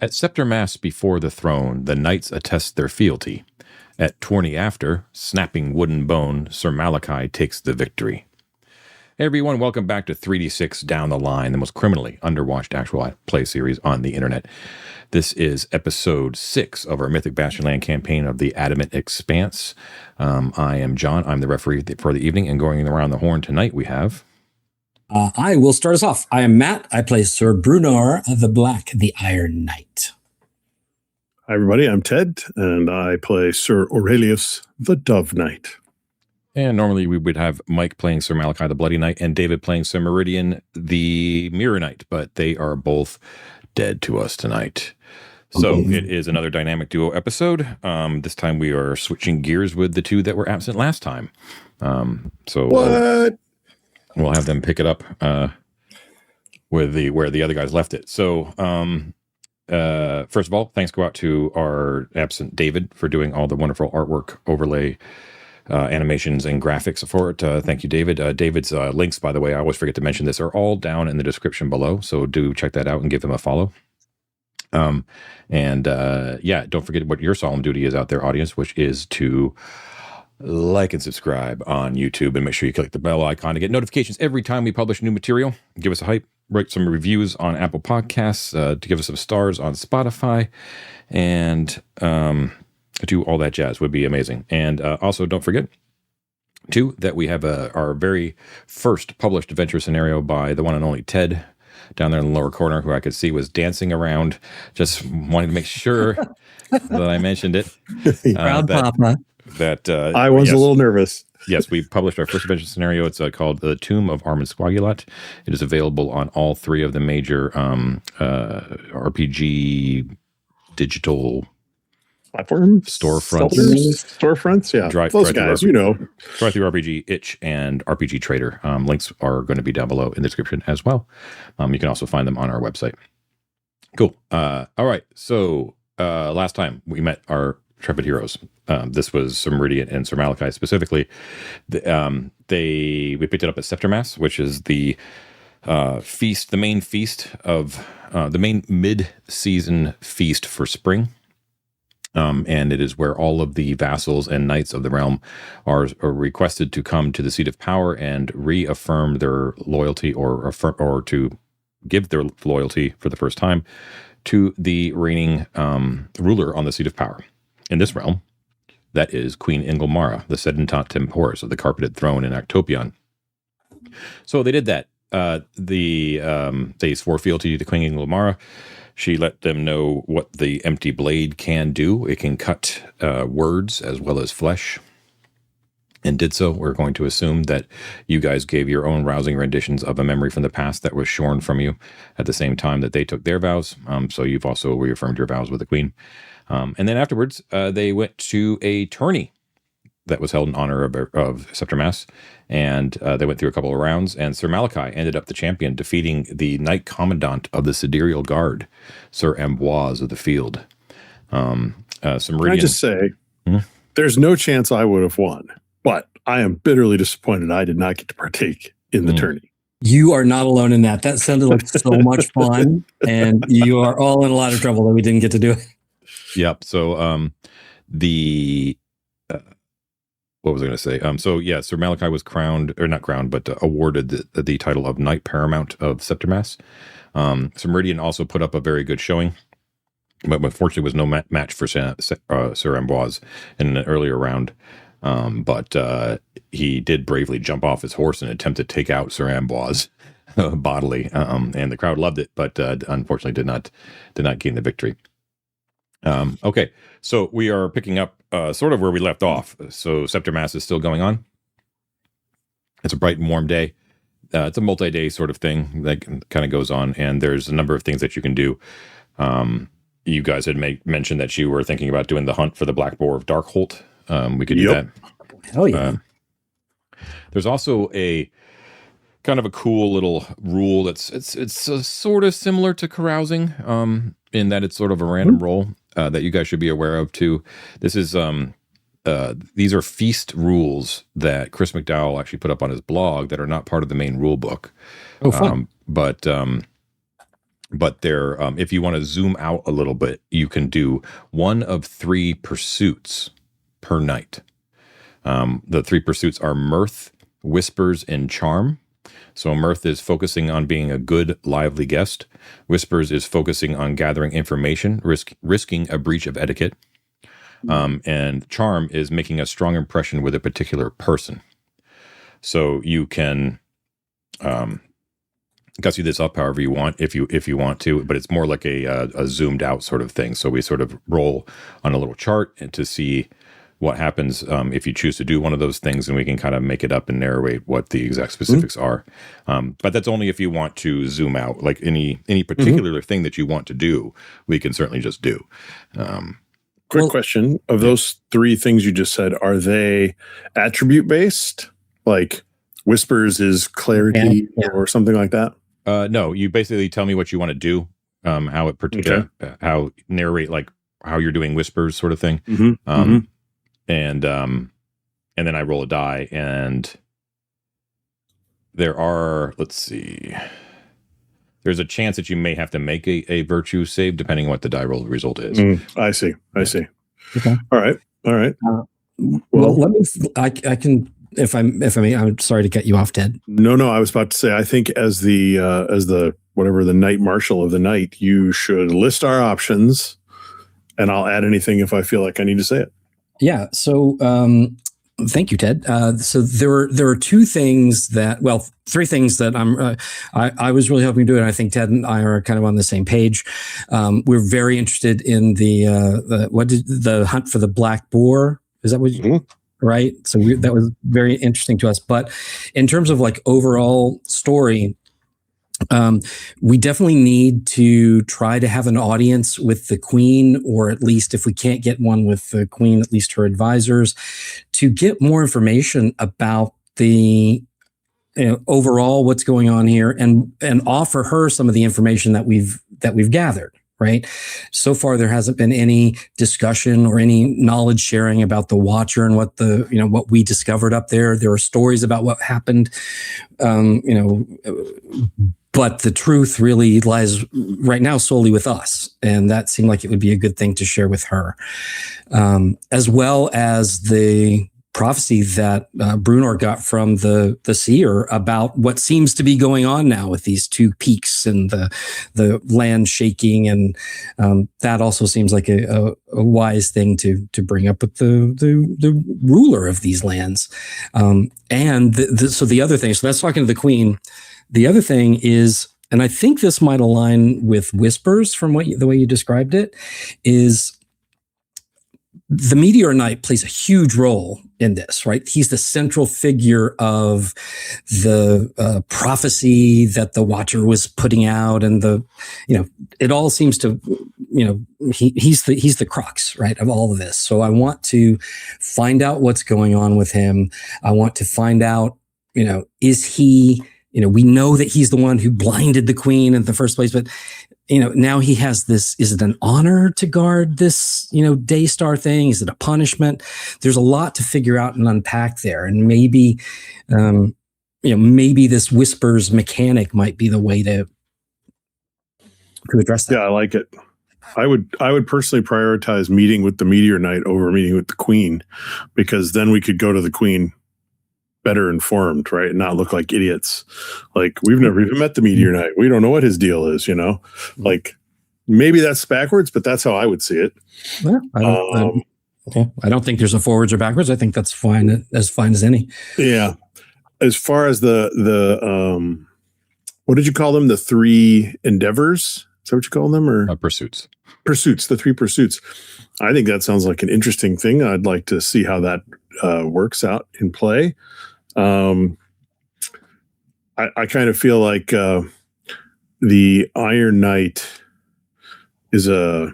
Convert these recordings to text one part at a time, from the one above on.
At Scepter Mass before the throne, the knights attest their fealty. At tourney after, snapping wooden bone, Sir Malachi takes the victory. Hey everyone, welcome back to 3D6 Down the Line, the most criminally underwatched actual play series on the internet. This is episode 6 of our Mythic Bastionland campaign of the Adamant Expanse. I am John. I'm the referee for the evening, and going around the horn tonight we have... I will start us off. I am Matt. I play Sir Brunor the Black, the Iron Knight. Hi, everybody. I'm Ted, and I play Sir Aurelius, the Dove Knight. And normally we would have Mike playing Sir Malachi, the Bloody Knight, and David playing Sir Meridian, the Mirror Knight, but they are both dead to us tonight. So it is another dynamic duo episode. This time we are switching gears with the two that were absent last time. We'll have them pick it up with where the other guys left it. So first of all, thanks go out to our absent David for doing all the wonderful artwork, overlay, animations, and graphics for it. Thank you, David. David's links, by the way, I always forget to mention this, are all down in the description below. So do check that out and give him a follow. Don't forget what your solemn duty is out there, audience, which is to like and subscribe on YouTube, and make sure you click the bell icon to get notifications every time we publish new material. Give us a hype, write some reviews on Apple Podcasts, to give us some stars on Spotify, and do all that jazz would be amazing. And also don't forget too that we have our very first published adventure scenario by the one and only Ted down there in the lower corner, who I could see was dancing around, just wanting to make sure that I mentioned it. Proud Papa. I was a little nervous. Yes, we published our first adventure scenario. It's called The Tomb of Armin Squagulat. It is available on all three of the major RPG digital platforms, storefronts. Yeah, those guys, you know. Drive Through RPG, Itch, and RPG Trader. Links are going to be down below in the description as well. You can also find them on our website. Cool. All right. So last time we met our Trepid heroes. This was Sir Meridian and Sir Malachi specifically. We picked it up at Scepter Mass, which is the feast, the main feast of the main mid-season feast for spring. And it is where all of the vassals and knights of the realm are requested to come to the seat of power and reaffirm their loyalty, or to give their loyalty for the first time to the reigning ruler on the seat of power. In this realm, that is Queen Ingilmara, the Sedentat Temporis of the Carpeted Throne in Actopion. So they did that. They swore fealty to Queen Ingilmara. She let them know what the empty blade can do. It can cut words as well as flesh, and did so. We're going to assume that you guys gave your own rousing renditions of a memory from the past that was shorn from you at the same time that they took their vows. So you've also reaffirmed your vows with the Queen. And then afterwards, they went to a tourney that was held in honor of Scepter Mass, and they went through a couple of rounds, and Sir Malachi ended up the champion, defeating the Knight Commandant of the Sidereal Guard, Sir Amboise of the Field. Can I just say, there's no chance I would have won, but I am bitterly disappointed I did not get to partake in the tourney. You are not alone in that. That sounded like so much fun, and you are all in a lot of trouble that we didn't get to do it. Yep. So what was I going to say? Sir Malachi was awarded the title of Knight Paramount of Scepter Mass. Sir Meridian also put up a very good showing, but unfortunately was no match for Sir Amboise in an earlier round. But he did bravely jump off his horse and attempt to take out Sir Amboise bodily, and the crowd loved it, but unfortunately did not gain the victory. Okay, so we are picking up sort of where we left off. So Scepter Mass is still going on. It's a bright and warm day. It's a multi-day sort of thing that kind of goes on, and there's a number of things that you can do. You guys had mentioned that you were thinking about doing the hunt for the Black Boar of Darkholt. We could do that. Hell yeah. There's also a kind of a cool little rule that's sort of similar to carousing, in that it's sort of a random roll that you guys should be aware of too. This is these are feast rules that Chris McDowall actually put up on his blog that are not part of the main rule book. Oh, fun. But but they're if you want to zoom out a little bit, you can do one of 3 pursuits per night. The 3 pursuits are mirth, whispers, and charm. So mirth is focusing on being a good, lively guest. Whispers is focusing on gathering information, risking a breach of etiquette. And charm is making a strong impression with a particular person. So you can gussy this up however you want, if you want to, but it's more like a zoomed out sort of thing. So we sort of roll on a little chart and to see what happens if you choose to do one of those things, and we can kind of make it up and narrate what the exact specifics are. But that's only if you want to zoom out. Like any particular thing that you want to do, we can certainly just do. Quick question. Of those 3 things you just said, are they attribute based? Like whispers is clarity or something like that? No, you basically tell me what you want to do, how it how narrate, like how you're doing whispers sort of thing. And then I roll a die, and there are, let's see, there's a chance that you may have to make a virtue save depending on what the die roll result is. I see. Okay. All right. Well, let me. I can. If I may, I'm sorry to cut you off, Ted. No. I was about to say, I think as the whatever the night marshal of the night, you should list our options, and I'll add anything if I feel like I need to say it. Yeah. So, thank you, Ted. So there are 2 things that, well, 3 things that I was really hoping to do, and I think Ted and I are kind of on the same page. We're very interested in the hunt for the Black Boar. Is that what you? Right. So that was very interesting to us. But in terms of like overall story, we definitely need to try to have an audience with the Queen, or at least if we can't get one with the Queen, at least her advisors, to get more information about the overall what's going on here, and offer her some of the information that we've gathered. Right. So far, there hasn't been any discussion or any knowledge sharing about the Watcher and what what we discovered up there. There are stories about what happened, but the truth really lies right now solely with us. And that seemed like it would be a good thing to share with her, as well as the prophecy that Brunor got from the seer about what seems to be going on now with these 2 peaks and the land shaking, and that also seems like a wise thing to bring up with the ruler of these lands. So the other thing, so that's talking to the Queen. The other thing is, and I think this might align with whispers from the way you described it, is the Meteor Knight plays a huge role in this, right? He's the central figure of the prophecy that the Watcher was putting out, and it all seems to, he's the crux, right, of all of this. So I want to find out what's going on with him. I want to find out, is he, we know that he's the one who blinded the Queen in the first place, but now he has this, is it an honor to guard this, Daystar thing? Is it a punishment? There's a lot to figure out and unpack there. And maybe, maybe this whispers mechanic might be the way to address that. Yeah, I like it. I would personally prioritize meeting with the Meteor Knight over meeting with the Queen, because then we could go to the Queen better informed, right? And not look like idiots. Like, we've never even met the Meteor Knight. We don't know what his deal is, Like, maybe that's backwards, but that's how I would see it. Yeah, I don't think there's a forwards or backwards. I think that's fine as any. Yeah. As far as the what did you call them? The 3 endeavors? Is that what you call them? Or pursuits? Pursuits, the 3 pursuits. I think that sounds like an interesting thing. I'd like to see how that works out in play. I kind of feel like the Iron Knight is I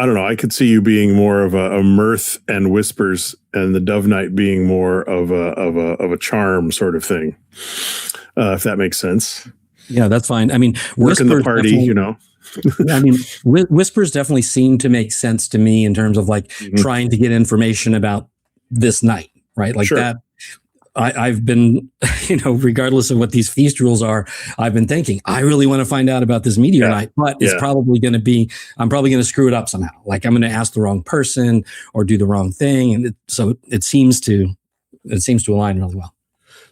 don't know. I could see you being more of a mirth and whispers, and the Dove Knight being more of a charm sort of thing. If that makes sense. Yeah, that's fine. I mean, work in the party, I mean, whispers definitely seem to make sense to me in terms of like trying to get information about this night, right? Like that. I've been, regardless of what these feast rules are, I've been thinking, I really want to find out about this meteor night, but it's probably going to be, I'm probably going to screw it up somehow. Like I'm going to ask the wrong person or do the wrong thing. And so it seems to align really well.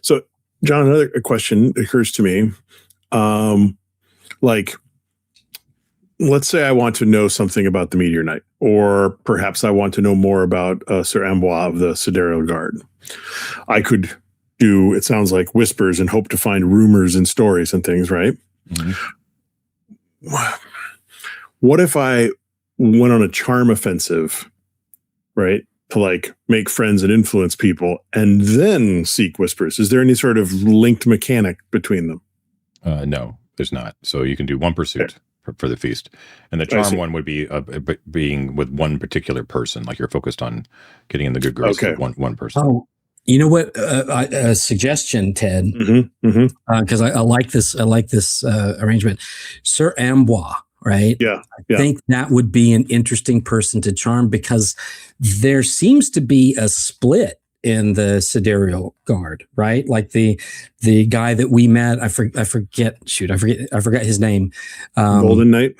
So John, another question occurs to me. Let's say I want to know something about the meteor night, or perhaps I want to know more about Sir Ambois of the Sidereal Guard. I could do, it sounds like, whispers and hope to find rumors and stories and things, right? Mm-hmm. What if I went on a charm offensive, right? To make friends and influence people and then seek whispers. Is there any sort of linked mechanic between them? No, there's not. So you can do one pursuit for the feast, and the charm one would be being with one particular person. Like you're focused on getting in the good graces of one person. Oh, you know what? A suggestion, Ted, because I like this. I like this arrangement. Sir Ambois, right? Yeah. I think that would be an interesting person to charm, because there seems to be a split in the Sidereal Guard, right? Like the guy that we met, I forget his name. Golden Knight.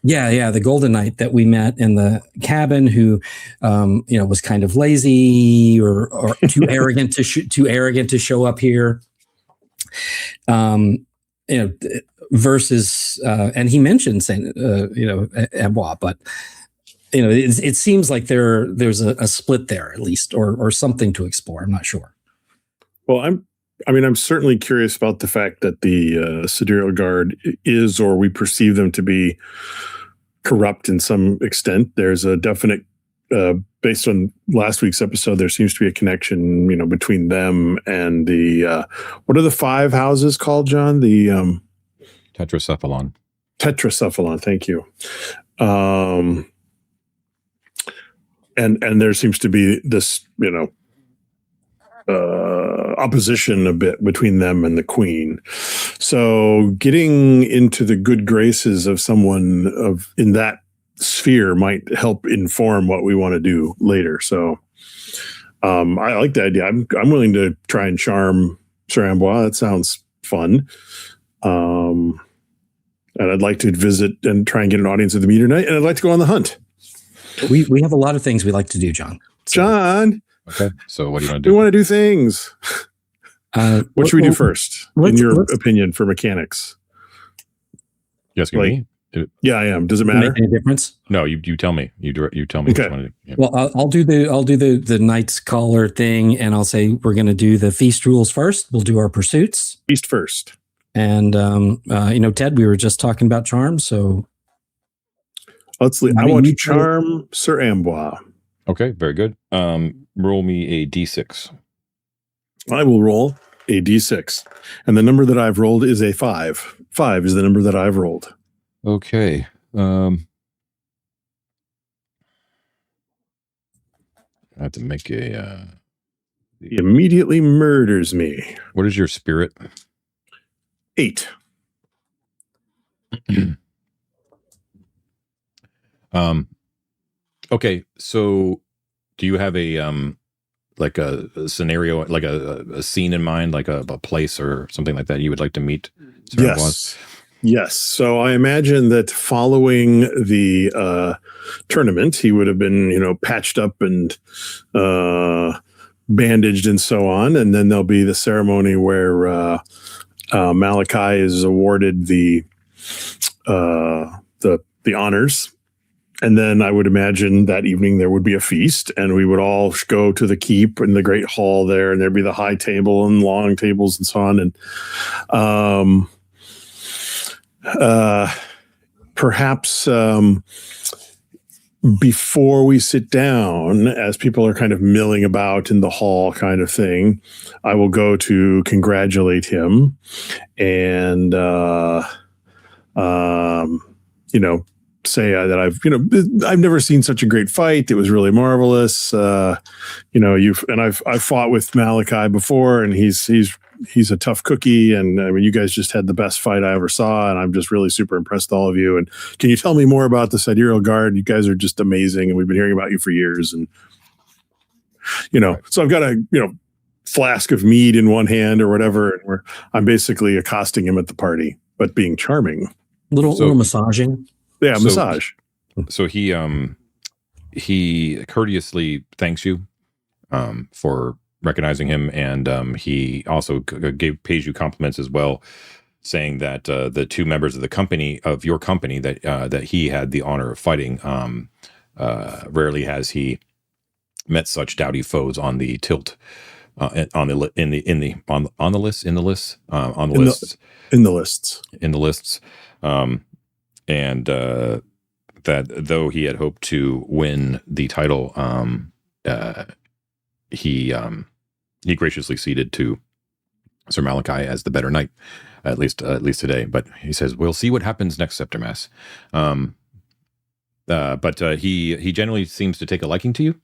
Yeah, the Golden Knight that we met in the cabin, who, was kind of lazy or too arrogant to show up here. Versus, and he mentioned saying, Ambois, but it seems like there's a split there at least, or something to explore. I'm not sure. Well, I'm certainly curious about the fact that the Sidereal Guard is, or we perceive them to be, corrupt in some extent. There's a definite, based on last week's episode, there seems to be a connection, between them and the, what are the 5 houses called, John? The Tetracephalon. Tetracephalon. Thank you. And there seems to be this, opposition a bit between them and the Queen. So getting into the good graces of someone in that sphere might help inform what we want to do later. So I like the idea. I'm willing to try and charm Sir Ambois. That sounds fun. And I'd like to visit and try and get an audience at the meteor night, and I'd like to go on the hunt. We have a lot of things we like to do, John. John. Okay. So what do you want to do? We want to do things. What should we do first, in your opinion, for mechanics? You asking me? Yeah, I am. Does it matter? Make any difference? No, you tell me. You tell me. Okay. What you want to do. Yeah. Well, I'll do the Knight's Caller thing, and I'll say we're going to do the feast rules first. We'll do our pursuits. Feast first. And Ted, we were just talking about charm, so I want to charm Sir Ambois. Okay, very good. Roll me a d6. I will roll a d6, and the number that I've rolled is a 5. 5 is the number that I've rolled. Okay. I have to make a. He immediately murders me. What is your spirit? 8. Okay, so do you have a like a scenario, like a scene in mind, like a place or something like that you would like to meet? Yes. So I imagine that following the tournament, he would have been, patched up and bandaged and so on, and then there'll be the ceremony where Malachi is awarded the honors. And then I would imagine that evening there would be a feast, and we would all go to the keep in the great hall there, and there'd be the high table and long tables and so on. And perhaps before we sit down, as people are kind of milling about in the hall kind of thing, I will go to congratulate him and, say that I've never seen such a great fight. It was really marvelous. I've fought with Malachi before, and he's a tough cookie. And I mean, you guys just had the best fight I ever saw, and I'm just really super impressed with all of you. And can you tell me more about the Sidereal Guard? You guys are just amazing, and we've been hearing about you for years. And so I've got to flask of mead in one hand or whatever, and I'm basically accosting him at the party, but being charming. Little massaging. Yeah, massage. So he courteously thanks you for recognizing him, and he also pays you compliments as well, saying that the two members of your company that he had the honor of fighting, rarely has he met such doughty foes on the tilt, on the lists, and that though he had hoped to win the title, he graciously ceded to Sir Malachi as the better knight, at least today. But he says we'll see what happens next Septimass. But he generally seems to take a liking to you,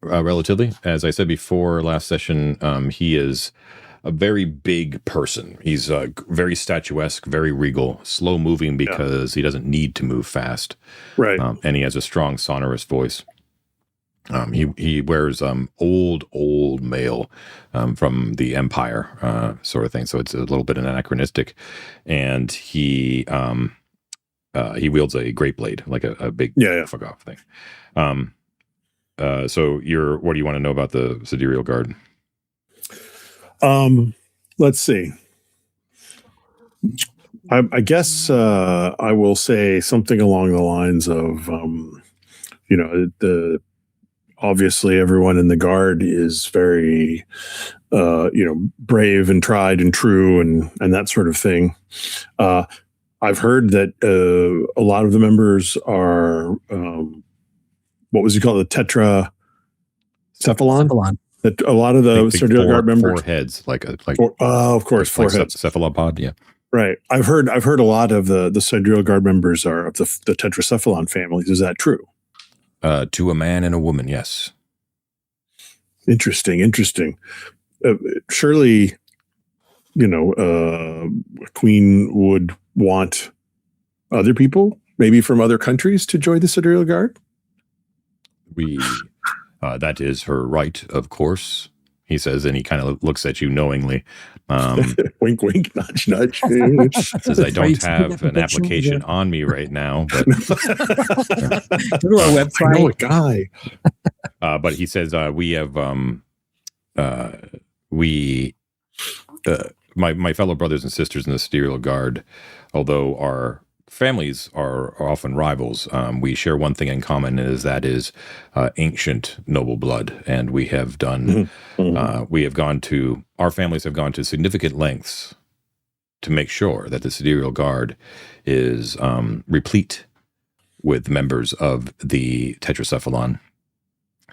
relatively. As I said before last session, he is a very big person. He's very statuesque, very regal, slow moving because he doesn't need to move fast. Right. And he has a strong, sonorous voice. He wears old mail from the Empire, sort of thing. So it's a little bit anachronistic. And he wields a great blade, like a big fuck off thing. So what do you want to know about the Sidereal Guard? Let's see. I guess I will say something along the lines of, obviously everyone in the guard is very, brave and tried and true and that sort of thing. I've heard that a lot of the members are, what was he called? The tetracephalon? That a lot of the Sidereal Guard members, 4 heads, of course, 4 heads, cephalopod, yeah, right. I've heard a lot of the Sidereal Guard members are of the tetracephalon families. Is that true? To a man and a woman, yes. Interesting. Surely, a queen would want other people, maybe from other countries, to join the Sidereal Guard. That is her right, of course, he says, and he kind of looks at you knowingly. Wink, wink, nudge, nudge. Says, I don't have an application on me right now, but go to our website. I know a guy. But he says, my fellow brothers and sisters in the Sidereal Guard, although our families are often rivals, we share one thing in common, that is ancient noble blood, and we have done our families have gone to significant lengths to make sure that the Sidereal Guard is replete with members of the tetracephalon,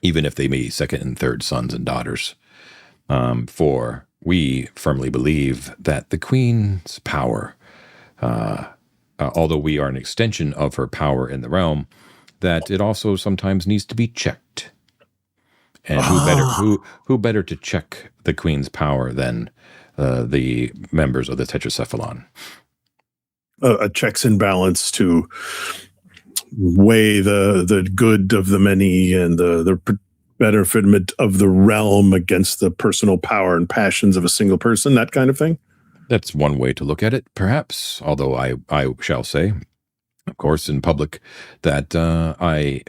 even if they may be second and third sons and daughters, for we firmly believe that the Queen's power, although we are an extension of her power in the realm, that it also sometimes needs to be checked. And who better to check the Queen's power than the members of the tetracephalon? A checks and balance to weigh the good of the many and the betterment of the realm against the personal power and passions of a single person, that kind of thing. That's one way to look at it, perhaps. Although I shall say, of course, in public, that I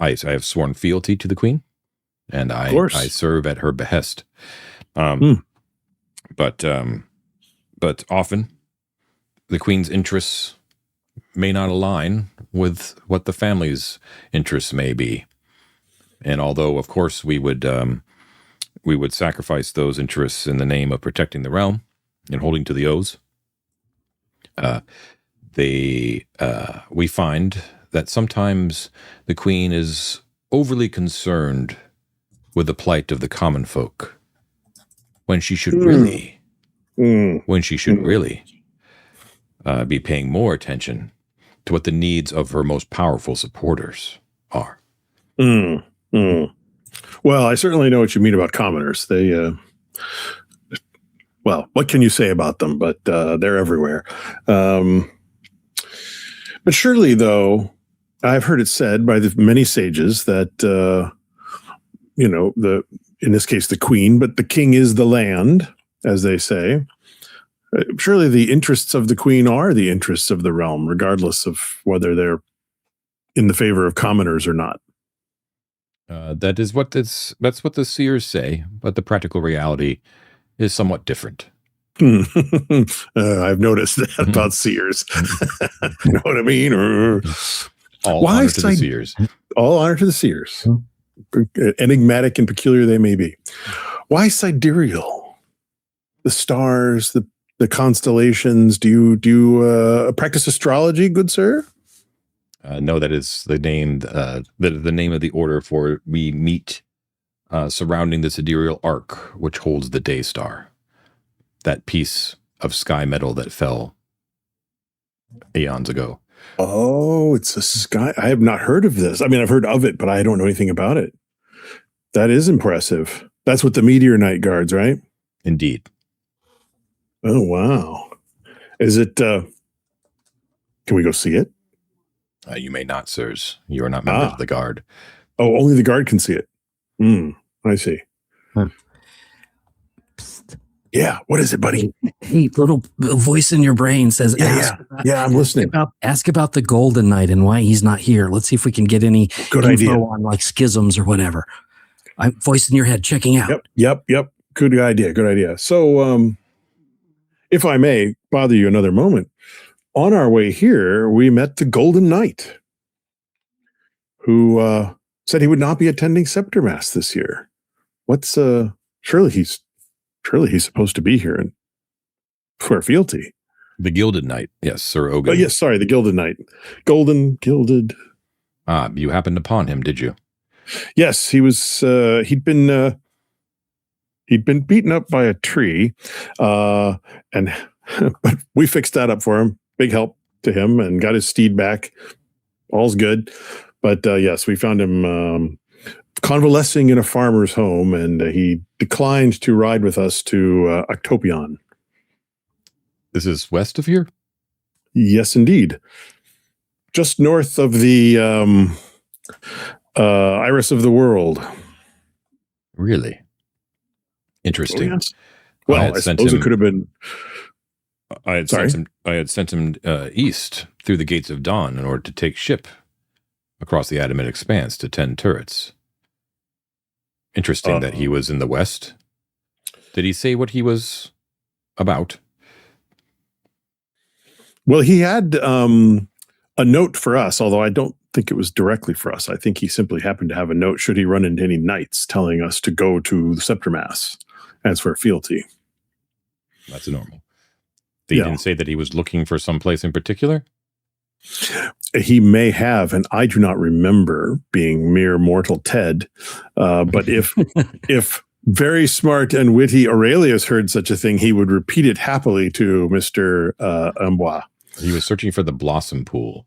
have sworn fealty to the Queen, and I serve at her behest. But often the Queen's interests may not align with what the family's interests may be, and although, of course, we would sacrifice those interests in the name of protecting the realm and holding to the oaths, we find that sometimes the Queen is overly concerned with the plight of the common folk, when she should really be paying more attention to what the needs of her most powerful supporters are. Well, I certainly know what you mean about commoners. They, well, what can you say about them? But they're everywhere. But surely, though, I've heard it said by the many sages that in this case, the queen, but the king is the land, as they say. Surely the interests of the queen are the interests of the realm, regardless of whether they're in the favor of commoners or not. That's what the Seers say, but the practical reality is somewhat different. I've noticed that about Seers. You know what I mean? All honor to the Seers. All honor to the Seers. Enigmatic and peculiar they may be. Why sidereal? The stars, the constellations. Do you practice astrology, good sir? No, that is the name. The name of the order for we meet surrounding the sidereal arc, which holds the day star. That piece of sky metal that fell eons ago. Oh, it's a sky. I have not heard of this. I mean, I've heard of it, but I don't know anything about it. That is impressive. That's what the meteor night guards, right? Indeed. Oh, wow. Is it, can we go see it? You may not, sirs. You are not members of the guard. Oh, only the guard can see it. I see. Yeah, what is it, buddy? Hey, little voice in your brain says, I'm listening. Ask about the Golden Knight and why he's not here. Let's see if we can get any good info idea on like schisms or whatever. I'm voice in your head checking out. Yep. Good idea. So, if I may bother you another moment, on our way here, we met the Golden Knight, who said he would not be attending Scepter Mass this year. Surely he's supposed to be here in for fealty. The Gilded Knight, yes, Sir Ogun. Oh, yes, sorry, the Gilded Knight. Golden, gilded. You happened upon him, did you? Yes, he was. He'd been beaten up by a tree, but we fixed that up for him. Big help to him, and got his steed back. All's good. But yes, we found him convalescing in a farmer's home, and he declined to ride with us to Octopion. This is west of here? Yes, indeed. Just north of the Iris of the World. Really? Interesting. Oh, yes. Well, I suppose it could have been... I had sent him east through the Gates of Dawn in order to take ship across the Adamant Expanse to 10 turrets. Interesting that he was in the west. Did he say what he was about? Well, he had a note for us, although I don't think it was directly for us. I think he simply happened to have a note should he run into any knights telling us to go to the Scepter Mass as for fealty. That's normal. He didn't say that he was looking for someplace in particular? He may have, and I do not remember, being mere mortal Ted. But if very smart and witty Aurelius heard such a thing, he would repeat it happily to Mr. Ambois. He was searching for the Blossom Pool.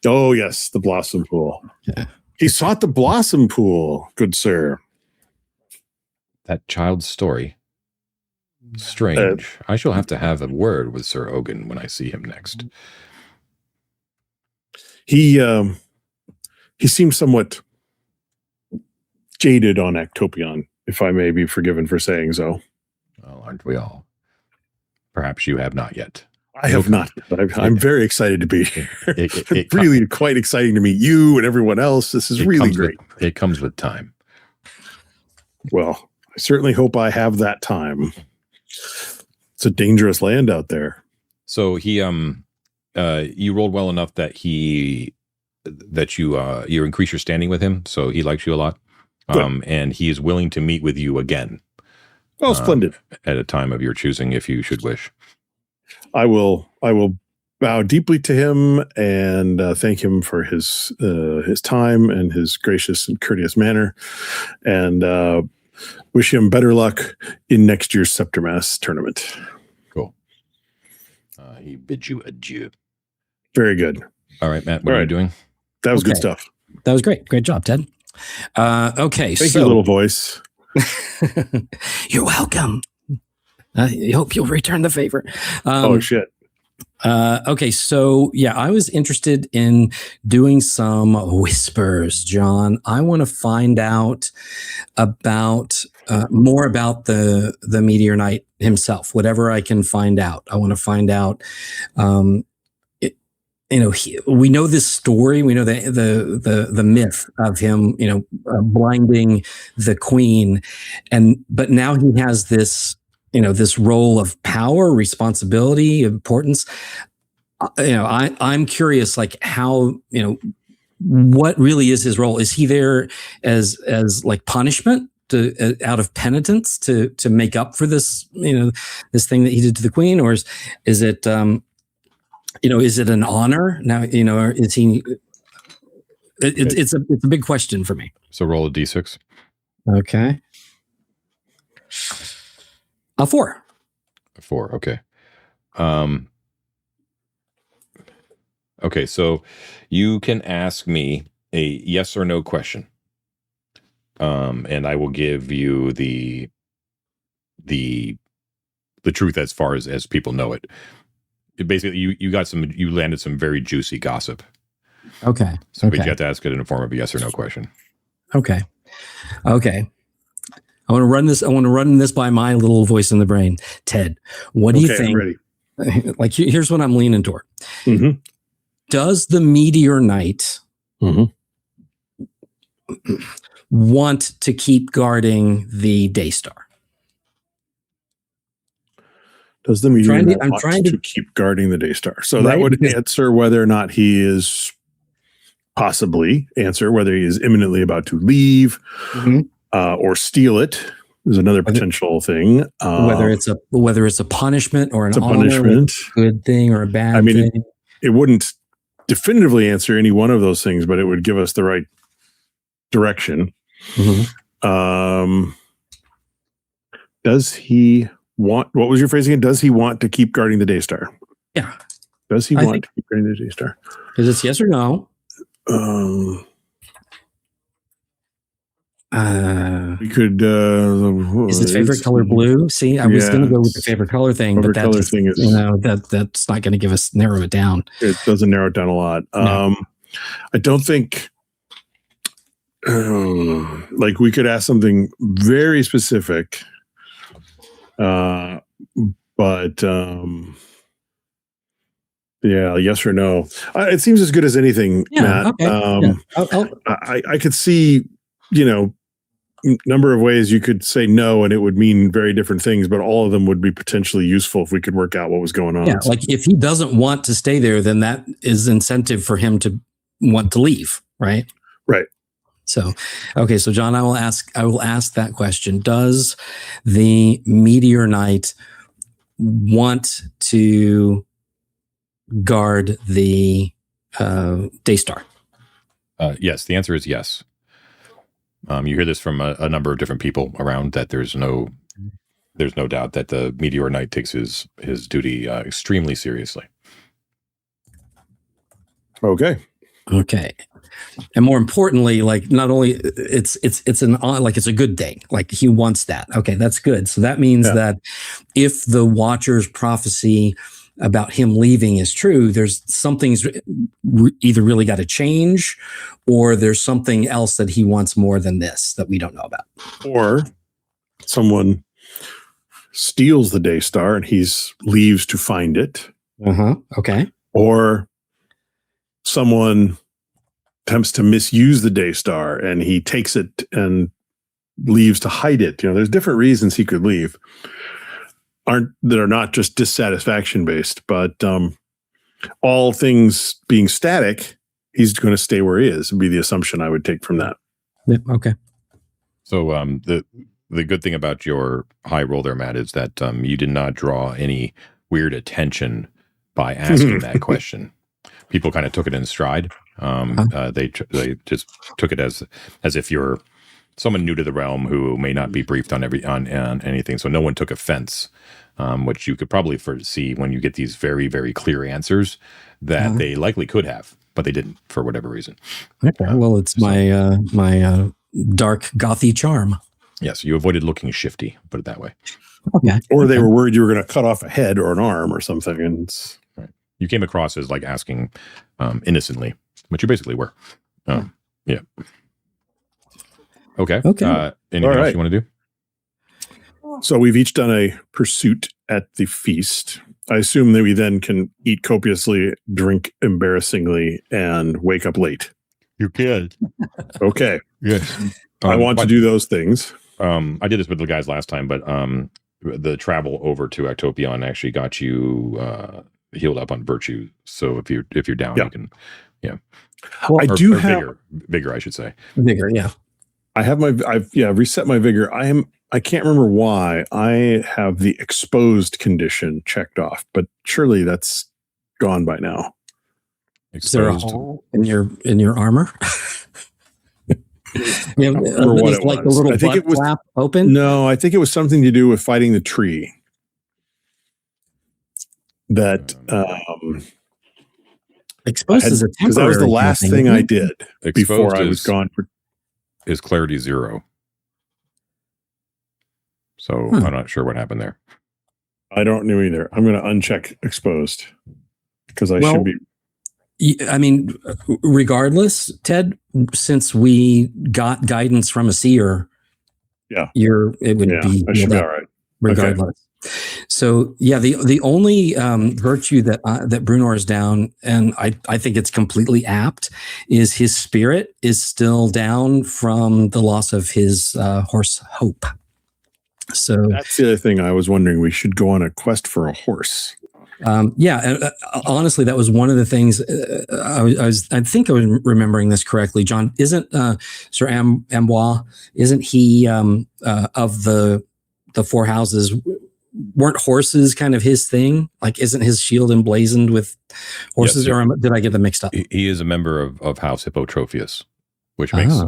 Oh, yes, the Blossom Pool. Yeah. He sought the Blossom Pool, good sir. That child's story. Strange. I shall have to have a word with Sir Ogun when I see him next. He seems somewhat jaded on Octopion, if I may be forgiven for saying so. Well, aren't we all? Perhaps you have not yet. I have not, but I'm very excited to be here. It's really quite exciting to meet you and everyone else. This is really great. It comes with time. Well, I certainly hope I have that time. It's a dangerous land out there. So he, you rolled well enough that you increase your standing with him. So he likes you a lot. And he is willing to meet with you again. Oh, splendid. At a time of your choosing, if you should wish. I will bow deeply to him and thank him for his time and his gracious and courteous manner, and wish him better luck in next year's Scepter Mass tournament. Cool. He bids you adieu. Very good. All right, Matt, what are you doing? That was good stuff. That was great. Great job, Ted. Okay. Thank you, little voice. You're welcome. I hope you'll return the favor. Oh, shit. Okay, so yeah, I was interested in doing some whispers, John. I want to find out about more about the Meteor Knight himself. Whatever I can find out, I want to find out. We know this story. We know the myth of him, blinding the queen, but now he has this, this role of power, responsibility, importance. I'm curious, like how, what really is his role? Is he there as like punishment out of penitence to make up for this, this thing that he did to the queen, or is it? Is it an honor now? Or is he? It's a big question for me. So roll a d6. Okay. A 4. A 4. Okay. Okay. So you can ask me a yes or no question, and I will give you the truth as far as people know it. Basically, you landed some very juicy gossip. Okay. So you have to ask it in the form of a yes or no question. Okay. I want to run this. I want to run this by my little voice in the brain. Ted, what do you think? I'm ready. Like, here's what I'm leaning toward. Mm-hmm. Does the Meteor Knight want to keep guarding the Daystar? Does the Meteor Knight want to keep guarding the Daystar? So that would answer whether or not he is whether he is imminently about to leave or steal it. Is another potential thing. Whether it's a punishment or an honor, punishment, good thing or a bad thing. It wouldn't definitively answer any one of those things, but it would give us the right direction. Does he want? What was your phrase again? Does he want to keep guarding the Daystar? Yeah. Does he want to keep guarding the Daystar? Is it yes or no? We could. Is his favorite color blue? See, I was going to go with the favorite color thing, but that just, that's not going to give us narrow it down. It doesn't narrow it down a lot. No. I don't think. Like we could ask something very specific, but yeah, yes or no. It seems as good as anything, Matt. Okay. I could see, number of ways you could say no, and it would mean very different things, but all of them would be potentially useful if we could work out what was going on. Yeah, like if he doesn't want to stay there, then that is incentive for him to want to leave, right? Right. So, okay, so John, I will ask that question. Does the Meteor Knight want to guard the Daystar? Yes, the answer is yes. You hear this from a number of different people around that there's no doubt that the Meteor Knight takes his duty extremely seriously. Okay. And more importantly, like not only it's a good thing. Like he wants that. Okay, that's good. So that means that if the Watcher's prophecy about him leaving is true, there's something's either really got to change, or there's something else that he wants more than this that we don't know about. Or someone steals the Daystar and he leaves to find it. Okay. Or someone attempts to misuse the Daystar and he takes it and leaves to hide it. There's different reasons he could leave. That are not just dissatisfaction based, but all things being static, he's going to stay where he is, would be the assumption I would take from that. Yep. Okay. So the good thing about your high roll there, Matt, is that you did not draw any weird attention by asking that question. People kind of took it in stride. They just took it as if you're someone new to the realm who may not be briefed on anything. So no one took offense, which you could probably foresee when you get these very, very clear answers that they likely could have, but they didn't for whatever reason. Okay. Well, it's my dark gothy charm. Yes, you avoided looking shifty, put it that way. Okay. Or they were worried you were going to cut off a head or an arm or something. And right. You came across as like asking innocently, which you basically were. Yeah. Okay. Anything else you want to do? So we've each done a pursuit at the feast. I assume that we then can eat copiously, drink embarrassingly, and wake up late. You can. Okay. Yes. I want to do those things. I did this with the guys last time, but the travel over to Ectopion actually got you healed up on virtue. So if you're down, you can. Yeah. Well, I do have vigor, I should say. Vigor, yeah. I've reset my vigor. I can't remember why I have the exposed condition checked off, but surely that's gone by now. Exposed. Is there a hole in your armor? You know, what it like was. the little I think it was flap open. No, I think it was something to do with fighting the tree. That exposed is a temporary, because that was the last thing I did before I was gone. Is clarity 0? So I'm not sure what happened there. I don't know either. I'm going to uncheck exposed because I should be. I mean, regardless, Ted, since we got guidance from a seer, it would be. I should be all right. Regardless. Okay. So the only virtue that Brunor is down, and I think it's completely apt, is his spirit is still down from the loss of his horse Hope. So that's the other thing I was wondering. We should go on a quest for a horse. Honestly, that was one of the things I think I was remembering this correctly. John, isn't Sir Ambois, isn't he of the four houses? Weren't horses kind of his thing? Like, isn't his shield emblazoned with horses? Yes, or did I get them mixed up? He is a member of House Hippotrophius, which makes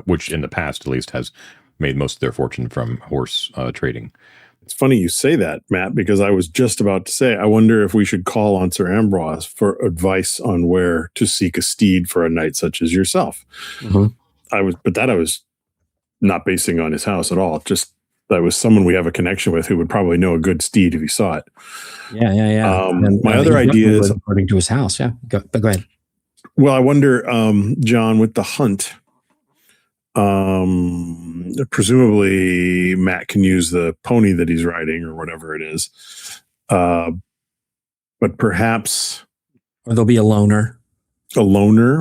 which in the past at least has made most of their fortune from horse trading. It's funny you say that, Matt, because I was just about to say, I wonder if we should call on Sir Ambrose for advice on where to seek a steed for a knight such as yourself. Mm-hmm. I was not basing on his house at all. Just that was someone we have a connection with who would probably know a good steed if he saw it. Yeah. My other idea is according to his house. Yeah, go ahead. Well, I wonder, John, with the hunt. Presumably Matt can use the pony that he's riding or whatever it is. But perhaps or there'll be a loner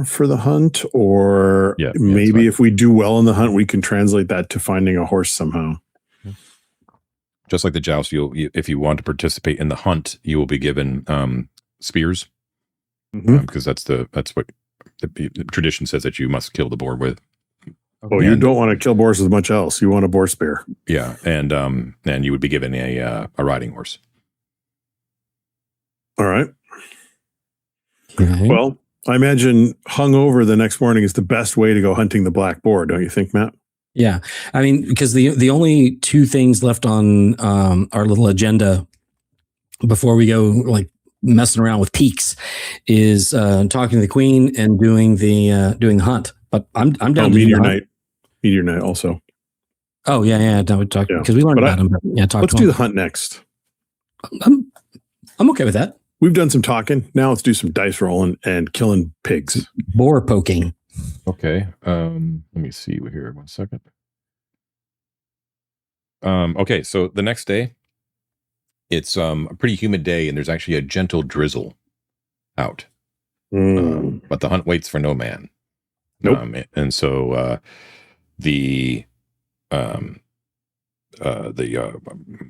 for the hunt, or maybe if we do well in the hunt, we can translate that to finding a horse somehow. Just like the joust, if you want to participate in the hunt, you will be given spears, because that's what the tradition says that you must kill the boar with. Oh, you don't want to kill boars with much else. You want a boar spear. Yeah, and you would be given a riding horse. All right. Well, I imagine hungover the next morning is the best way to go hunting the black boar, don't you think, Matt? Yeah, I mean, because the only two things left on our little agenda before we go like messing around with peaks is talking to the queen and doing the hunt. But I'm down to Meteor Night. Meteor Night also. Oh yeah. Because we learned about him. Let's do the hunt next. I'm okay with that. We've done some talking. Now let's do some dice rolling and killing pigs. Boar poking. Okay. Let me see here. 1 second. Okay. So the next day, it's a pretty humid day, and there's actually a gentle drizzle out. But the hunt waits for no man. Nope. And so the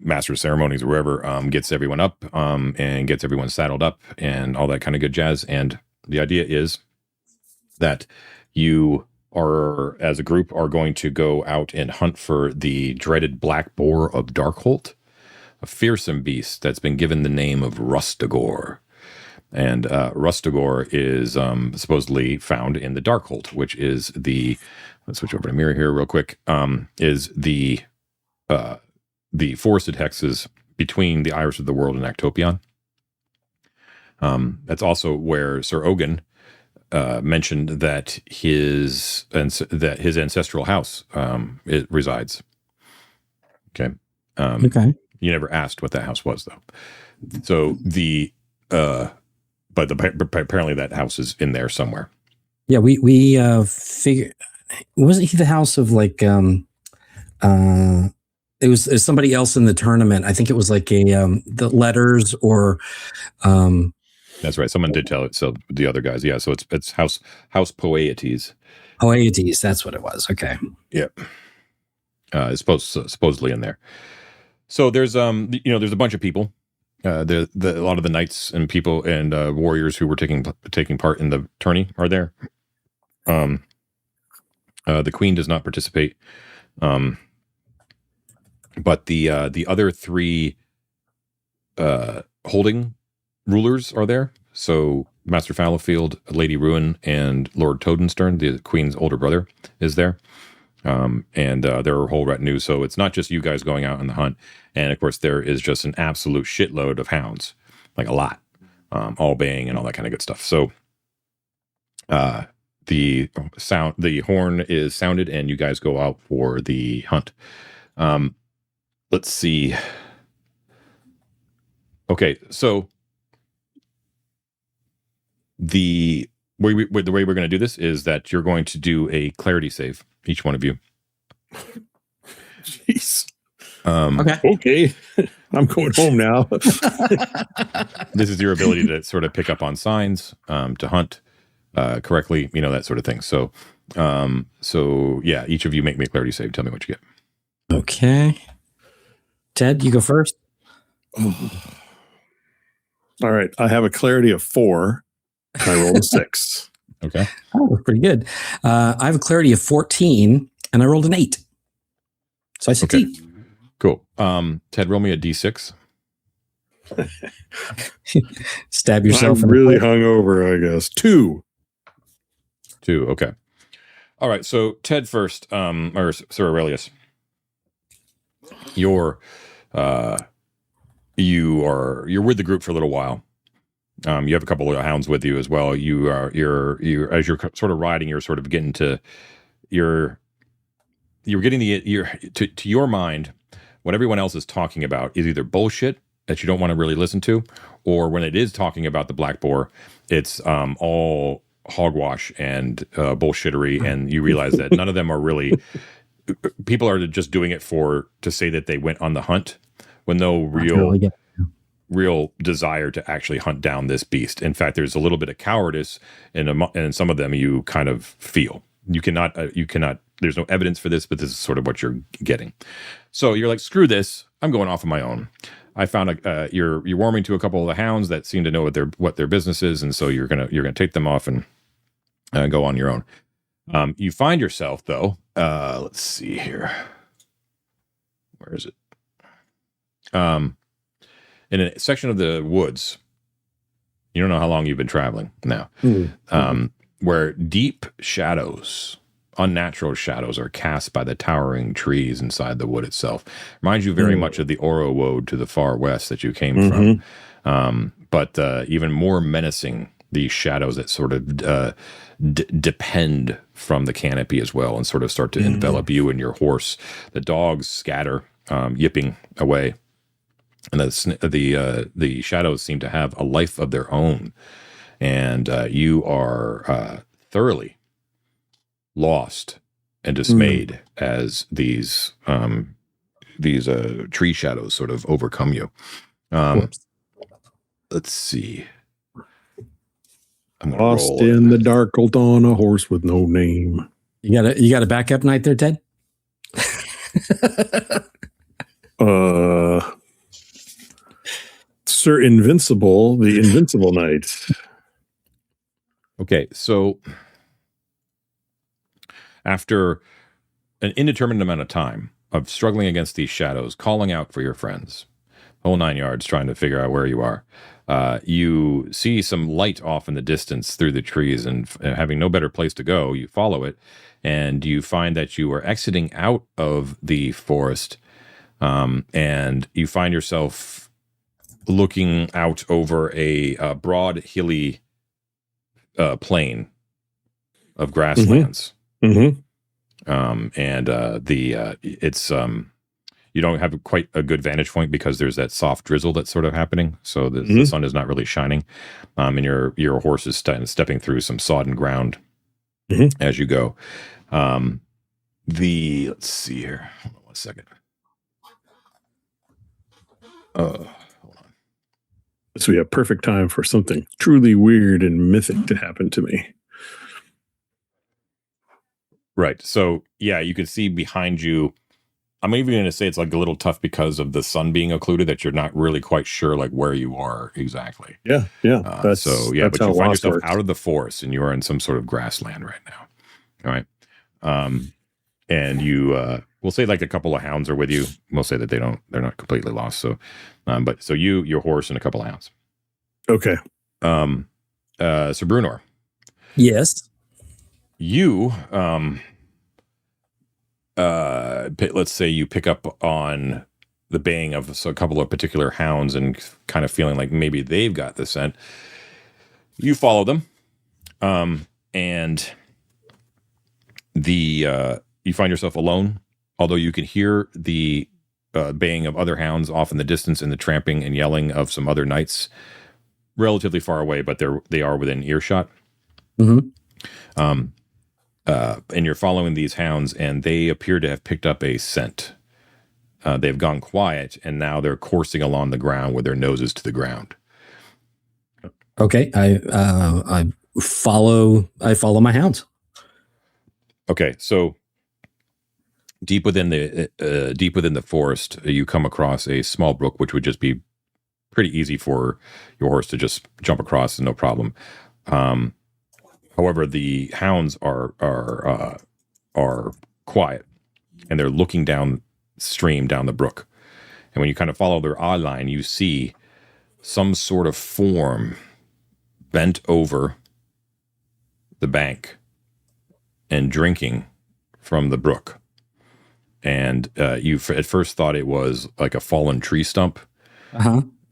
master of ceremonies or whoever gets everyone up and gets everyone saddled up and all that kind of good jazz. And the idea is that you are, as a group, are going to go out and hunt for the dreaded Black Boar of Darkholt, a fearsome beast that's been given the name of Rustigore. And Rustigore is supposedly found in the Darkholt, which is let's switch over to mirror here real quick, is the forested hexes between the Iris of the World and Ectopion. That's also where Sir Ogun mentioned that his ancestral house it resides. Okay. Okay. You never asked what that house was, though. So but apparently that house is in there somewhere. Yeah, we figured. Wasn't he the house of like it was somebody else in the tournament. I think it was like the letters or that's right. Someone did tell it. So the other guys, yeah. So it's House Poetes. Poetes, that's what it was. Okay. Yep. It's supposedly in there. So there's there's a bunch of people. A lot of the knights and people and warriors who were taking part in the tourney are there. The queen does not participate. But the other three holding rulers are there. So Master Fallowfield, Lady Ruin, and Lord Todenstern, the queen's older brother, is there. And their whole retinue. So it's not just you guys going out on the hunt. And of course, there is just an absolute shitload of hounds, like a lot, all baying and all that kind of good stuff. So the horn is sounded, and you guys go out for the hunt. Let's see. Okay, so the way we're going to do this is that you're going to do a clarity save, each one of you. Jeez. Okay. I'm going home now. This is your ability to sort of pick up on signs, to hunt correctly, that sort of thing. So yeah, each of you make me a clarity save. Tell me what you get. Okay. Ted, you go first. All right. I have a clarity of 4. I rolled a 6. Okay. Oh, pretty good. I have a clarity of 14, and I rolled an 8. So I succeed. Okay. Cool. Ted, roll me a D6. Stab yourself. I'm really hungover, I guess. 2. 2. Okay. All right. So Ted first, or Sir Aurelius. You're with the group for a little while. You have a couple of hounds with you as well. You're as you're sort of riding, you're sort of getting to you're getting to your mind, what everyone else is talking about is either bullshit that you don't want to really listen to, or when it is talking about the Black Boar, it's all hogwash and bullshittery, and you realize that none of them are really. People are just doing it to say that they went on the hunt, with no real desire to actually hunt down this beast. In fact, there's a little bit of cowardice in some of them. You kind of feel you cannot. There's no evidence for this, but this is sort of what you're getting. So you're like, screw this. I'm going off on my own. I found you're warming to a couple of the hounds that seem to know what their business is, and so you're gonna take them off and go on your own. You find yourself though. Let's see here. Where is it? In a section of the woods. You don't know how long you've been traveling now. Where deep shadows, unnatural shadows, are cast by the towering trees inside the wood itself. Reminds you very much of the Oro Woad to the far west that you came from. But even more menacing, these shadows that sort of depend from the canopy as well, and sort of start to envelop you and your horse. The dogs scatter, yipping away, and the shadows seem to have a life of their own, and you are thoroughly lost and dismayed as these tree shadows sort of overcome you. Let's see. Lost in the Darkholt on a horse with no name. You got a backup night there, Ted? Sir Invincible, the Invincible Knight. Okay, so after an indeterminate amount of time of struggling against these shadows, calling out for your friends, whole 9 yards, trying to figure out where you are, you see some light off in the distance through the trees, and having no better place to go, you follow it, and you find that you are exiting out of the forest, and you find yourself looking out over a broad, hilly plain of grasslands. And it's you don't have quite a good vantage point because there's that soft drizzle that's sort of happening. So the sun is not really shining. And your horse is stepping through some sodden ground as you go. Let's see here. Hold on 1 second. Hold on. This would be a perfect time for something truly weird and mythic to happen to me. Right. So yeah, you can see behind you. I'm even going to say it's like a little tough because of the sun being occluded that you're not really quite sure like where you are exactly. Yeah. But you find yourself out of the forest and you are in some sort of grassland right now. All right. And you we'll say like a couple of hounds are with you. We'll say that they're not completely lost. So but your horse and a couple of hounds. Okay. So Brunor. Yes. You let's say you pick up on the baying of a couple of particular hounds and kind of feeling like maybe they've got the scent. You follow them, and you find yourself alone, although you can hear the baying of other hounds off in the distance and the tramping and yelling of some other knights relatively far away, but they are within earshot. And you're following these hounds, and they appear to have picked up a scent. They've gone quiet, and now they're coursing along the ground with their noses to the ground. Okay, I follow my hounds. Okay, so deep within the forest, you come across a small brook, which would just be pretty easy for your horse to just jump across, no problem. However, the hounds are quiet, and they're looking downstream down the brook. And when you kind of follow their eye line, you see some sort of form bent over the bank and drinking from the brook. And you at first thought it was like a fallen tree stump,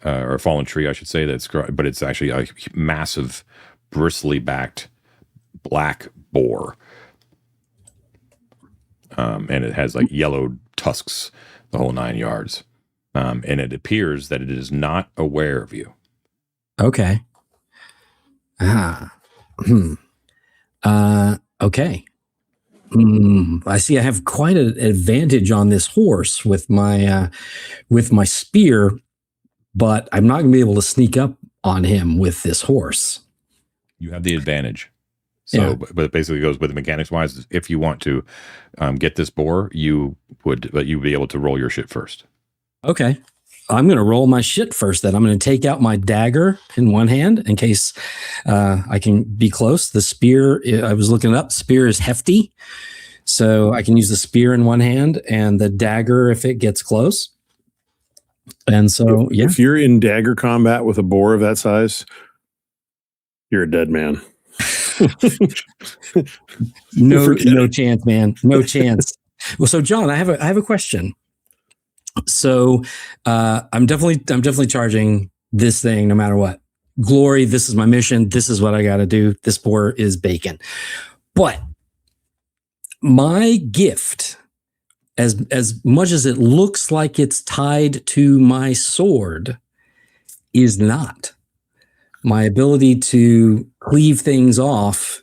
or a fallen tree, I should say. But it's actually a massive, bristly-backed black boar, and it has like yellow tusks, the whole 9 yards, and it appears that it is not aware of you. Okay. Okay. I see. I have quite an advantage on this horse with my spear, but I'm not going to be able to sneak up on him with this horse. You have the advantage. So, but it basically goes with the mechanics wise. If you want to get this boar, you'd be able to roll your shit first. Okay. I'm going to roll my shit first then. I'm going to take out my dagger in one hand in case I can be close. The spear, I was looking it up. Spear is hefty. So I can use the spear in one hand and the dagger if it gets close. And so, if you're in dagger combat with a boar of that size, you're a dead man. No chance, man. No chance. Well, so John, I have a question. So I'm definitely charging this thing no matter what. Glory, this is my mission. This is what I got to do. This boar is bacon. But my gift, as much as it looks like it's tied to my sword, is not. My ability to cleave things off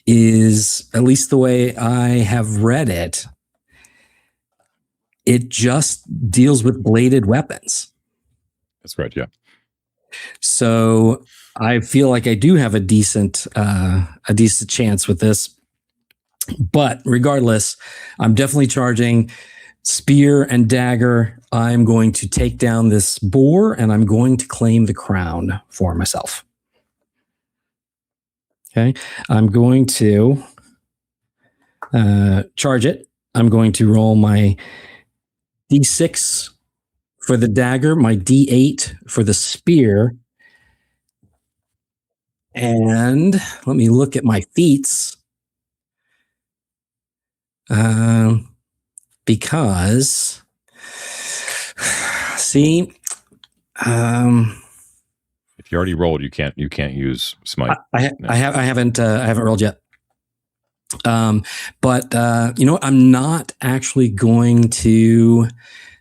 is, at least the way I have read it, it just deals with bladed weapons. That's right, yeah. So I feel like I do have a decent chance with this. But regardless, I'm definitely charging spear and dagger. I'm going to take down this boar and I'm going to claim the crown for myself. Okay. I'm going to charge it. I'm going to roll my D6 for the dagger, my D8 for the spear. And let me look at my feats. Because see, if you already rolled, you can't use smite. I haven't rolled yet. But you know what? I'm not actually going to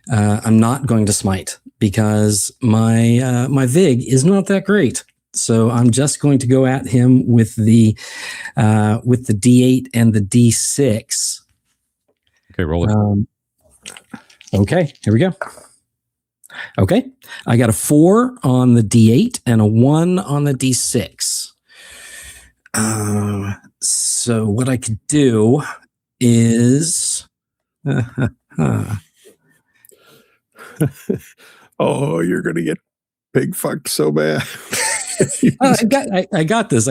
I'm not going to smite because my my vig is not that great. So I'm just going to go at him with the D8 and the D6. Okay, roll it. Okay, here we go. Okay, I got a 4 on the D8 and a 1 on the D6. So what I could do is... Oh, you're going to get pig fucked so bad. I got this.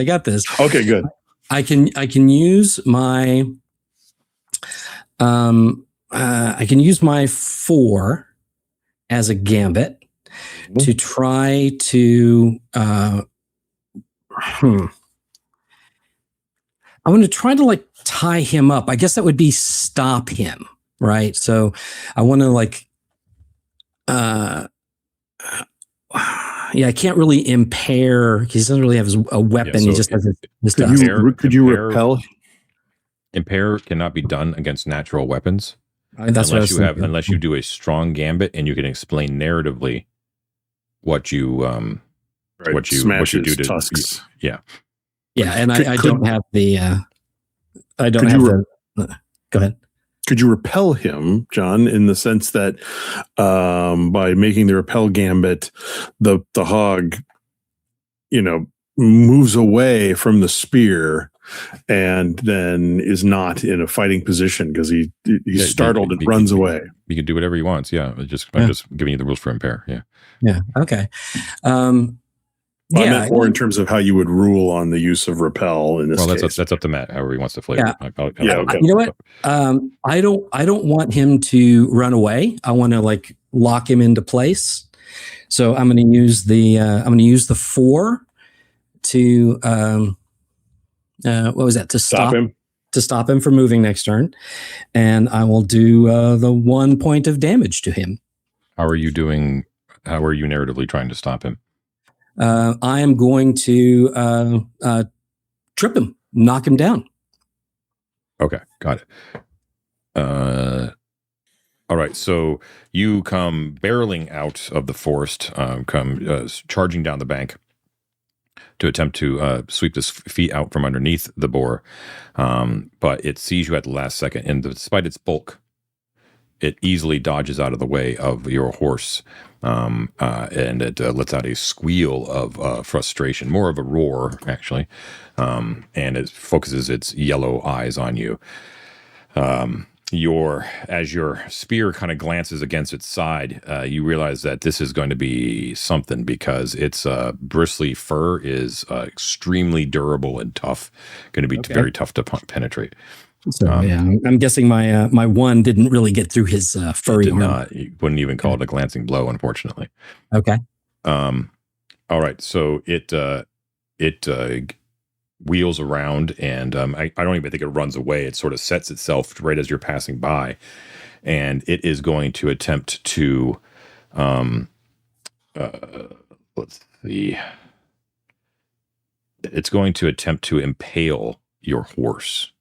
Okay, good. I can use my I can use my 4 as a gambit to try to I'm going to try to like tie him up. I guess that would be stop him, right? So I want to like yeah, I can't really impair. He doesn't really have a weapon. Yeah, so he just has his Could you repel? Impair cannot be done against natural weapons. That's unless you do a strong gambit and you can explain narratively what you what you do to tusks. Yeah. And I don't have the I don't have the go ahead. Could you repel him, John, in the sense that by making the repel gambit, the hog, moves away from the spear and then is not in a fighting position because he's startled and runs away. You can do whatever he wants. Yeah. I'm just giving you the rules for impair. Yeah. Yeah. Okay. I meant more in terms of how you would rule on the use of repel in this case. That's up to Matt, however he wants to flavor it. Okay. You know what? I don't want him to run away. I want to like lock him into place. So I'm going to use the 4 to what was that? To stop him. To stop him from moving next turn, and I will do the 1 point of damage to him. How are you narratively trying to stop him? I am going to trip him, knock him down. Okay, got it. All right, so you come barreling out of the forest, charging down the bank to attempt to sweep this feet out from underneath the boar, but it sees you at the last second, and despite its bulk, it easily dodges out of the way of your horse, and it lets out a squeal of frustration, more of a roar, actually, and it focuses its yellow eyes on you. As your spear kind of glances against its side, you realize that this is going to be something because its bristly fur is extremely durable and tough, going to be very tough to penetrate. So I'm guessing my 1 didn't really get through his furry arm. You wouldn't even call it a glancing blow, unfortunately. Okay. All right. So it wheels around, and I don't even think it runs away. It sort of sets itself right as you're passing by, and it is going to attempt to let's see. It's going to attempt to impale your horse.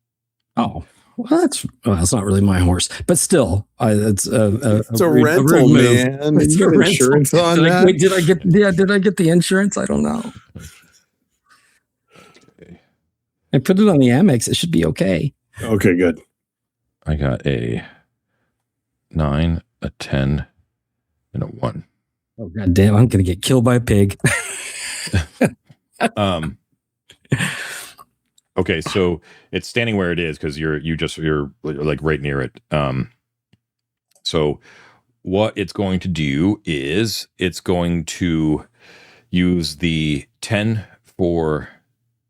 Oh, well, it's not really my horse, but still, it's a rental, man. It's got insurance on that. Did I get the insurance? I don't know. Okay. I put it on the Amex. It should be okay. Okay, good. I got a 9, a 10, and a 1. Oh, God damn. I'm going to get killed by a pig. Okay, so it's standing where it is because you're like right near it. So what it's going to do is it's going to use the 10 for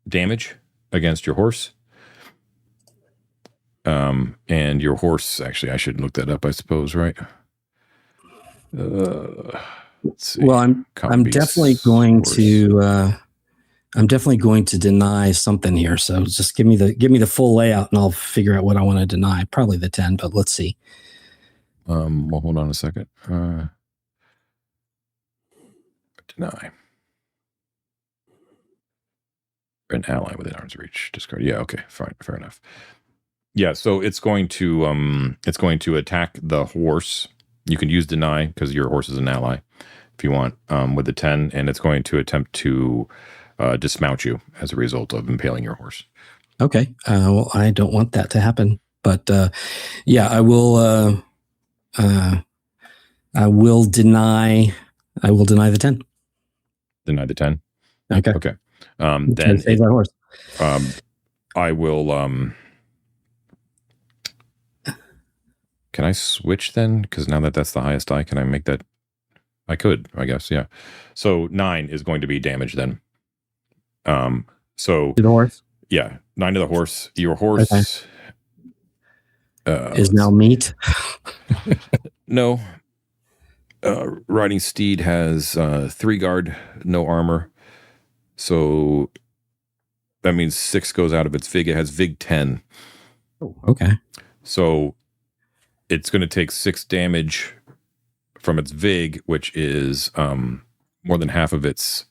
damage against your horse. And your horse, actually, I should look that up, I suppose, right? Let's see. Well, I'm definitely going to I'm definitely going to deny something here. So just give me the full layout and I'll figure out what I want to deny. Probably the 10, but let's see. Well, hold on a second. Deny. An ally within arm's reach. Discard. Yeah, okay, fine, fair enough. Yeah, so it's going to attack the horse. You can use deny because your horse is an ally if you want with the 10, and it's going to attempt to dismount you as a result of impaling your horse. Okay. Well, I don't want that to happen, but yeah, I will. I will deny. I will deny the 10. Deny the 10. Okay. Okay. Then save that horse. I will. Can I switch then? Because now that that's the highest die, can I make that? I could, I guess. Yeah. So 9 is going to be damage then. So To the horse. Yeah, 9 to the horse. Your horse is now meat. No. Riding steed has 3 guard, no armor. So that means 6 goes out of its Vig. It has Vig 10. Oh, okay. So it's going to take 6 damage from its Vig, which is more than half of its.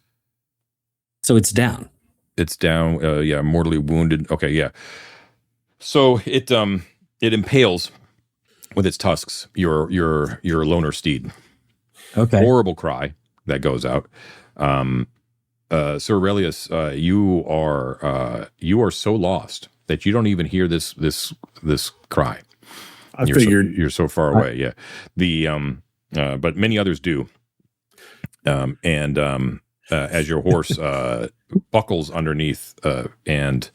So it's down. It's down. Yeah, mortally wounded. Okay, yeah. So it impales with its tusks your loner steed. Okay. Horrible cry that goes out. Sir Aurelius, you are so lost that you don't even hear this cry. I figured you're so far away. Yeah. But many others do. As your horse buckles underneath, and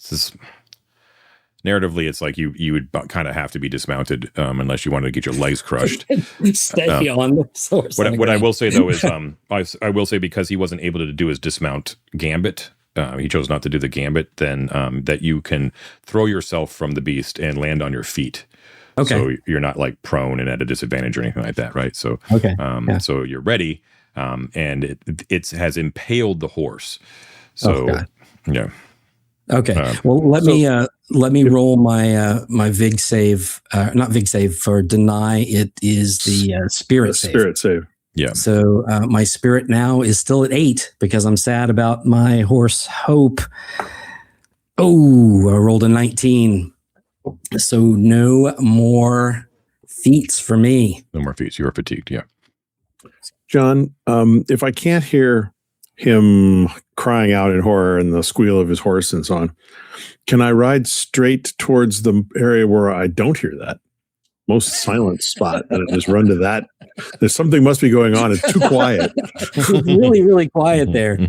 this narratively, it's like you would kind of have to be dismounted unless you wanted to get your legs crushed. Stay on the source. What I will say though is, I will say, because he wasn't able to do his dismount gambit, he chose not to do the gambit. Then that you can throw yourself from the beast and land on your feet. Okay. So you're not like prone and at a disadvantage or anything like that, right? So okay. So you're ready, and it has impaled the horse. So yeah. Okay. Well, let me roll my Vig save, not Vig save, for deny. It is the spirit save. Spirit save. Yeah. So my spirit now is still at 8 because I'm sad about my horse Hope. Oh, I rolled a 19. So no more feats for me. No more feats. You are fatigued. Yeah. John, if I can't hear him crying out in horror and the squeal of his horse and so on, can I ride straight towards the area where I don't hear that? Most silent spot, and I just run to that. There's something must be going on. It's too quiet. It's really, really quiet there.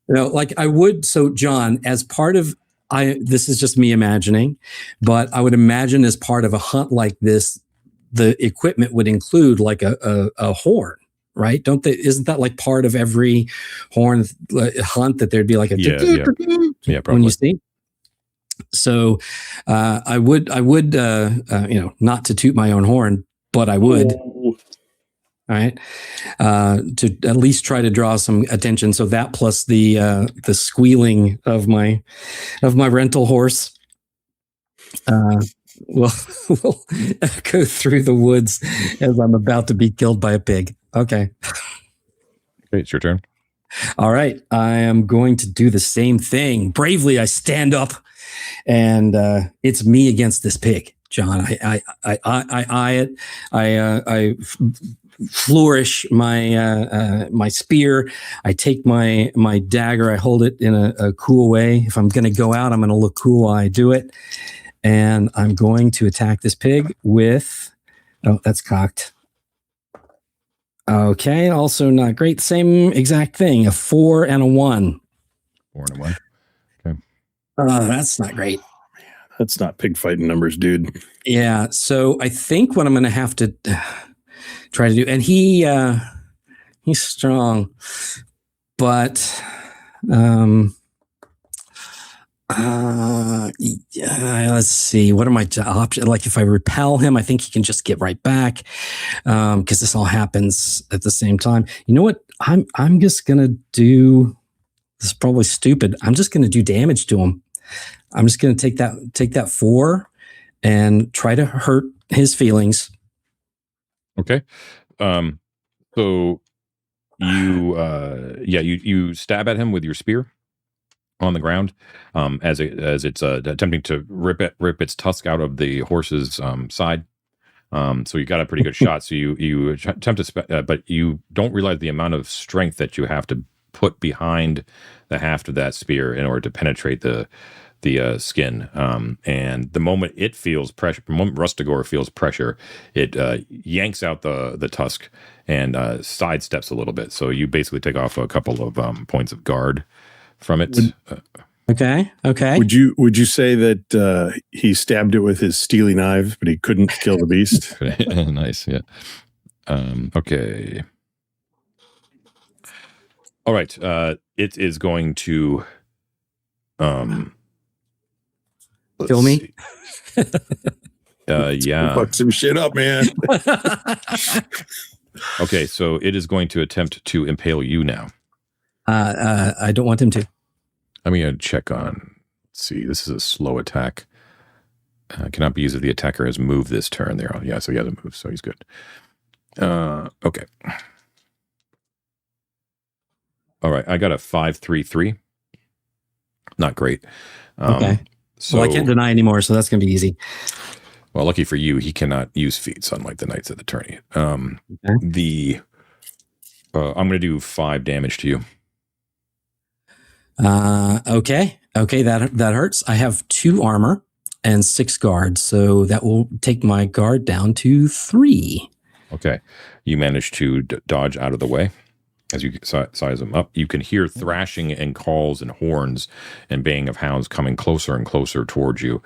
Like I would. So John, as part of, this is just me imagining, but I would imagine as part of a hunt like this, the equipment would include like a horn, right? Isn't that like part of every horn hunt, that there'd be like a probably. When you see? So I would not to toot my own horn, but I would. All right, to at least try to draw some attention. So that plus the squealing of my rental horse, will echo through the woods as I'm about to be killed by a pig. Okay. Okay, it's your turn. All right, I am going to do the same thing. Bravely, I stand up, and it's me against this pig, John. I eye it. I flourish my spear. I take my dagger. I hold it in a cool way. If I'm going to go out, I'm going to look cool while I do it. And I'm going to attack this pig with, that's cocked. Okay, also not great. Same exact thing, a 4 and a 1. 4 and a 1. Okay. That's not great. Oh, man, that's not pig fighting numbers, dude. Yeah, so I think what I'm going to have to try to do, and he's strong, but let's see, what are my options? Like if I repel him, I think he can just get right back, because this all happens at the same time. You know what? I'm just gonna do. This is probably stupid. I'm just gonna do damage to him. I'm just gonna take that 4 and try to hurt his feelings. Okay. So you stab at him with your spear. on the ground as it's attempting to rip its tusk out of the horse's side. So you got a pretty good shot. So you attempt to, but you don't realize the amount of strength that you have to put behind the haft of that spear in order to penetrate the skin. And the moment it feels pressure, the moment Rustigore feels pressure, it yanks out the tusk and sidesteps a little bit. So you basically take off a couple of points of guard from it. Okay. Would you say that he stabbed it with his steely knives, but he couldn't kill the beast? Nice, yeah. Okay. All right. It is going to kill me. Yeah. Fuck some shit up, man. Okay, so it is going to attempt to impale you now. I don't want him to. I'm going to check on. Let's see. This is a slow attack. Cannot be used if the attacker has moved this turn. There. Yeah, so he hasn't moved, so he's good. Okay. All right, I got a 5-3-3. Not great. Okay. So, well, I can't deny anymore, so that's going to be easy. Well, lucky for you, he cannot use feats, unlike the Knights of the Tourney. Okay. I'm going to do 5 damage to you. Okay, that hurts. I have 2 armor and 6 guard, so that will take my guard down to 3. Okay, you manage to dodge out of the way as you size them up. You can hear thrashing and calls and horns and baying of hounds coming closer and closer towards you.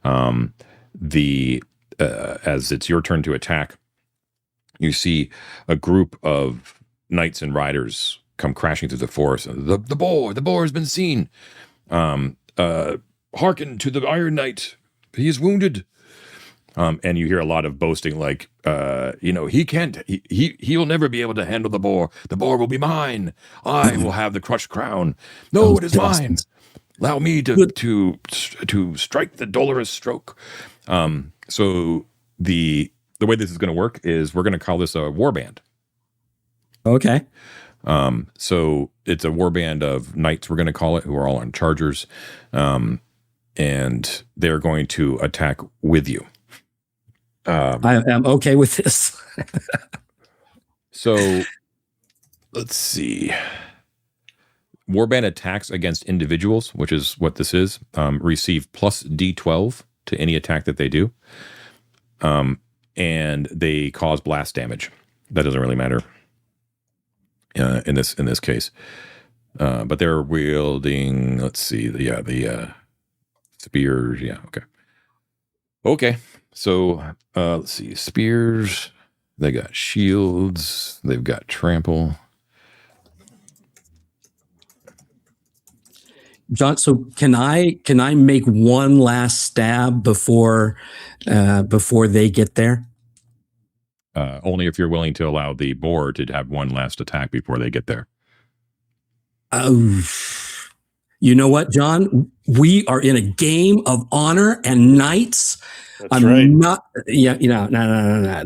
As it's your turn to attack, you see a group of knights and riders come crashing through the forest. The boar has been seen. Hearken to the Iron Knight. He is wounded. And you hear a lot of boasting, like, he'll never be able to handle the boar. The boar will be mine. I will have the crushed crown. No, it is mine. Allow me to strike the dolorous stroke. So the way this is going to work is we're going to call this a warband. Okay. So it's a warband of knights, we're going to call it, who are all on chargers. And they're going to attack with you. I am okay with this. So let's see. Warband attacks against individuals, which is what this is, receive plus D12 to any attack that they do. And they cause blast damage. That doesn't really matter in this case. But they're wielding, let's see, the spears. Yeah, okay. Okay. So let's see, spears. They got shields. They've got trample. John, so can I make one last stab before they get there? Only if you're willing to allow the boar to have one last attack before they get there. Oh, you know what, John? We are in a game of honor and knights. That's right. No.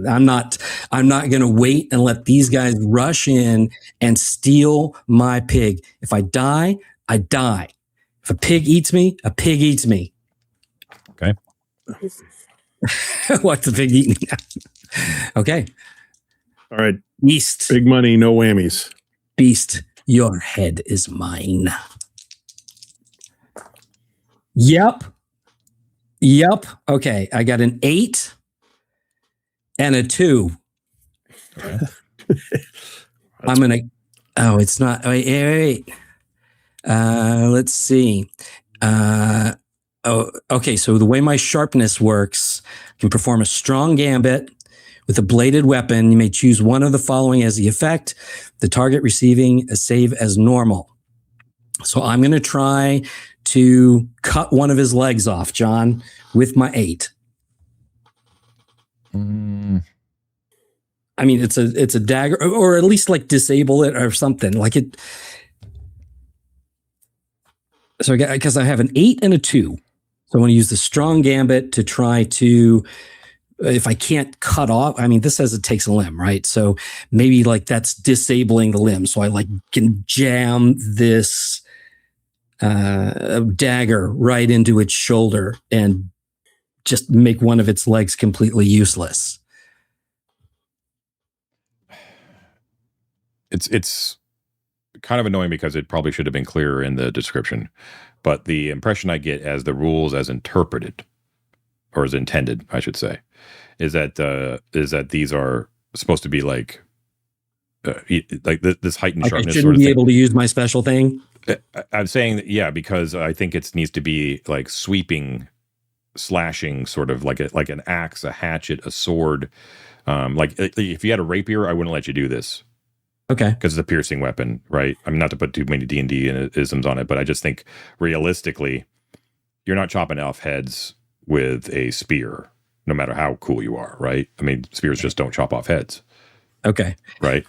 I'm not going to wait and let these guys rush in and steal my pig. If I die, I die. If a pig eats me, a pig eats me. Okay. What's the pig eating? Okay. All right. Beast. Big money, no whammies. Beast, your head is mine. Yep. Okay. I got an 8 and a 2. Okay. I'm going to, it's not, wait. Let's see. Okay. So the way my sharpness works, I can perform a strong gambit with a bladed weapon. You may choose one of the following as the effect. The target receiving a save as normal. So I'm going to try to cut one of his legs off, John, with my 8. I mean, it's a dagger, or at least like disable it or something like it. So because I have an 8 and a 2, so I want to use the strong gambit to try to, if I can't cut off, I mean, this says it takes a limb, right? So maybe like that's disabling the limb. So I like can jam this a dagger right into its shoulder and just make one of its legs completely useless. It's kind of annoying because it probably should have been clearer in the description, but the impression I get as the rules as interpreted, or as intended, I should say, is that these are supposed to be like this heightened Like sharpness. I shouldn't sort of be thing. able to use my special thing. I'm saying that, yeah, because I think it needs to be like sweeping, slashing, sort of like an axe, a hatchet, a sword. Like if you had a rapier, I wouldn't let you do this. Okay. Because it's a piercing weapon, right? I mean, not to put too many D&D isms on it, but I just think realistically, you're not chopping off heads with a spear, no matter how cool you are, right? I mean, spears just don't chop off heads. Okay. Right.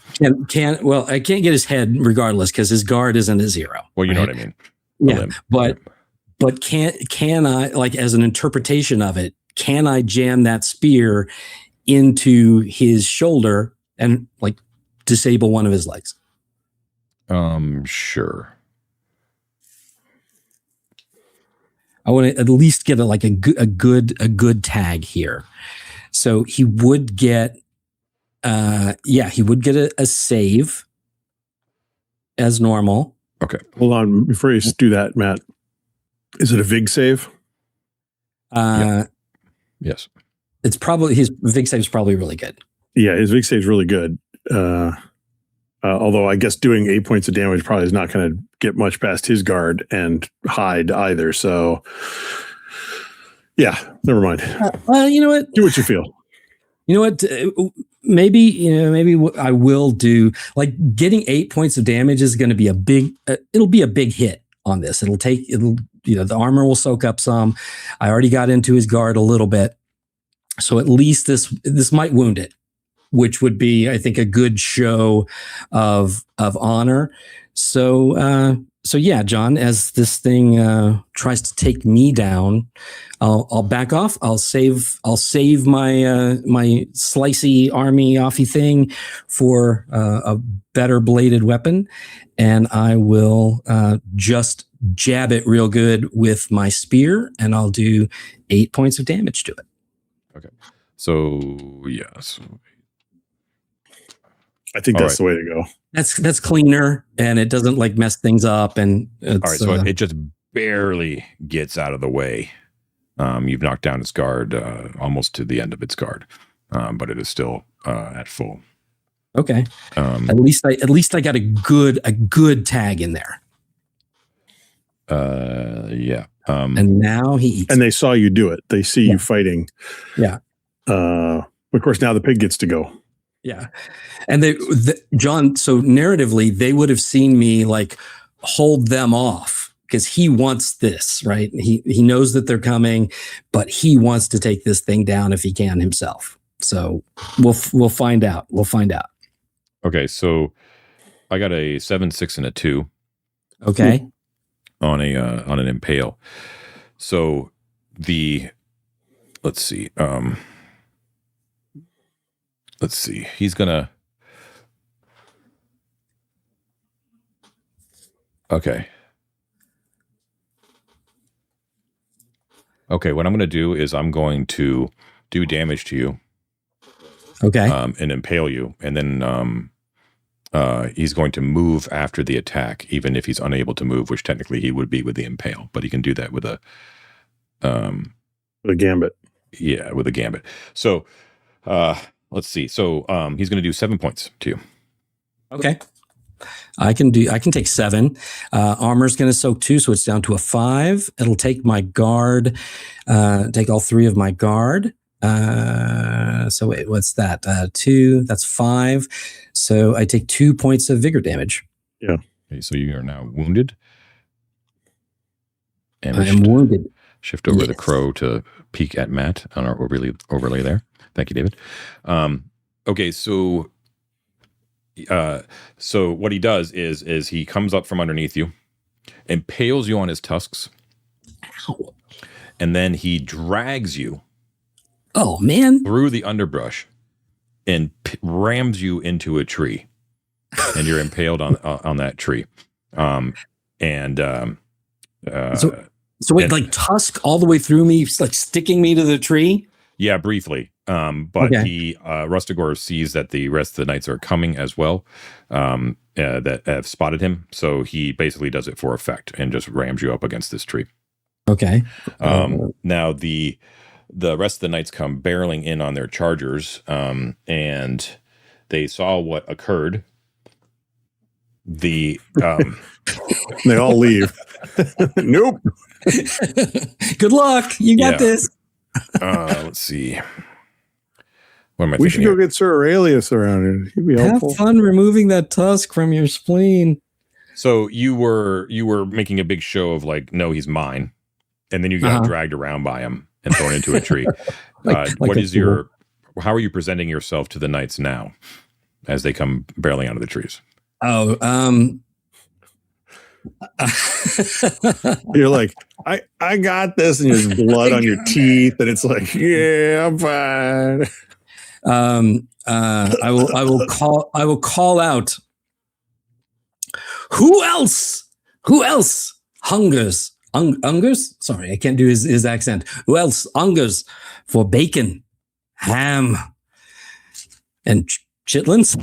Well, I can't get his head regardless because his guard isn't a 0. Well, you right? know what I mean. Yeah. But can I, like, as an interpretation of it, can I jam that spear into his shoulder and like disable one of his legs? Sure. I want to at least get a good tag here. So he would get, he would get a save as normal. Okay. Hold on. Before you do that, Matt, is it a VIG save? Yes. It's probably, his VIG save is probably really good. Yeah, his VIG save is really good. Although I guess doing 8 points of damage probably is not going to get much past his guard and hide either. So, yeah, never mind. Well, you know what? Do what you feel. You know what? Maybe I will do, like, getting 8 points of damage is going to be it'll be a big hit on this. The armor will soak up some. I already got into his guard a little bit. So at least this might wound it, which would be, I think, a good show of honor. So yeah, John, as this thing tries to take me down, I'll back off. I'll save my my slicey army offy thing for a better bladed weapon, and I will just jab it real good with my spear, and I'll do 8 points of damage to it. Okay. So yes. I think that's the way to go. That's cleaner, and it doesn't like mess things up. And all right, so it just barely gets out of the way. You've knocked down its guard almost to the end of its guard, but it is still at full. Okay. At least I got a good tag in there. Yeah. And now he eats. And they saw you do it. They see you fighting. Yeah. Of course, now the pig gets to go. Yeah. And John, so narratively, they would have seen me like hold them off because he wants this, right? He knows that they're coming, but he wants to take this thing down if he can himself. So we'll find out. We'll find out. Okay. So I got a 7, 6, and a 2. Okay. On an impale. So let's see. He's gonna. Okay. Okay. What I'm gonna do is I'm going to do damage to you. Okay. And impale you, and then he's going to move after the attack, even if he's unable to move, which technically he would be with the impale, but he can do that with a gambit. Yeah, with a gambit. So let's see. So he's going to do 7 points to you. Okay. I can take 7. Armor's going to soak 2, so it's down to a 5. It'll take my guard, take all 3 of my guard. So wait, what's that? 2, that's 5. So I take 2 points of vigor damage. Yeah. Okay, so you are now wounded. And I am wounded. Shift over the crow to peek at Matt on our overlay there. Thank you, David. Okay, so what he does is he comes up from underneath you, impales you on his tusks. Ow. And then he drags you. Oh man! Through the underbrush, and rams you into a tree, and you're impaled on that tree. And So wait, like tusk all the way through me, like sticking me to the tree? Yeah, briefly. But Rustigore sees that the rest of the knights are coming as well, that have spotted him. So he basically does it for effect and just rams you up against this tree. Okay. Now the rest of the knights come barreling in on their chargers, and they saw what occurred. They all leave. Nope. Good luck. You got this. Let's see. What am I we should thinking go get Sir Aurelius around here. He'd be helpful. Have fun removing that tusk from your spleen. So you were making a big show of like, no, he's mine, and then you got dragged around by him and thrown into a tree. How are you presenting yourself to the knights now as they come barreling out of the trees? Oh, you're like, I got this, and there's blood on your teeth, and it's like, yeah, I'm fine. I will call out. Who else hungers? Sorry, I can't do his accent. Who else hungers for bacon, ham, and chitlins?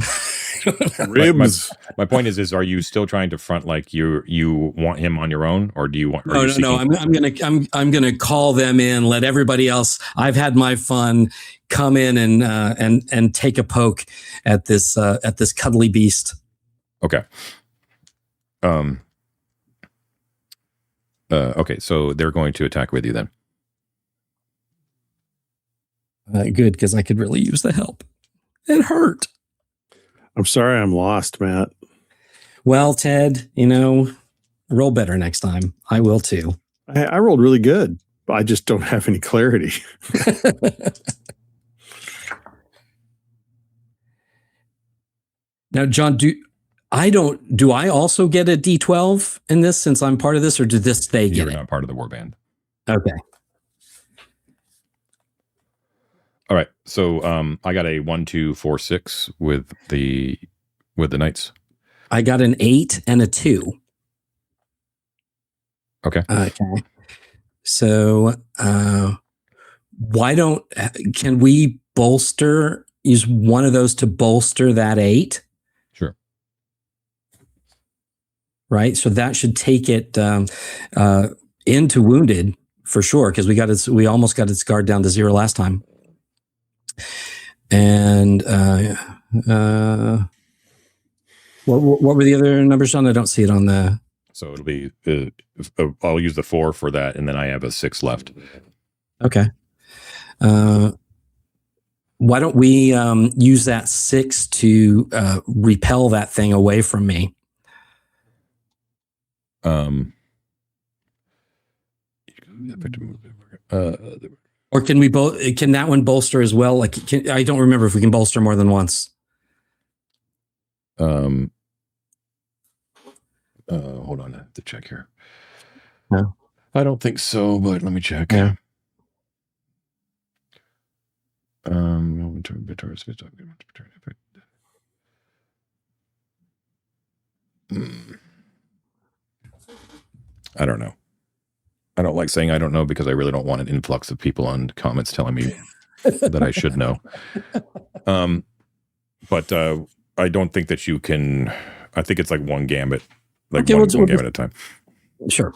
Ribs. My point is are you still trying to front like you want him on your own, or do you want? No. I'm gonna call them in. Let everybody else. I've had my fun. Come in and take a poke at this cuddly beast. Okay. Okay, so they're going to attack with you then. Good, because I could really use the help. It hurt. I'm sorry I'm lost, Matt. Well, Ted, roll better next time. I will too. I rolled really good. I just don't have any clarity. Now, John, do I also get a D12 in this since I'm part of this, or did they get it? You're not part of the warband. Okay. All right. So I got a 1, 2, 4, 6 with the knights. I got an 8 and a 2. Okay. Okay. So can we use one of those to bolster that 8? Sure. Right. So that should take it into wounded for sure, because we almost got its guard down to 0 last time. And what were the other numbers, John? I don't see it on the. So it'll be. I'll use the 4 for that, and then I have a 6 left. Okay. Why don't we use that 6 to repel that thing away from me? Or can we can that one bolster as well? Like, I don't remember if we can bolster more than once. Hold on, I have to check here. No, I don't think so, but let me check. Yeah. I don't know. I don't like saying I don't know because I really don't want an influx of people on comments telling me that I should know. But I don't think that you can. I think it's like one gambit, one gambit at a time. Sure.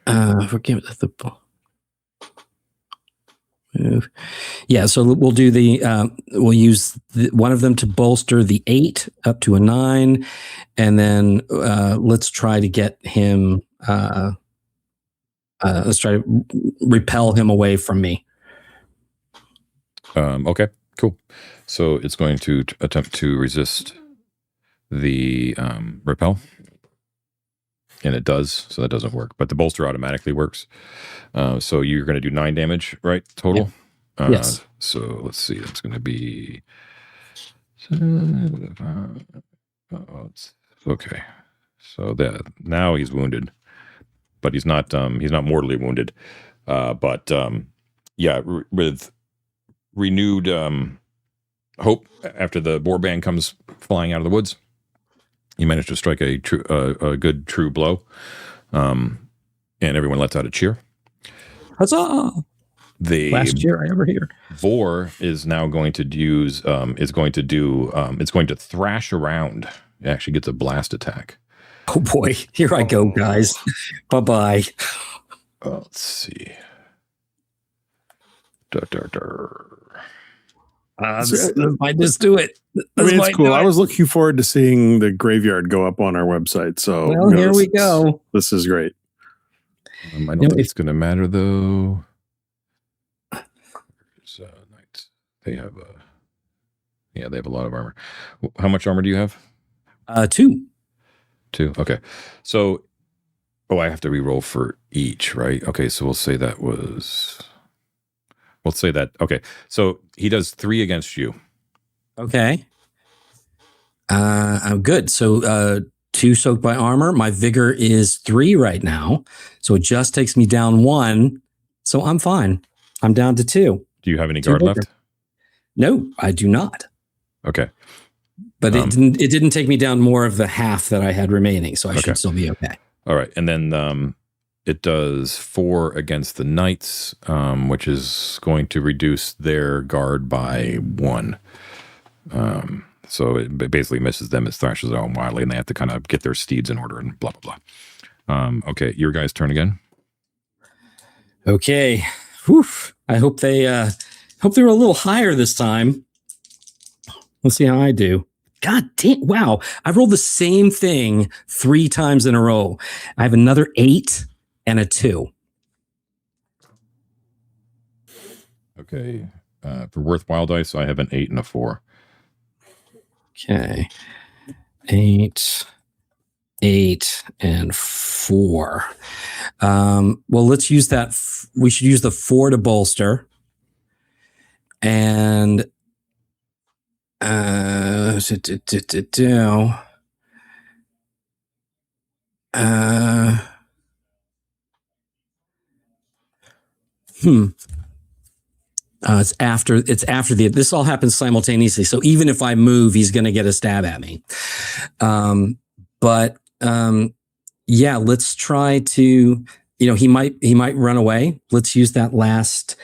Forgive the move. Yeah, so we'll do we'll use one of them to bolster the 8 up to a 9, and then let's try to get him. Let's try to repel him away from me. Okay, cool. So it's going to attempt to resist the repel. And it does, so that doesn't work. But the bolster automatically works. So you're going to do 9 damage, right, total? Yeah. Yes. So let's see. It's going to be... okay. So now he's wounded. But he's not mortally wounded. With renewed hope after the boar band comes flying out of the woods, You manage to strike a good true blow, and everyone lets out a cheer. Huzzah! The Last cheer I ever hear. boar is now going to use it's going to thrash around. It actually gets a blast attack. Oh boy, here I go, guys. Bye-bye. Let's see. This might just do it. I mean, it's cool. I was looking forward to seeing the graveyard go up on our website. So well, here we go. This is great. I don't think it's going to matter though. They have they have a lot of armor. How much armor do you have? 2. 2. Okay. So, I have to re-roll for each, right? Okay. So we'll say that. Okay. So he does 3 against you. Okay. I'm good. So 2 soaked by armor. My vigor is 3 right now. So it just takes me down 1. So I'm fine. I'm down to 2. Do you have any guard left? No, I do not. Okay. But it didn't take me down more of the half that I had remaining, so I should still be okay. All right. And then it does 4 against the knights, which is going to reduce their guard by 1. So it basically misses them. It thrashes out wildly, and they have to kind of get their steeds in order and blah, blah, blah. Okay. Your guys' turn again. Okay. Whew. I hope they were a little higher this time. Let's see how I do. God damn. Wow. I rolled the same thing 3 times in a row. I have another 8 and a 2. Okay. For worthwhile dice, I have an 8 and a 4. Okay. 8 and 4. Well, let's use that. We should use the 4 to bolster. And it's after this all happens simultaneously. So even if I move, he's going to get a stab at me. Yeah, let's try to, he might run away. Let's use that last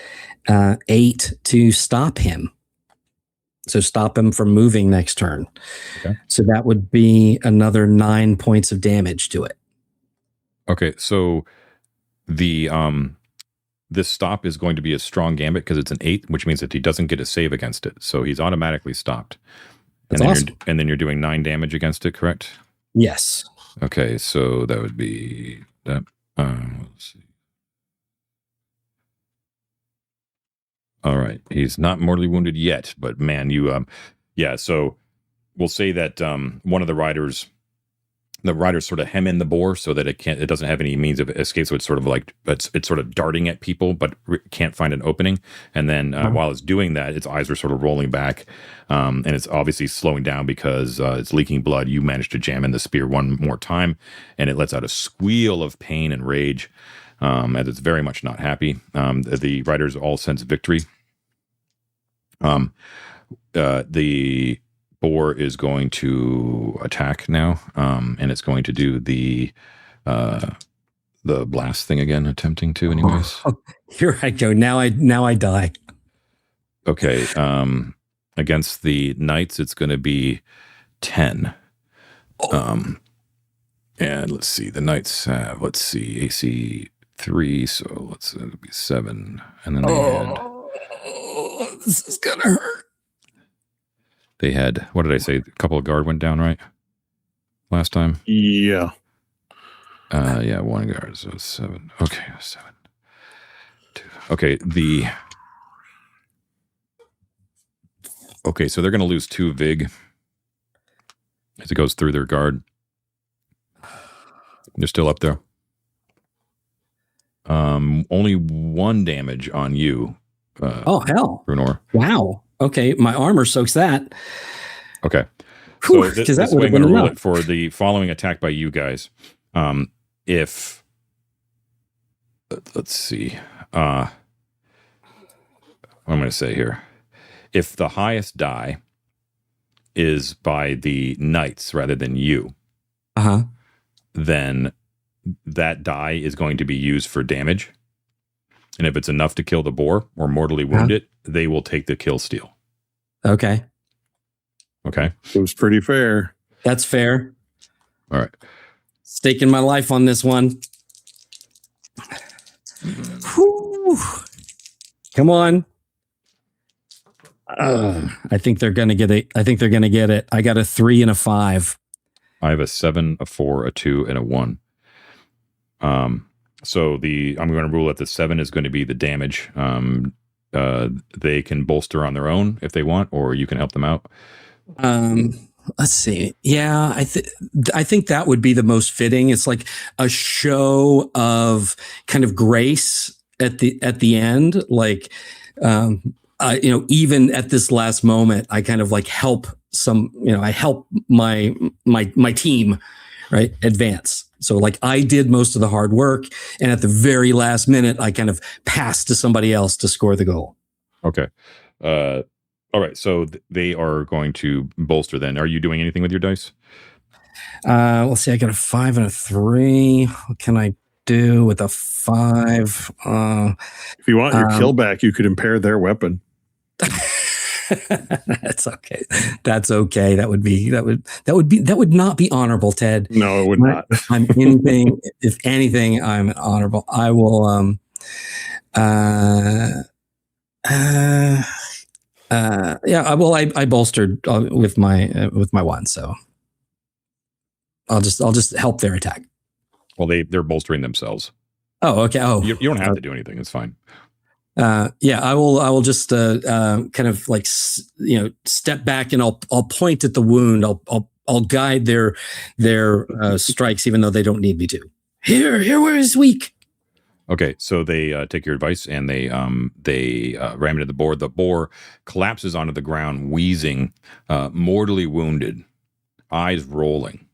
8 to stop him. So stop him from moving next turn. Okay. So that would be another 9 points of damage to it. Okay, so the this stop is going to be a strong gambit because it's an 8, which means that he doesn't get a save against it. So he's automatically stopped. That's awesome. And then you're doing 9 damage against it, correct? Yes. Okay, so that would be that. Let's see. All right, he's not mortally wounded yet, but man, you so we'll say that one of the riders sort of hem in the boar so that it doesn't have any means of escape. So it's sort of like it's sort of darting at people, but can't find an opening. And then while it's doing that, its eyes are sort of rolling back, and it's obviously slowing down because it's leaking blood. You manage to jam in the spear one more time, and it lets out a squeal of pain and rage, as it's very much not happy. The riders all sense victory. The boar is going to attack now, and it's going to do the blast thing again, attempting to anyways. Here I go. Now I die. Okay. Against the knights, it's going to be 10. And let's see. The knights have, AC 3, so it'll be 7. And then they had... This is going to hurt. They had, what did I say? A couple of guard went down, right? Last time? Yeah. 1 guard, so 7. Okay, 7. 2. Okay, so they're going to lose 2 Vig as it goes through their guard. They're still up there. Only 1 damage on you. Oh, hell. Brunor. Wow. Okay, my armor soaks that. Okay. Whew, so this way I'm going to rule it for the following attack by you guys. If, let's see, what I'm going to say here. If the highest die is by the knights rather than you, then that die is going to be used for damage. And if it's enough to kill the boar or mortally wound it, they will take the kill steal. Okay. Okay. It was pretty fair. That's fair. All right. Staking my life on this one. Whew. Come on. I think they're going to get it. I got a 3 and a 5. I have a 7, a 4, a 2, and a 1. So I'm going to rule that the 7 is going to be the damage. They can bolster on their own if they want, or you can help them out. Let's see. Yeah, I think that would be the most fitting. It's like a show of kind of grace at the end. Like, even at this last moment, I kind of like help I help my team, right, advance. So like I did most of the hard work, and at the very last minute, I kind of passed to somebody else to score the goal. Okay. All right. So they are going to bolster then. Are you doing anything with your dice? Let's see. I got a 5 and a 3. What can I do with a 5? If you want your kill back, you could impair their weapon. That's okay. That's okay. That would not be honorable, Ted. No, it would not. I'm anything. If anything, I'm honorable. I will. I bolstered with my 1, so I'll just help their attack. Well, they're bolstering themselves. Oh, okay. Oh, you don't have to do anything. It's fine. I will just kind of like step back, and I'll point at the wound. I'll guide their strikes, even though they don't need me to. Here where is weak. Okay, so they take your advice, and they ram into the boar. The boar collapses onto the ground, wheezing, mortally wounded, eyes rolling.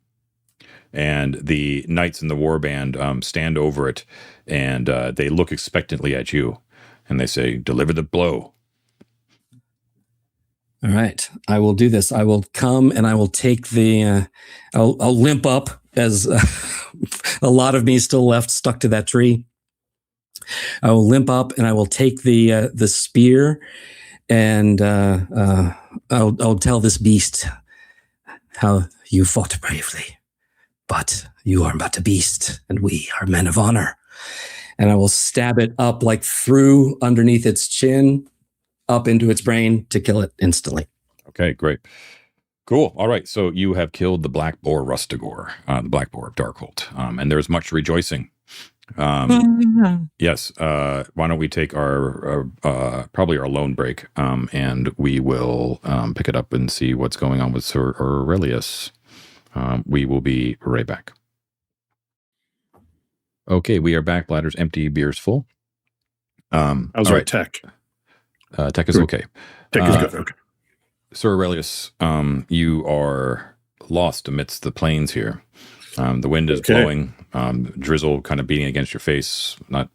And the knights in the warband stand over it, and they look expectantly at you, and they say, "Deliver the blow." All right, I will do this. I will come, and I will take the. I'll limp up, as a lot of me is still left stuck to that tree. I will limp up, and I will take the spear, and I'll tell this beast how you fought bravely, but you are but a beast, and we are men of honor. And I will stab it up, like through underneath its chin, up into its brain to kill it instantly. Okay, great. Cool. All right. So you have killed the Black Boar Rustigore, the Black Boar of Darkholt. And there's much rejoicing. Yes. Why don't we take our probably our loan break, and we will pick it up and see what's going on with Sir Aurelius. We will be right back. Okay, we are back. Bladders empty, beers full. How's our tech? Tech is okay. Tech is good. Okay. Sir Aurelius, you are lost amidst the plains here. The wind is blowing, drizzle kind of beating against your face. Not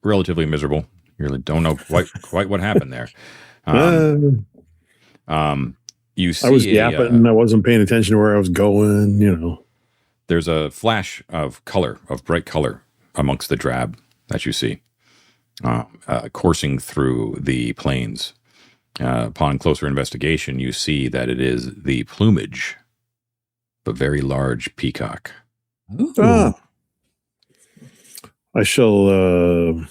relatively miserable. You really don't know quite what happened there. You see I was yapping. I wasn't paying attention to where I was going. There's a flash of color, of bright color, amongst the drab that you see, coursing through the plains. Upon closer investigation, you see that it is the plumage of a very large peacock. I shall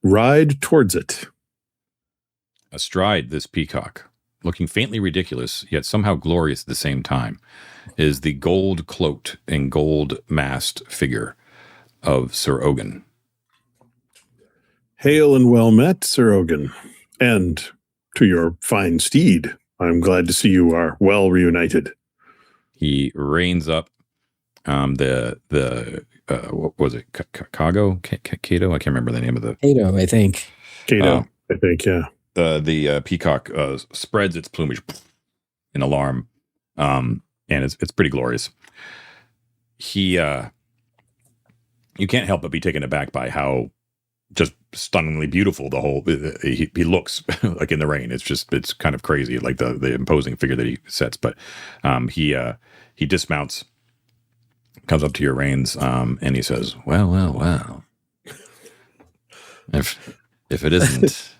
ride towards it. Astride this peacock, looking faintly ridiculous, yet somehow glorious at the same time, is the gold-cloaked and gold-masked figure of Sir Ogan. Hail and well met, Sir Ogan. And to your fine steed, I'm glad to see you are well reunited. He reins up what was it? Cato? I can't remember the name of the... Cato, I think. Cato, I think, yeah. The peacock spreads its plumage in alarm, and it's pretty glorious. He, you can't help but be taken aback by how just stunningly beautiful the whole he looks like in the rain. It's kind of crazy, like the imposing figure that he sets. But he dismounts comes up to your reins, and he says, well. If it isn't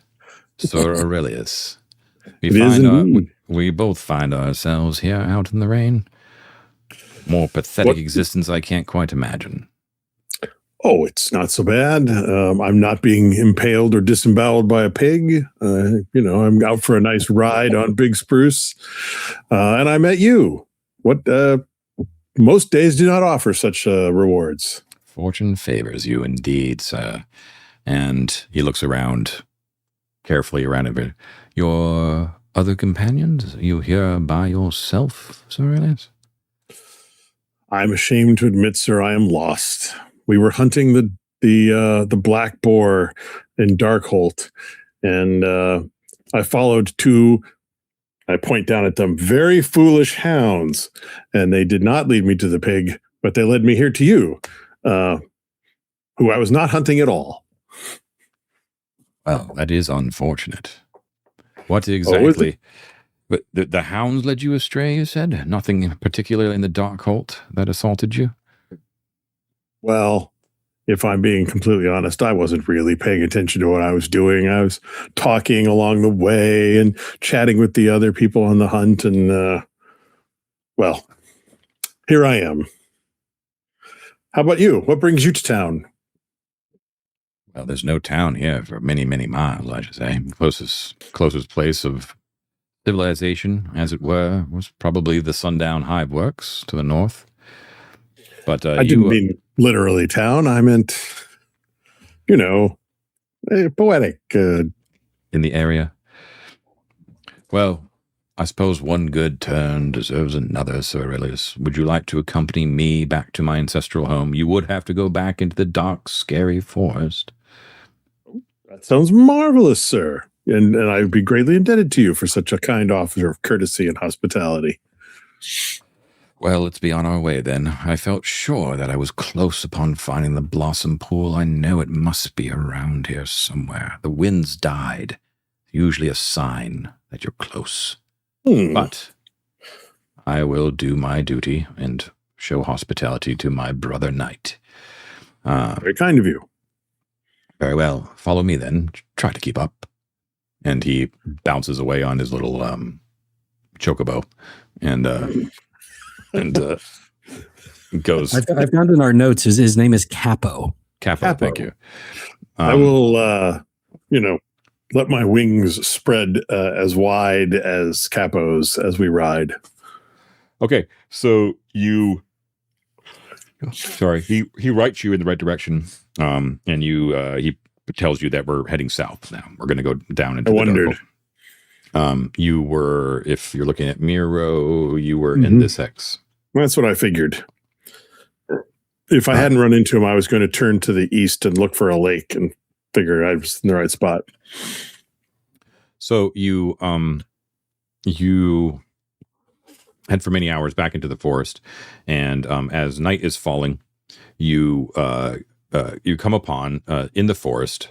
Sir Aurelius, we both find ourselves here out in the rain. More pathetic existence I can't quite imagine. Oh, it's not so bad. I'm not being impaled or disemboweled by a pig. I'm out for a nice ride on Big Spruce. And I met you. Most days do not offer such rewards. Fortune favors you indeed, sir. And he looks around carefully around him. Your other companions? Are you here by yourself, Sir Aurelius? I'm ashamed to admit, sir, I am lost. We were hunting the Black Boar in Darkholt, and I followed two. I point down at them, very foolish hounds, and they did not lead me to the pig, but they led me here to you, who I was not hunting at all. Well, that is unfortunate. What exactly? But the hounds led you astray, you said? Nothing particularly in the Darkholt that assaulted you? Well, if I'm being completely honest, I wasn't really paying attention to what I was doing. I was talking along the way and chatting with the other people on the hunt. And, well, here I am. How about you? What brings you to town? Well, there's no town here for many, many miles, I should say. Closest place of civilization, as it were, was probably the Sundown Hive Works to the north. But I didn't mean literally town. I meant, poetic. In the area. Well, I suppose one good turn deserves another, Sir Aurelius. Would you like to accompany me back to my ancestral home? You would have to go back into the dark, scary forest. That sounds marvelous, sir. And I would be greatly indebted to you for such a kind offer of courtesy and hospitality. Well, let's be on our way then. I felt sure that I was close upon finding the Blossom Pool. I know it must be around here somewhere. The winds died. Usually a sign that you're close. But I will do my duty and show hospitality to my brother knight. Very kind of you. Very well. Follow me then. Try to keep up. And he bounces away on his little chocobo and goes. I found in our notes his name is Capo. Capo. Thank you. I will, let my wings spread as wide as Capo's as we ride. Okay, so he writes you in the right direction, and he tells you that we're heading south now. We're going to go down into the Darkholt. You were, if you're looking at Miro, you were in this hex. That's what I figured. If I hadn't run into him, I was going to turn to the east and look for a lake and figure I was in the right spot. So you head for many hours back into the forest, and as night is falling, you come upon in the forest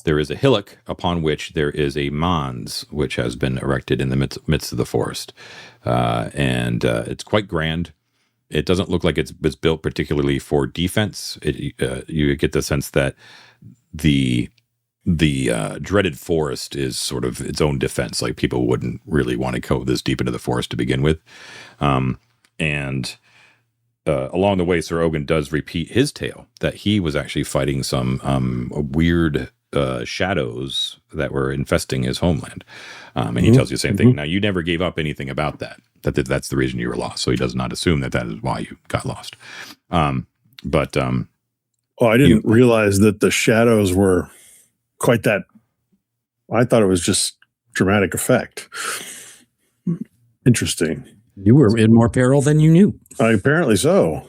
there is a hillock upon which there is a manse which has been erected in the midst of the forest, and it's quite grand. It doesn't look like it's built particularly for defense. You get the sense that the dreaded forest is sort of its own defense. Like, people wouldn't really want to go this deep into the forest to begin with. And along the way, Sir Ogun does repeat his tale that he was actually fighting some weird shadows that were infesting his homeland. And he tells you the same thing. Now, you never gave up anything about that. That's the reason you were lost. So he does not assume that is why you got lost. I didn't realize that the shadows were quite that. I thought it was just dramatic effect. Interesting. You were in more peril than you knew. Apparently so.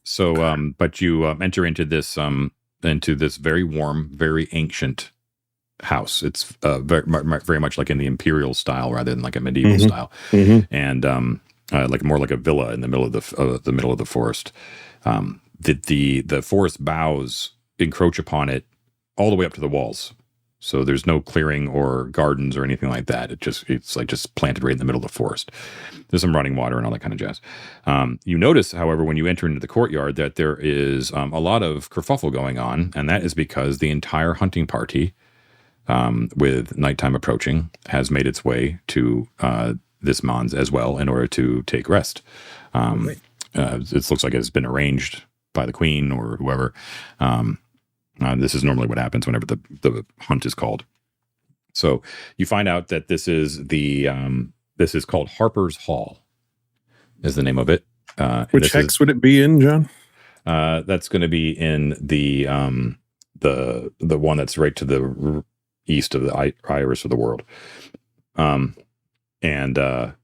So, but you enter into this very warm, very ancient house. It's very much like in the imperial style rather than like a medieval style, and like more like a villa in the middle of the forest. The forest boughs encroach upon it all the way up to the walls. So there's no clearing or gardens or anything like that. It's like just planted right in the middle of the forest. There's some running water and all that kind of jazz. You notice, however, when you enter into the courtyard that there is a lot of kerfuffle going on, and that is because the entire hunting party, with nighttime approaching, has made its way to this Mons as well in order to take rest. It looks like it's been arranged by the queen or whoever. This is normally what happens whenever the hunt is called. So you find out that this is called Harper's Hall, is the name of it. Which hex would it be in, John? That's going to be in the one that's right to the east of the iris of the world.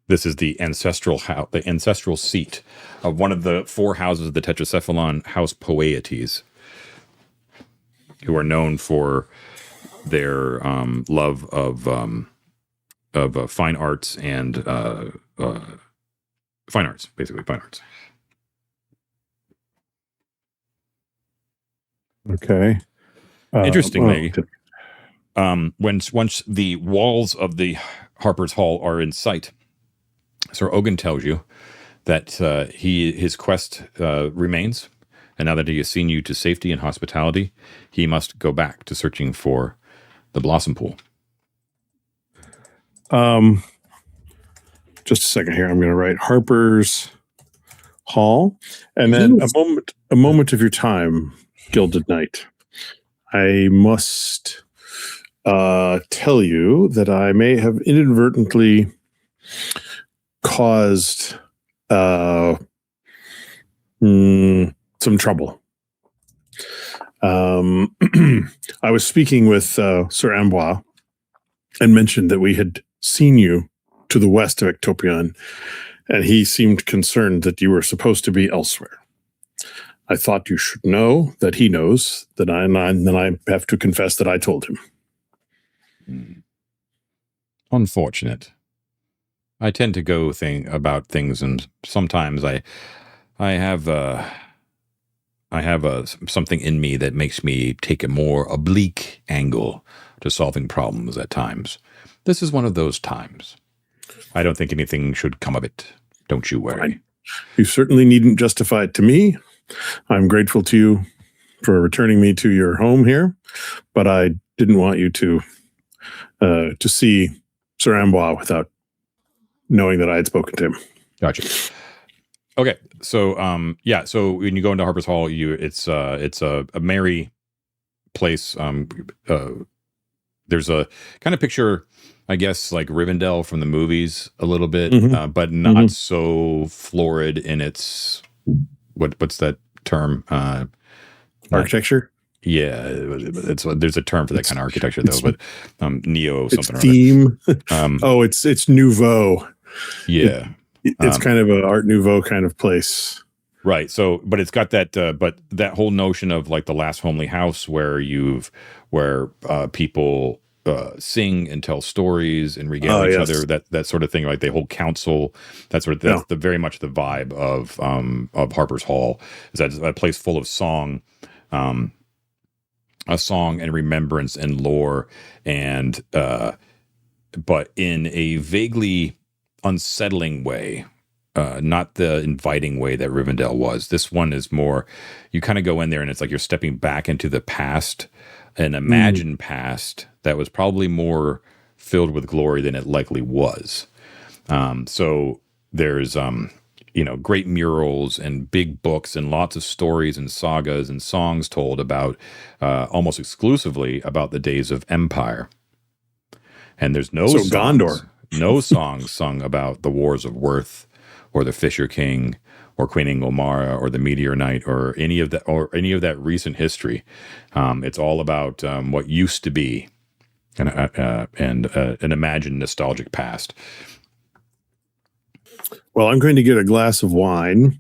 This is the ancestral seat of one of the 4 houses of the Tetracephalon, House Poetes, who are known for their love of fine arts and fine arts, basically fine arts. Okay. Interestingly, once the walls of the Harper's Hall are in sight, Sir Ogun tells you that his quest remains. And now that he has seen you to safety and hospitality, he must go back to searching for the Blossom Pool. Just a second here. I'm going to write Harper's Hall, and then a moment of your time, Gilded Knight. I must tell you that I may have inadvertently caused some trouble. I was speaking with Sir Amboise and mentioned that we had seen you to the west of Ectopion, and he seemed concerned that you were supposed to be elsewhere. I thought you should know that he knows that and then I have to confess that I told him. Unfortunate. I tend to go about things, and sometimes I have something in me that makes me take a more oblique angle to solving problems at times. This is one of those times. I don't think anything should come of it. Don't you worry. You certainly needn't justify it to me. I'm grateful to you for returning me to your home here, but I didn't want you to see Sir Amboise without knowing that I had spoken to him. Gotcha. Okay, so so when you go into Harper's Hall, it's a merry place. There's a kind of picture, I guess, like Rivendell from the movies a little bit, but not so florid in its what's that term? Architecture. Yeah, there's a term for that kind of architecture though, but neo something. Theme. It's nouveau. Yeah. It's kind of an Art Nouveau kind of place. Right. So, but it's got that, but that whole notion of like the last homely house where people sing and tell stories and regale each other, that sort of thing, like they hold council, that's very much the vibe of Harper's Hall, is that a place full of song, a song and remembrance and lore, and but in a vaguely unsettling way, not the inviting way that Rivendell was. This one is more, you kind of go in there and it's like you're stepping back into the past, an imagined past that was probably more filled with glory than it likely was. So there's great murals and big books and lots of stories and sagas and songs told about almost exclusively about the days of Empire. And there's no songs, Gondor. No songs sung about the Wars of Worth or the Fisher King or Queen Ingomara or the Meteor Knight or any of that recent history. It's all about what used to be and an imagined nostalgic past. Well, I'm going to get a glass of wine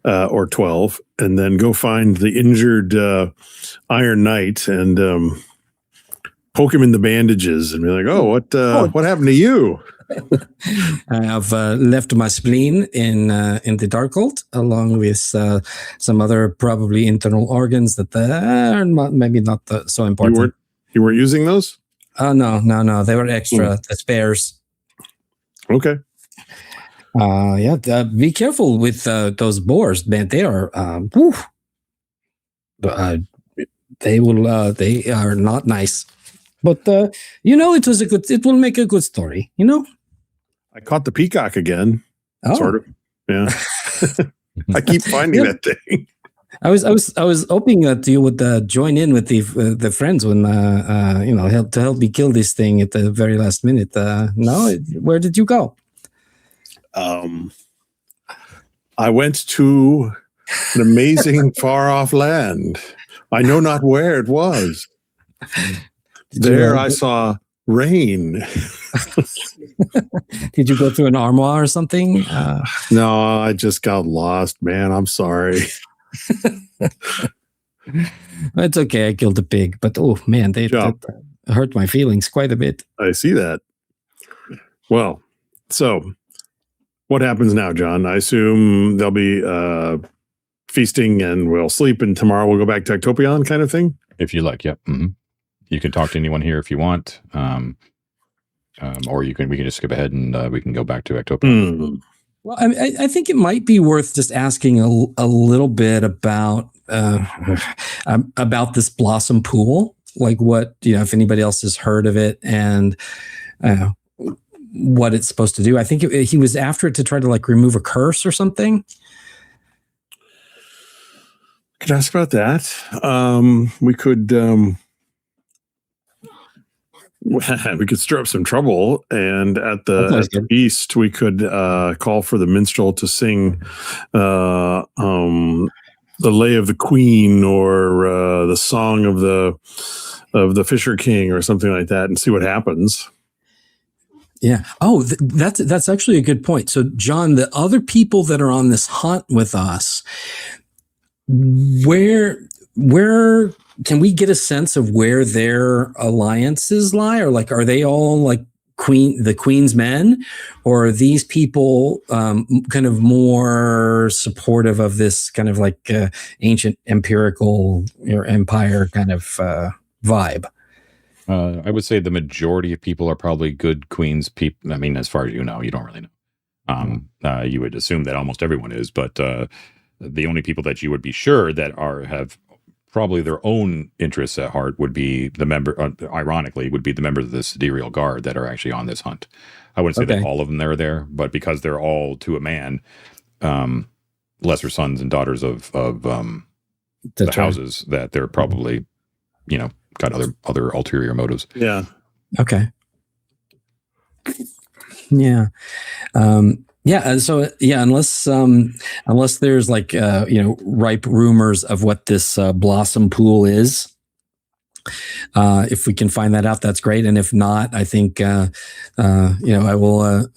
or 12 and then go find the injured Iron Knight and poke him in the bandages and be like, what happened to you? I have left my spleen in the Darkholt, along with some other probably internal organs that are maybe not so important. You weren't using those? No. They were extra. The spares. Okay. Be careful with those boars, man. They are, they are not nice. But it will make a good story. I caught the peacock again. Oh. Sort of. Yeah. I keep finding that thing. I was hoping that you would join in with the friends when help me kill this thing at the very last minute. No, where did you go? I went to an amazing far off land. I know not where it was. There I saw rain. Did you go through an armoire or something? No, I just got lost, man. I'm sorry. It's okay. I killed a pig, but oh man, that hurt my feelings quite a bit. I see that. Well, so what happens now, John? I assume there'll be feasting and we'll sleep, and tomorrow we'll go back to Ectopion, kind of thing. If you like, yep. Mm-hmm. You can talk to anyone here if you want, or we can just skip ahead and we can go back to Ectopion. Well, I think it might be worth just asking a little bit about this Blossom Pool, like what if anybody else has heard of it and what it's supposed to do. I think he was after it to try to remove a curse or something. Could ask about that. We could. We could stir up some trouble, and at the feast, we could call for the minstrel to sing the Lay of the Queen or the Song of the Fisher King or something like that, and see what happens. Yeah. Oh, that's actually a good point. So, John, the other people that are on this hunt with us, where can we get a sense of where their alliances lie? Or are they all the Queen's men, or are these people kind of more supportive of this kind of ancient empirical empire kind of vibe? I would say the majority of people are probably good Queen's people. I mean, as far as you know, you don't really know. You would assume that almost everyone is, but the only people that you would be sure that have probably their own interests at heart would be the member, ironically, would be the members of the Sidereal Guard that are actually on this hunt. I wouldn't say that all of them are there, but because they're all to a man, lesser sons and daughters of the houses, that they're probably, got other ulterior motives. Yeah. Okay. Yeah. So unless there's ripe rumors of what this Blossom Pool is, if we can find that out, that's great. And if not, I think I will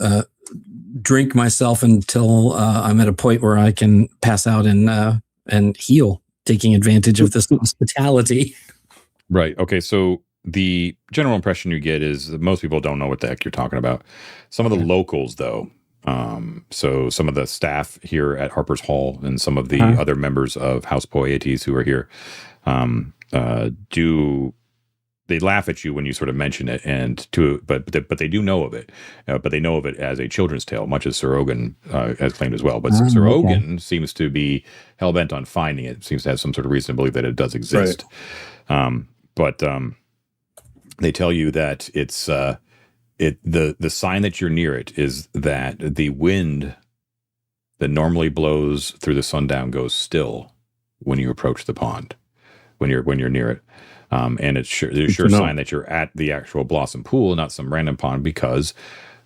drink myself until I'm at a point where I can pass out and heal, taking advantage of this hospitality. Right. Okay. So the general impression you get is that most people don't know what the heck you're talking about. Some of the locals, though. So some of the staff here at Harper's Hall and some of the other members of House Poietes who are here, they laugh at you when you sort of mention it, but they do know of it, but they know of it as a children's tale, much as Sir Ogan has claimed as well. But Sir Ogan seems to be hell bent on finding it. Seems to have some sort of reason to believe that it does exist. Right. But they tell you that it's the sign that you're near it is that the wind that normally blows through the sundown goes still when you approach the pond, when you're near it. And it's sure sign that you're at the actual Blossom Pool, not some random pond, because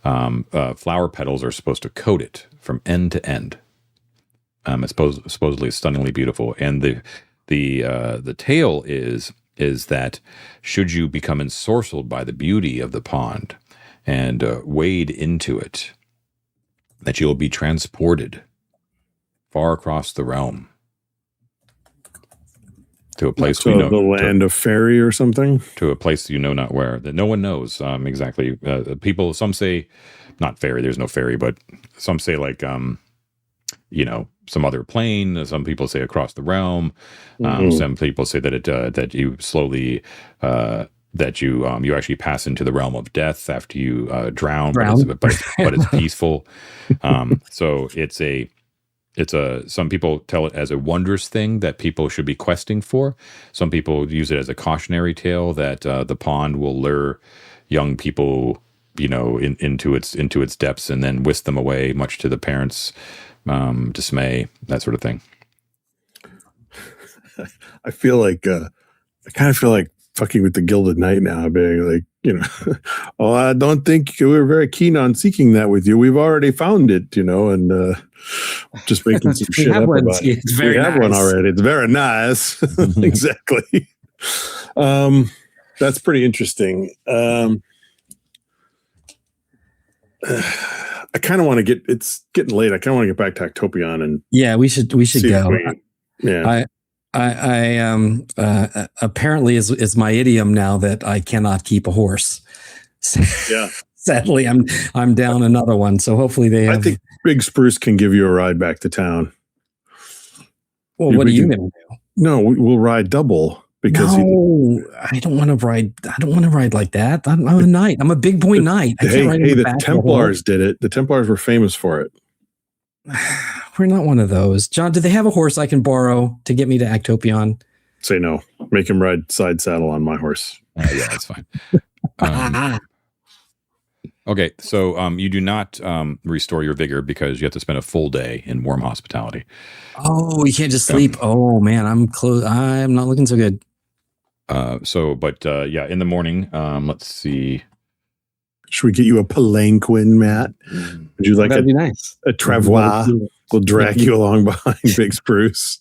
flower petals are supposed to coat it from end to end. It's supposedly stunningly beautiful, and the tale is that should you become ensorcelled by the beauty of the pond and wade into it, that you'll be transported far across the realm to a place the land of fairy or something, to a place not where, that no one knows exactly. People, some say not fairy. There's no fairy, but some say some other plane. Some people say across the realm. Some people say that that you slowly that you actually pass into the realm of death after you drown. But it's peaceful. So some people tell it as a wondrous thing that people should be questing for. Some people use it as a cautionary tale that the pond will lure young people, into its depths and then whisk them away, much to the parents' dismay, that sort of thing. I feel like I kind of feel like fucking with the Gilded Knight now, being like, oh, I don't think we're very keen on seeking that with you. We've already found it, and just making some shit up about it. We have one already. It's very nice. Exactly. That's pretty interesting. I kind of want to it's getting late. I kind of want to get back to Actopion and we should go. Yeah. I apparently is my idiom now that I cannot keep a horse. Yeah. Sadly, I'm down another one. So hopefully they have. I think Big Spruce can give you a ride back to town. Well, what are you going to do? No, we'll ride double because I don't want to ride. I don't want to ride like that. I'm a knight. I'm a big boy knight. The Templars did it. The Templars were famous for it. We're not one of those. John, do they have a horse I can borrow to get me to Actopion? Say no. Make him ride side saddle on my horse. Yeah, that's fine. Okay, so you do not restore your vigor because you have to spend a full day in warm hospitality. Oh, you can't just sleep. Oh man, I'm close. I'm not looking so good. In the morning, let's see. Should we get you a palanquin, Matt? Would you like That'd be nice. A travois? We'll drag you along behind Big Spruce.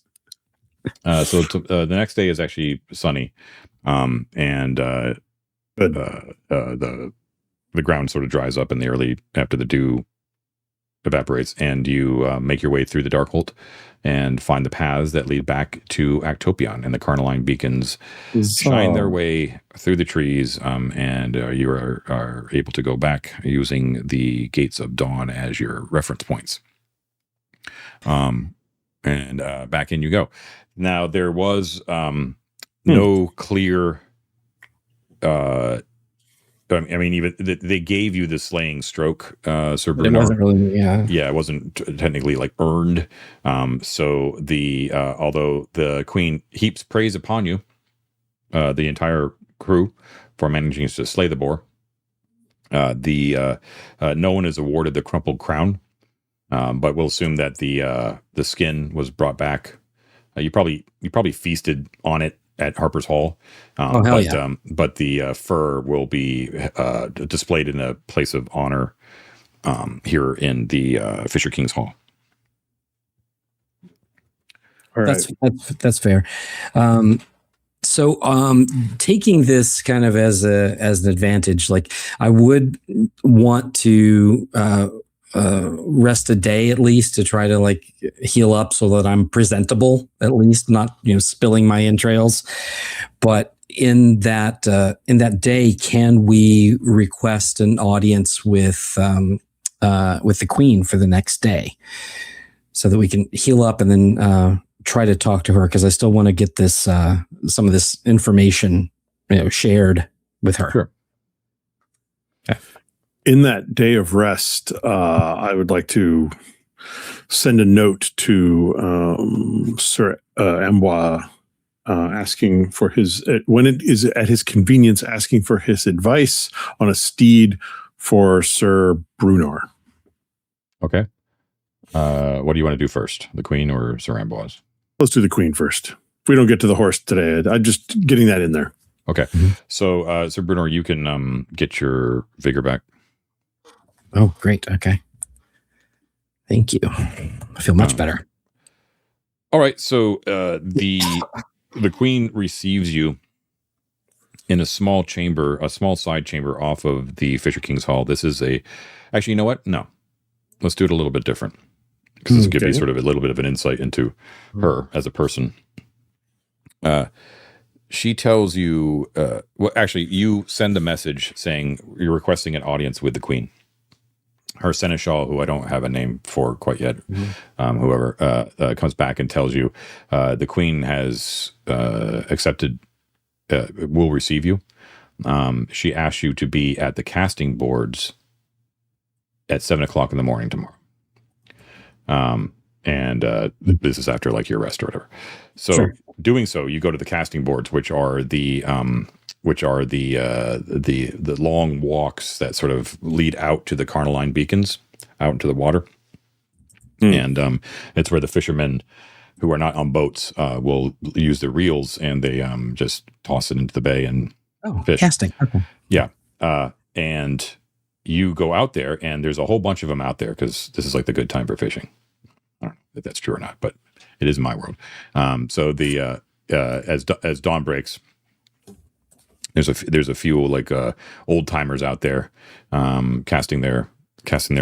The next day is actually sunny, and the ground sort of dries up in the early after the dew evaporates, and you make your way through the Darkholt and find the paths that lead back to Actopion, and the Carnaline beacons shine their way through the trees, and you are able to go back using the Gates of Dawn as your reference points. And back in you go. Now there was no clear. Even they gave you the slaying stroke, Sir Brunor. It wasn't really, it wasn't technically like earned. So although the Queen heaps praise upon you, the entire crew for managing to slay the boar, no one is awarded the crumpled crown. But we'll assume that the skin was brought back. You probably feasted on it at Harper's Hall. But the fur will be displayed in a place of honor here in the Fisher King's Hall. All right. That's fair. So taking this kind of as an advantage, like I would want to rest a day at least to try to like heal up so that I'm presentable, at least not, spilling my entrails. But in that day, can we request an audience with the Queen for the next day so that we can heal up and then try to talk to her? Cause I still want to get this, some of this information, shared with her. Sure. Okay. In that day of rest, I would like to send a note to Sir Ambois, asking for when it is at his convenience, asking for his advice on a steed for Sir Brunor. Okay. What do you want to do first, the Queen or Sir Ambois? Let's do the Queen first. If we don't get to the horse today, I'm just getting that in there. Okay. So, Sir Brunor, you can get your vigor back. Oh, great. Okay. Thank you. I feel much better. All right. So the Queen receives you in a small chamber, a small side chamber off of the Fisher King's Hall. This is actually, you know what? No. Let's do it a little bit different, because this will give you sort of a little bit of an insight into her as a person. She tells you, you send a message saying you're requesting an audience with the Queen. Her seneschal, who I don't have a name for quite yet, whoever comes back and tells you the Queen has accepted, will receive you. She asks you to be at the casting boards at 7:00 in the morning tomorrow. This is after like your rest or whatever. So Sure. doing so, you go to the casting boards, which are the long walks that sort of lead out to the Carnaline beacons, out into the water. And it's where the fishermen who are not on boats will use their reels, and they just toss it into the bay and fish. Casting. Okay. Yeah. And you go out there, and there's a whole bunch of them out there because this is like the good time for fishing. I don't know if that's true or not, but it is in my world. So the as dawn breaks, there's a few like old timers out there casting their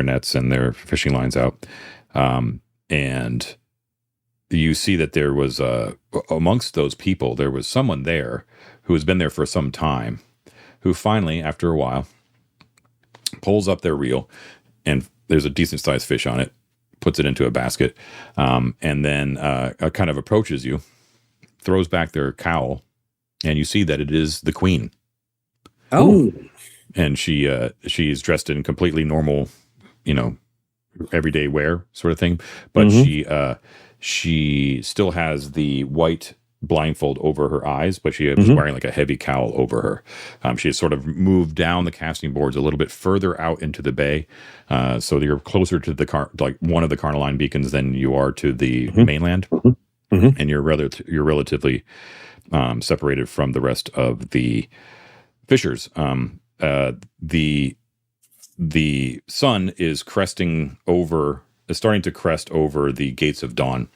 nets and their fishing lines out, and you see that there was amongst those people there was someone there who has been there for some time, who finally, after a while, pulls up their reel, and there's a decent sized fish on it, puts it into a basket, and then kind of approaches you, throws back their cowl, and you see that it is the queen. Oh. And she's dressed in completely normal, everyday wear sort of thing, but she still has the white blindfold over her eyes, but she is wearing like a heavy cowl over her. She has sort of moved down the casting boards a little bit further out into the bay, so you're closer to the one of the Carnaline beacons than you are to the mainland, and you're relatively separated from the rest of the fishers. The sun is starting to crest over the gates of dawn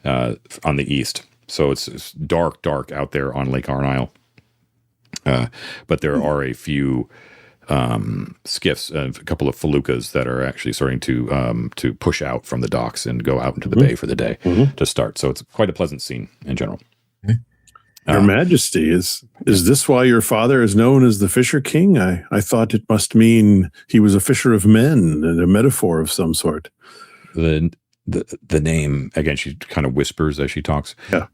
on the east. So it's dark out there on Lake Arnile. But there are a few skiffs, a couple of feluccas that are actually starting to push out from the docks and go out into the bay for the day to start. So it's quite a pleasant scene in general. Your Majesty, is this why your father is known as the Fisher King? I thought it must mean he was a fisher of men, and a metaphor of some sort. The name, again, she kind of whispers as she talks. Yeah.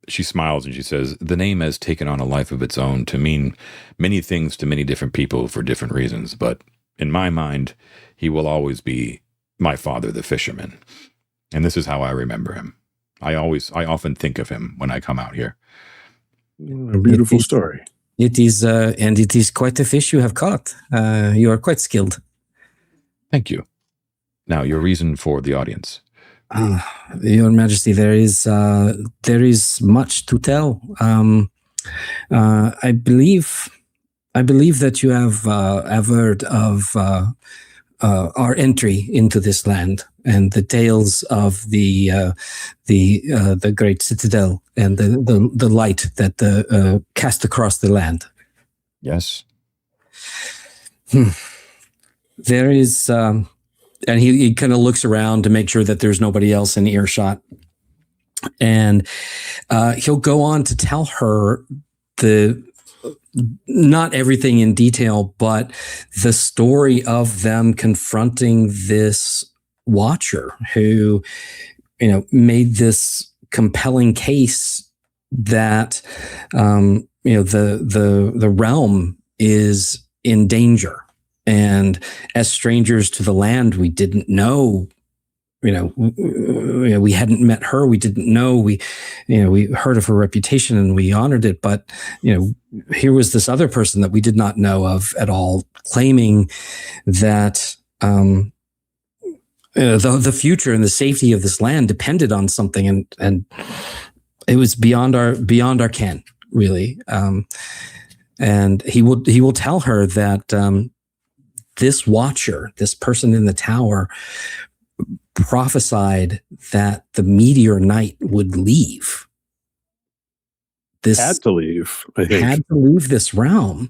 She smiles and she says, the name has taken on a life of its own to mean many things to many different people for different reasons. But in my mind, he will always be my father, the fisherman. And this is how I remember him. I often think of him when I come out here. A beautiful story. It is, and it is quite a fish you have caught. You are quite skilled. Thank you. Now, your reason for the audience. Your Majesty, there is much to tell. I believe that you have heard of our entry into this land and the tales of the great citadel and the light that cast across the land. Yes. There is, and he kind of looks around to make sure that there's nobody else in earshot, and he'll go on to tell her not everything in detail, but the story of them confronting this watcher who, made this compelling case that, the realm is in danger. And as strangers to the land, we didn't know, we hadn't met her. We didn't know. We heard of her reputation and we honored it. But, here was this other person that we did not know of at all, claiming that the future and the safety of this land depended on something, and it was beyond our ken, really. And he will tell her that this watcher, this person in the tower, prophesied that the meteor knight would leave. Had to leave, I think. Had to leave this realm.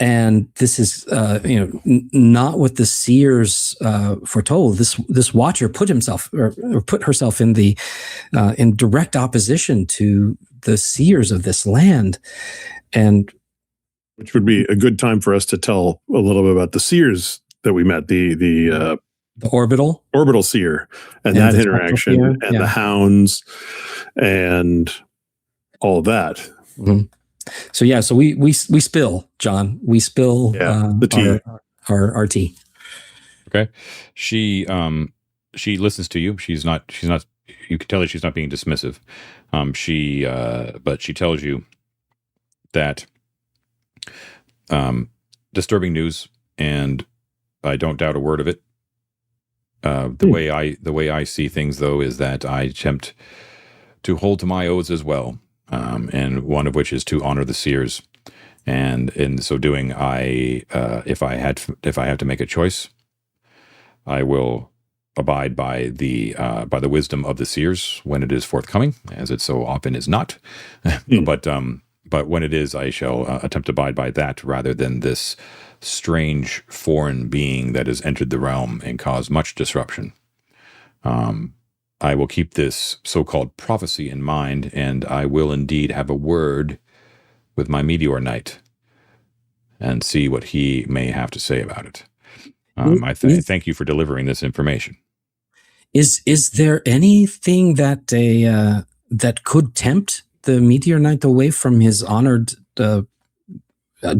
And this is, not what the Seers foretold. This watcher put herself in in direct opposition to the Seers of this land, and which would be a good time for us to tell a little bit about the Seers that we met, the orbital seer, and that interaction, and the hounds, and all of that. Mhm. So yeah, so we spill, John. We spill the tea. Our tea. Okay. She listens to you. She's not you can tell that she's not being dismissive. But she tells you that disturbing news, and I don't doubt a word of it. The way I see things, though, is that I attempt to hold to my oaths as well, and one of which is to honor the Seers. And in so doing, if I have to make a choice, I will abide by the wisdom of the Seers when it is forthcoming, as it so often is not. But when it is, I shall attempt to abide by that rather than this strange foreign being that has entered the realm and caused much disruption. I will keep this so-called prophecy in mind, and I will indeed have a word with my Meteor Knight and see what he may have to say about it. I thank you for delivering this information. Is there anything that that could tempt the Meteor Knight away from his honored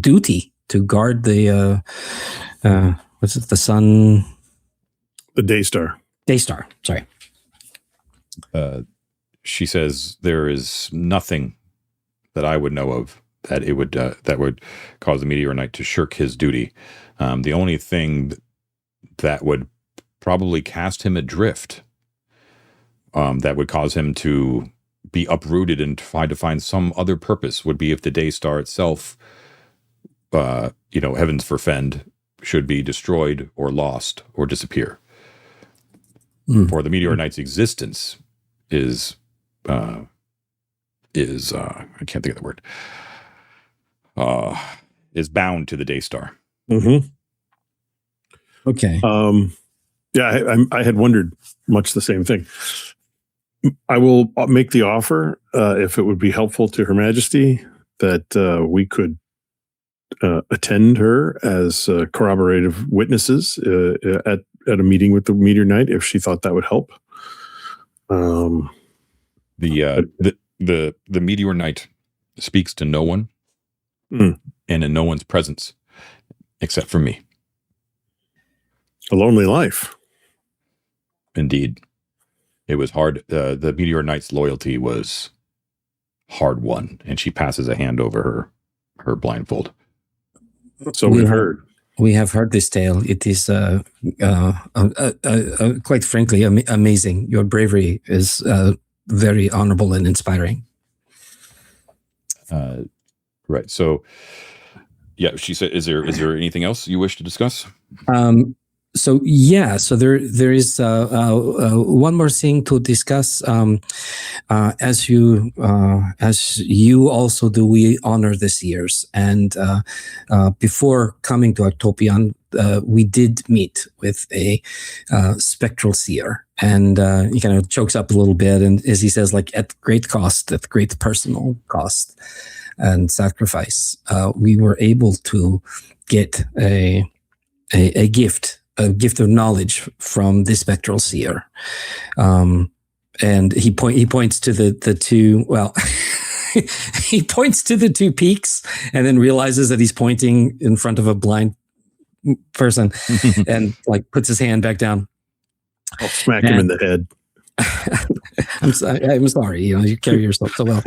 duty to guard the what's it, the sun, the Daystar? Daystar, sorry. She says there is nothing that I would know of that it would that would cause the Meteor Knight to shirk his duty. The only thing that would probably cast him adrift, that would cause him to be uprooted and try to find some other purpose, would be if the Daystar itself, heavens forfend, should be destroyed or lost or disappear. For the Meteor Knight's existence is I can't think of the word, is bound to the Daystar. Mm-hmm. Okay. Yeah, I had wondered much the same thing. I will make the offer, if it would be helpful to Her Majesty, that we could attend her as corroborative witnesses at a meeting with the Meteor Knight, if she thought that would help. The Meteor Knight speaks to no one, and in no one's presence, except for me. A lonely life. Indeed. It was hard. The Meteor Knight's loyalty was hard won, and she passes a hand over her blindfold. So we've heard. We have heard this tale. It is quite frankly amazing. Your bravery is very honorable and inspiring. Right. So, yeah, she said, "Is there anything else you wish to discuss?" So there is one more thing to discuss. As you also do, we honor the Seers, and before coming to Octopion, we did meet with a spectral seer, and he kind of chokes up a little bit, and as he says, like, at great cost, at great personal cost and sacrifice, we were able to get a gift. A gift of knowledge from the spectral seer, and he points to the two. Well, he points to the two peaks, and then realizes that he's pointing in front of a blind person, and like puts his hand back down. I'll smack him in the head. I'm sorry. You carry yourself so well.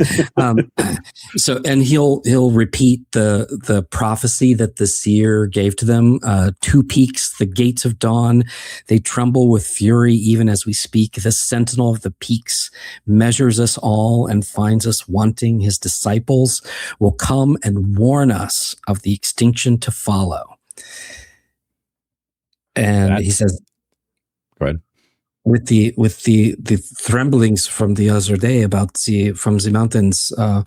And he'll repeat the prophecy that the seer gave to them. Two peaks, the gates of dawn, they tremble with fury even as we speak. The sentinel of the peaks measures us all and finds us wanting. His disciples will come and warn us of the extinction to follow. And he says, "Go ahead." With the tremblings from the other day from the mountains, I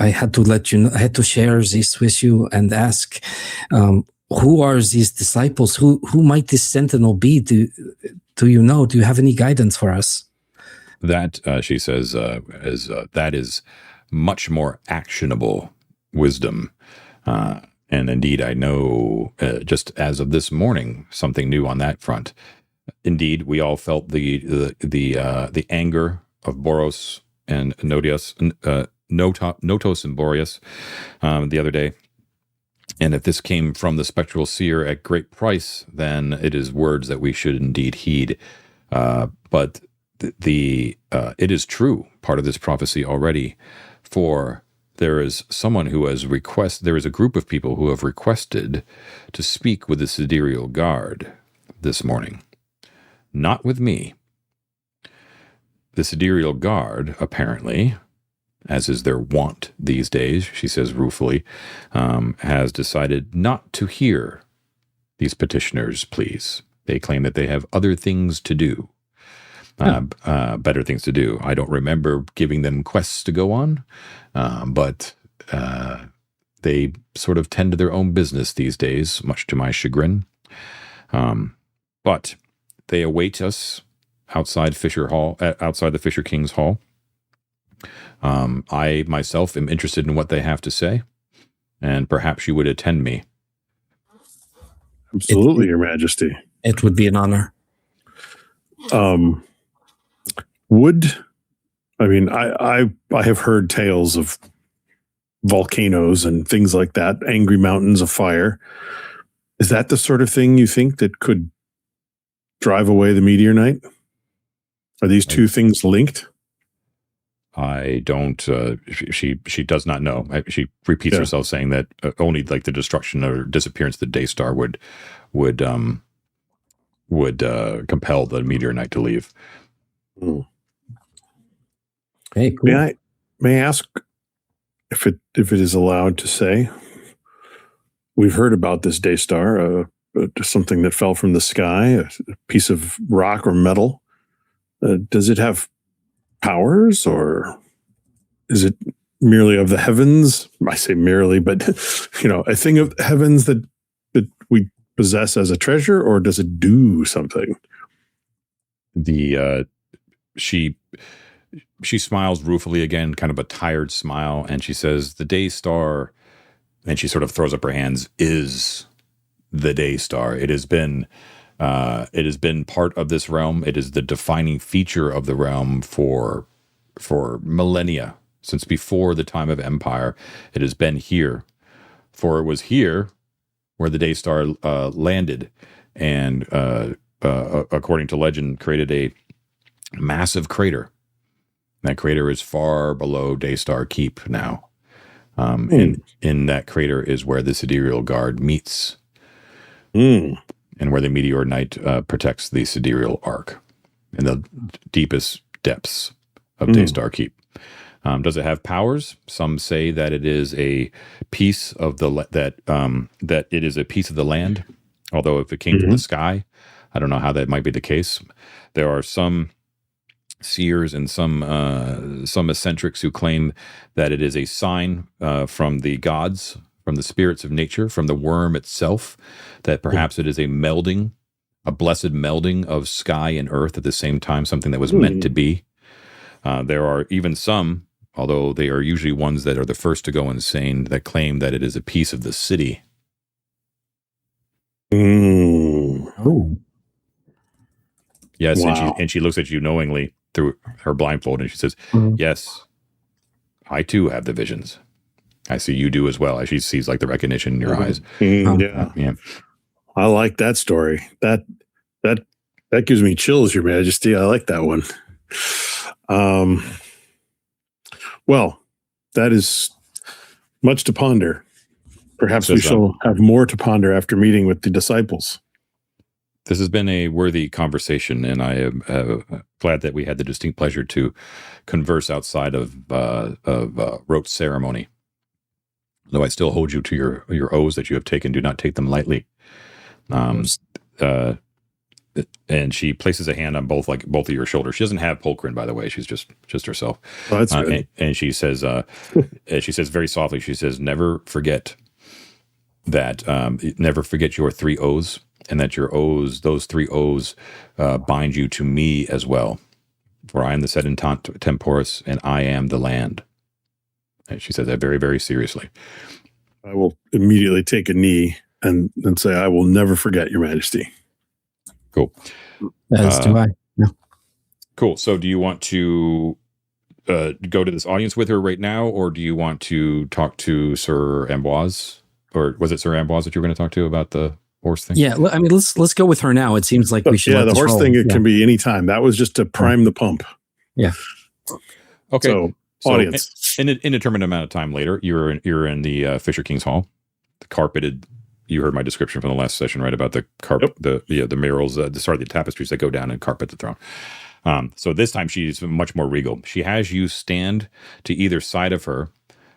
had to let you know, I had to share this with you and ask, who are these disciples? Who might this sentinel be? Do you know? Do you have any guidance for us? That, she says, that is much more actionable wisdom. And indeed, I know, just as of this morning, something new on that front. Indeed, we all felt the anger of Boros and Nodius, Notos and Boreas the other day. And if this came from the spectral seer at great price, then it is words that we should indeed heed. But it is true, part of this prophecy already, for there is someone who has there is a group of people who have requested to speak with the Sidereal Guard this morning. Not with me. The Sidereal Guard, apparently, as is their wont these days, she says ruefully, has decided not to hear these petitioners' pleas. They claim that they have other things to do, better things to do. I don't remember giving them quests to go on, but they sort of tend to their own business these days, much to my chagrin. But they await us outside the Fisher King's Hall. I myself am interested in what they have to say, and perhaps you would attend me. Absolutely, Your Majesty. It would be an honor. I have heard tales of volcanoes and things like that, angry mountains of fire. Is that the sort of thing you think that could drive away the meteor knight? Are these two things linked? I don't. She does not know. She repeats herself, saying that only like the destruction or disappearance of the Daystar would compel the meteor knight to leave. Hey, cool. May I ask if it is allowed to say? We've heard about this Daystar, something that fell from the sky, a piece of rock or metal. Does it have powers, or is it merely of the heavens? I say merely, but a thing of heavens that we possess as a treasure, or does it do something? She smiles ruefully again, kind of a tired smile, and she says, "The Daystar," and she sort of throws up her hands, "is the Daystar. It has been part of this realm. It is the defining feature of the realm for millennia, since before the time of Empire. It has been here, for it was here where the Daystar landed, and according to legend, created a massive crater. That crater is far below Daystar Keep now. And in that crater is where the Sidereal Guard meets, and where the Meteor Knight protects the Sidereal Ark in the deepest depths of Daystar Keep. Does it have powers? Some say that it is a piece of that it is a piece of the land. Although if it came from the sky, I don't know how that might be the case. There are some seers and some eccentrics who claim that it is a sign from the gods, from the spirits of nature, from the worm itself, that perhaps it is a blessed melding of sky and earth at the same time, something that was meant to be. There are even some, although they are usually ones that are the first to go insane, that claim that it is a piece of the city. Oh. Yes, wow. and she looks at you knowingly through her blindfold, and she says, "Yes, I too have the visions. I see you do as well." As she sees like the recognition in your eyes. Yeah. I like that story. That gives me chills, Your Majesty. I like that one. Well, that is much to ponder. Perhaps we shall have more to ponder after meeting with the disciples. This has been a worthy conversation, and I am glad that we had the distinct pleasure to converse outside of rote ceremony. Though I still hold you to your oaths that you have taken. Do not take them lightly. And she places a hand on both of your shoulders. She doesn't have Pulchrin, by the way. She's just herself. Oh, that's good. And she says, very softly, she says, never forget your 3 oaths, and that those 3 oaths bind you to me as well. For I am the sed temporis, and I am the land. And she says that very, very seriously. I will immediately take a knee and say, "I will never forget, Your Majesty." Cool. As do I. Yeah. Cool. So do you want to go to this audience with her right now, or do you want to talk to Sir Amboise? Or was it Sir Amboise that you were going to talk to about the horse thing? Yeah, I mean, let's go with her now. It seems like we should. Yeah, let the this horse roll. thing, it can be any time. That was just to prime the pump. Yeah. Okay. So audience. In an indeterminate amount of time later, you're in the Fisher King's Hall. The carpeted. You heard my description from the last session, right? About the carpet, the murals, the tapestries that go down and carpet the throne. So this time she's much more regal. She has you stand to either side of her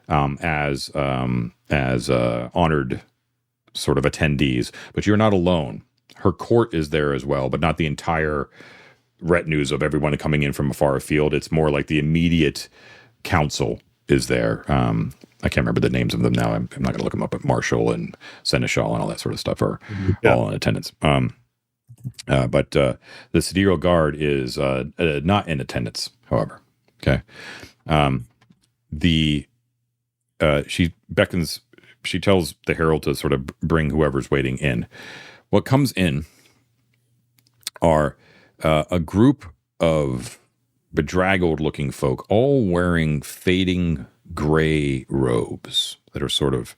as honored sort of attendees, but you're not alone. Her court is there as well, but not the entire retinues of everyone coming in from a far afield. It's more like the immediate council is there. I can't remember the names of them now. I'm not going to look them up, but Marshal and Seneschal and all that sort of stuff are all in attendance. But the Sidereal Guard is not in attendance, however. Okay. She beckons, she tells the herald to sort of bring whoever's waiting in. What comes in are a group of bedraggled looking folk, all wearing fading gray robes that are sort of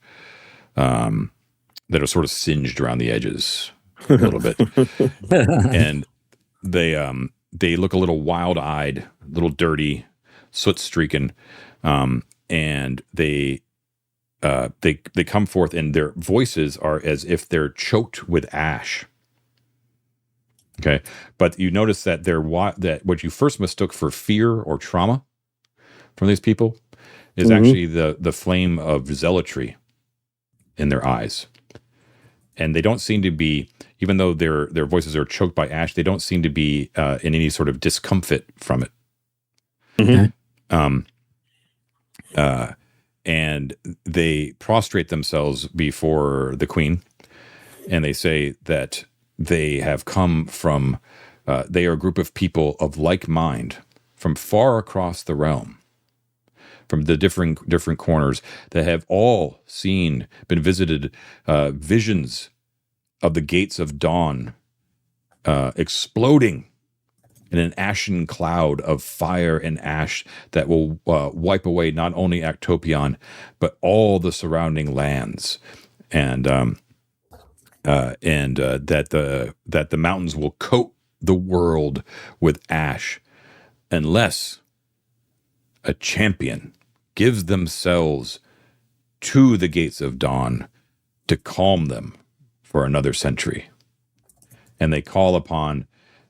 singed around the edges a little bit. And they look a little wild-eyed, a little dirty, soot-streaken, and they come forth, and their voices are as if they're choked with ash. Okay, but you notice that that what you first mistook for fear or trauma from these people is actually the flame of zealotry in their eyes. And they don't seem to be, even though their voices are choked by ash, they don't seem to be in any sort of discomfort from it. And they prostrate themselves before the queen, and they say that they have come from, they are a group of people of like mind from far across the realm, from the different corners, that have all been visited visions of the gates of dawn exploding in an ashen cloud of fire and ash that will wipe away not only Actopion, but all the surrounding lands. And that the mountains will coat the world with ash unless a champion gives themselves to the gates of dawn to calm them for another century. And they call upon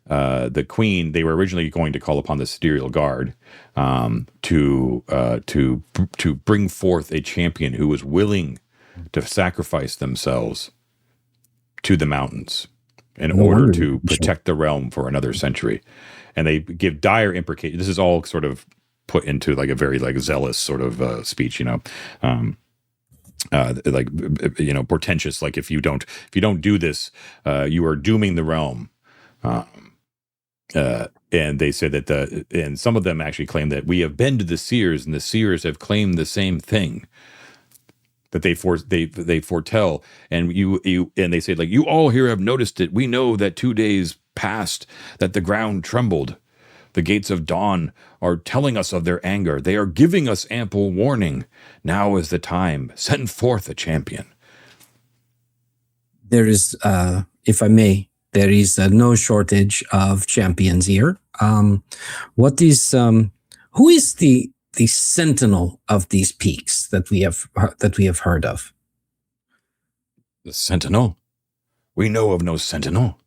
the queen. They were originally going to call upon the Sidereal Guard to bring forth a champion who was willing to sacrifice themselves to the mountains in order to protect the realm for another century. And they give dire imprecation. This is all sort of put into like a very like zealous sort of speech, portentous. Like if you don't do this, you are dooming the realm. And they said that and some of them actually claim that we have been to the Seers, and the Seers have claimed the same thing. That they foretell, and and they say, like, you all here have noticed it. We know that 2 days past that the ground trembled. The gates of dawn are telling us of their anger. They are giving us ample warning. Now is the time. Send forth a champion. There is, if I may, there is no shortage of champions here. Who is the sentinel of these peaks that we have heard of? The sentinel? We know of no sentinel.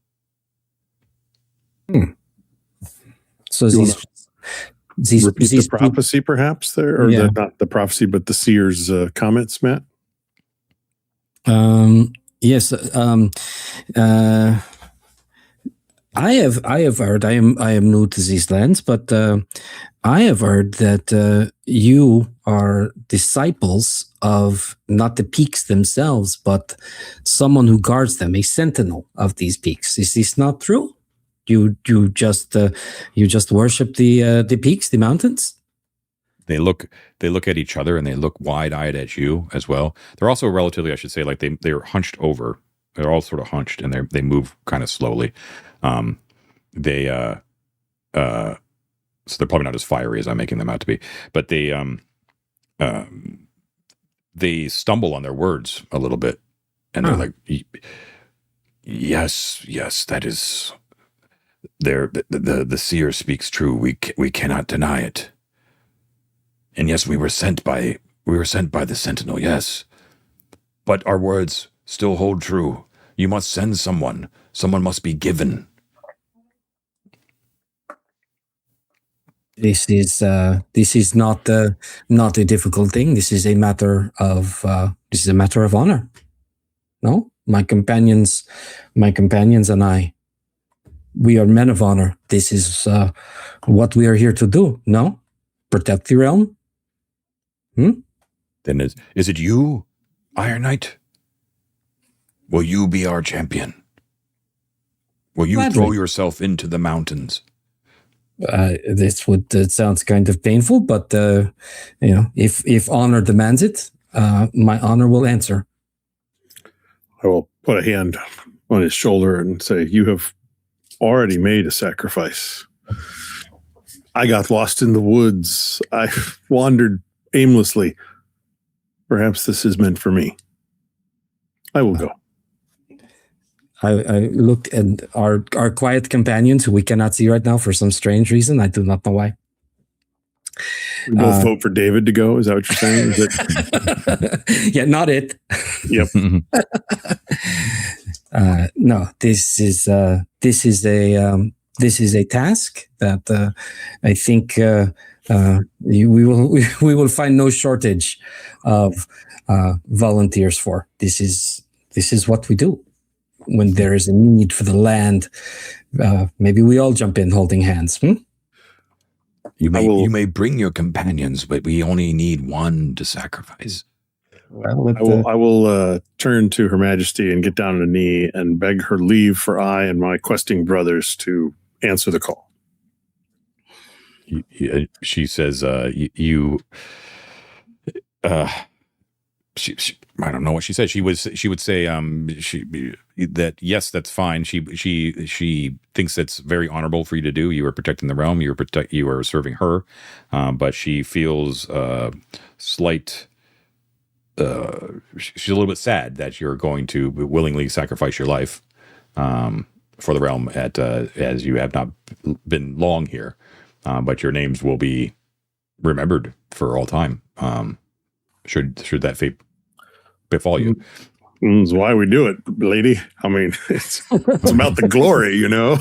So repeat the prophecy, perhaps there, or not the prophecy, but the Seers' comments, Matt. Yes. I have heard. I am new to these lands, but I have heard that you are disciples of not the peaks themselves, but someone who guards them, a sentinel of these peaks. Is this not true? You just worship the peaks, the mountains? They look at each other, and they look wide-eyed at you as well. They're also relatively, I should say, like they're hunched over. They're all sort of hunched, and they move kind of slowly. So they're probably not as fiery as I'm making them out to be, but they stumble on their words a little bit, and they're like, yes, that is there. The seer speaks true. We cannot deny it. And yes, we were sent by the Sentinel. Yes, but our words still hold true. You must send someone. Someone must be given. This is not a difficult thing. This is a matter of honor. No, my companions and I, we are men of honor. This is what we are here to do. No, protect the realm. Then is it you, Iron Knight? Will you be our champion? Will you throw yourself into the mountains? It sounds kind of painful, but if honor demands it, my honor will answer. I will put a hand on his shoulder and say, "You have already made a sacrifice. I got lost in the woods. I wandered aimlessly. Perhaps this is meant for me. I will go." I looked at our quiet companions, who we cannot see right now for some strange reason. I do not know why. We both vote for David to go. Is that what you're saying? Is it? Yeah, not it. Yep. No, this is a task that I think we will find no shortage of volunteers for. This is what we do. When there is a need for the land, maybe we all jump in holding hands. You may bring your companions, but we only need one to sacrifice. Well, I will turn to Her Majesty and get down on a knee and beg her leave for I and my questing brothers to answer the call. She says, She I don't know what she said. She would say that yes, that's fine. She thinks that's very honorable for you to do. You are protecting the realm. You are serving her, but she feels slight. She's a little bit sad that you're going to willingly sacrifice your life for the realm as you have not been long here, but your names will be remembered for all time. Should that fate befall you. That's why we do it, lady. I mean, it's about the glory, you know.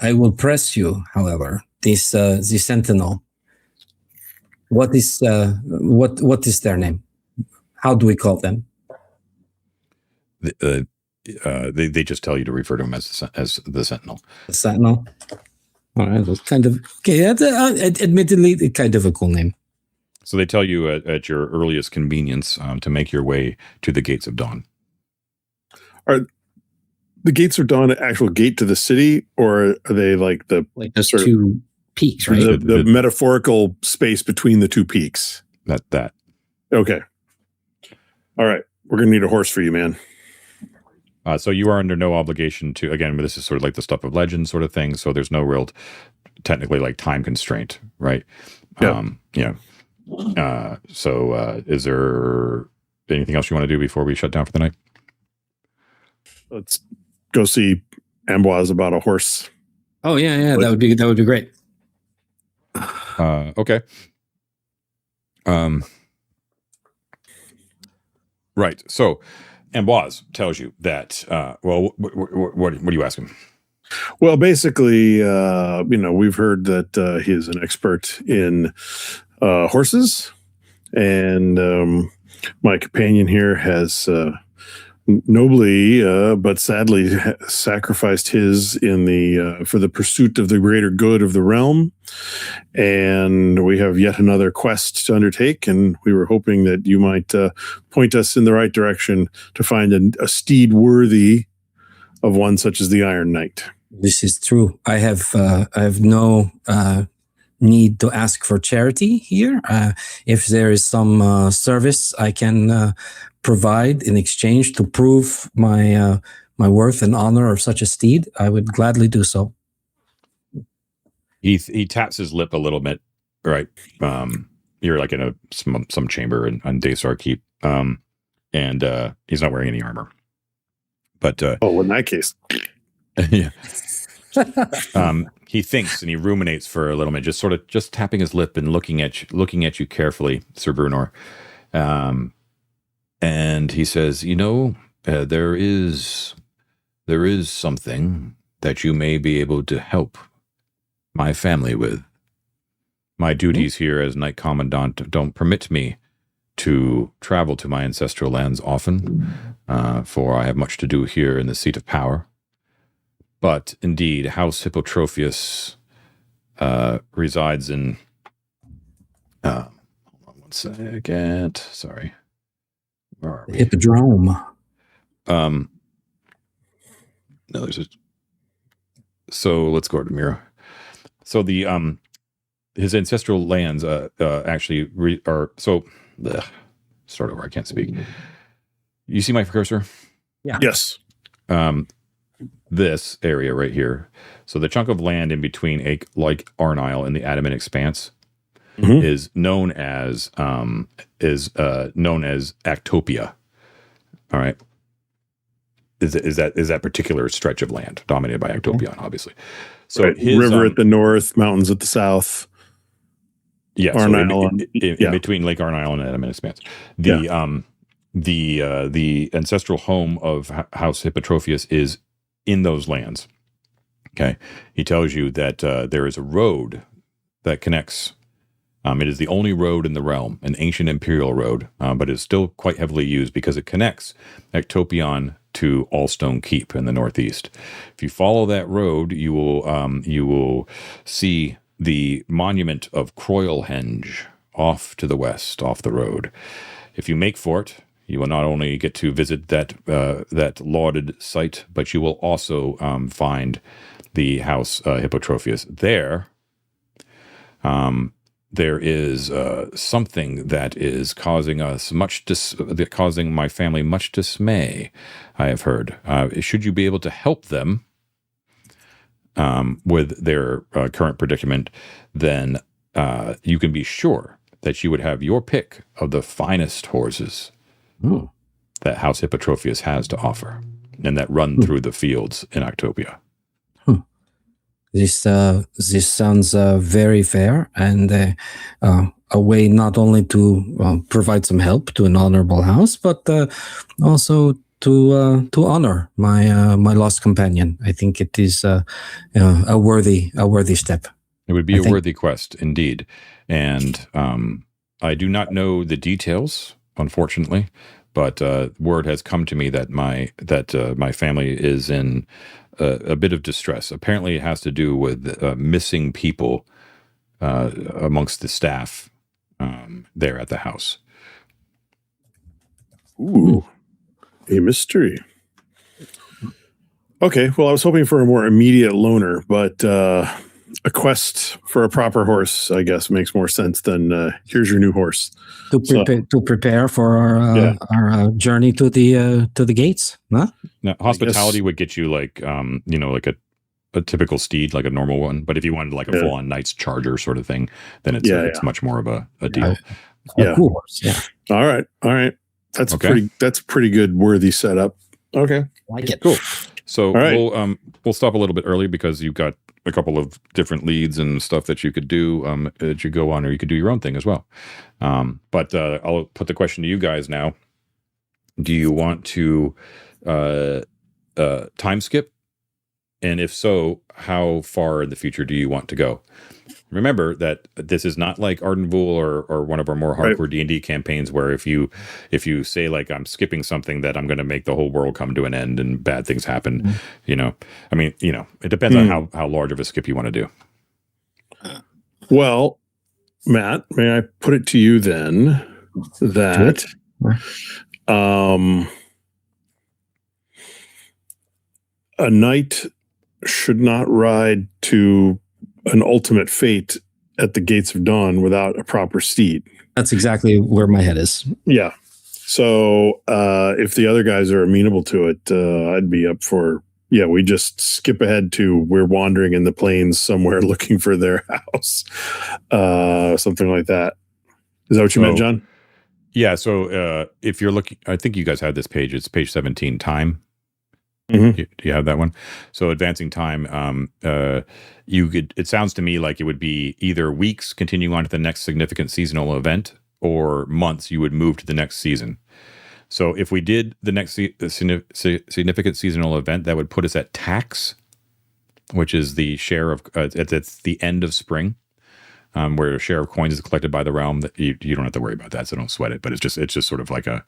I will press you, however. The Sentinel. What is their name? How do we call them? They just tell you to refer to him as the Sentinel. The Sentinel. All right, that's kind of okay. Admittedly, kind of a cool name. So they tell you at your earliest convenience to make your way to the Gates of Dawn. Are the Gates of Dawn an actual gate to the city, or are they like the sort of two peaks, right? The metaphorical space between the two peaks? That. Okay. All right. We're going to need a horse for you, man. So you are under no obligation to, again, this is sort of like the stuff of legend sort of thing. So there's no real, technically, like time constraint, right? Yeah. So is there anything else you want to do before we shut down for the night? Let's go see Amboise about a horse. Oh yeah. That would be great. Okay. Right. So Amboise tells you that, what do you ask him? Well, basically, we've heard that he is an expert in horses, and my companion here has nobly but sadly sacrificed his in for the pursuit of the greater good of the realm, and we have yet another quest to undertake, and we were hoping that you might point us in the right direction to find a steed worthy of one such as the Iron Knight. This is true. I have no need to ask for charity here. If there is some service I can provide in exchange to prove my my worth and honor of such a steed, I would gladly do so. He taps his lip a little bit, right? You're like in some chamber on Daystar Keep, and he's not wearing any armor. But in that case, yeah. He thinks and he ruminates for a little bit, just tapping his lip and looking at you carefully, Sir Brunor. And he says, there is something that you may be able to help my family with. My duties here as Knight Commandant don't permit me to travel to my ancestral lands often, for I have much to do here in the seat of power. But indeed, House Hippotrophius resides in... hold on one second. Sorry. Where are we? Hippodrome. No, there's a... So let's go to Mira. So the his ancestral lands actually are... So... start over, I can't speak. You see my cursor? Yeah. Yes. This area right here. So the chunk of land in between Lake Arnile and the Adamant Expanse is known as Actopia. All right. Is that particular stretch of land dominated by Actopion, obviously. So right. River at the north, mountains at the south. Yeah, Arnile in between Lake Arnile and Adamant Expanse. The ancestral home of House Hippotrophius is in those lands. Okay. He tells you that there is a road that connects. It is the only road in the realm, an ancient imperial road, but is still quite heavily used because it connects Actopion to Allstone Keep in the northeast. If you follow that road, you will see the monument of Croylhenge off to the west, off the road. If you make for it, you will not only get to visit that lauded site, but you will also find the House Hippotrophius there. There is something that is causing us causing my family much dismay, I have heard. Should you be able to help them with their current predicament, then you can be sure that you would have your pick of the finest horses that House Hippotrophius has to offer, and that run through the fields in Actopia. This sounds very fair, and a way not only to provide some help to an honorable house, but also to honor my lost companion. I think it is a worthy step. It would be a worthy quest, indeed. And I do not know the details, unfortunately, but word has come to me that my family is in a bit of distress. Apparently, it has to do with missing people amongst the staff there at the house. Ooh, a mystery. Okay, well, I was hoping for a more immediate loner, but a quest for a proper horse, I guess, makes more sense than here's your new horse. To prepare for our journey to the gates, huh? Now, hospitality would get you like like a typical steed, like a normal one. But if you wanted like a full-on knight's charger sort of thing, then it's much more of a deal. A cool horse. Yeah. All right. That's pretty good, worthy setup. Okay. Like it. Cool. So we'll stop a little bit early because you've got a couple of different leads and stuff that you could do that you go on, or you could do your own thing as well. But I'll put the question to you guys now. Do you want to time skip? And if so, how far in the future do you want to go? Remember that this is not like Ardenvool or one of our more hardcore D&D campaigns where if you say like I'm skipping something that I'm going to make the whole world come to an end and bad things happen, it depends on how large of a skip you want to do. Well, Matt, may I put it to you then that a knight should not ride to an ultimate fate at the gates of dawn without a proper steed. That's exactly where my head is. Yeah. So if the other guys are amenable to it, I'd be up for. Yeah, we just skip ahead to we're wandering in the plains somewhere looking for their house, something like that. Is that what you meant, John? Yeah. So if you're looking, I think you guys have this page. It's page 17. Time. Mm-hmm. Do you have that one? So advancing time, you could. It sounds to me like it would be either weeks continuing on to the next significant seasonal event, or months you would move to the next season. So if we did the next significant seasonal event, that would put us at tax, which is the share of it's the end of spring, where a share of coins is collected by the realm. That you don't have to worry about that, so don't sweat it. But it's just sort of like a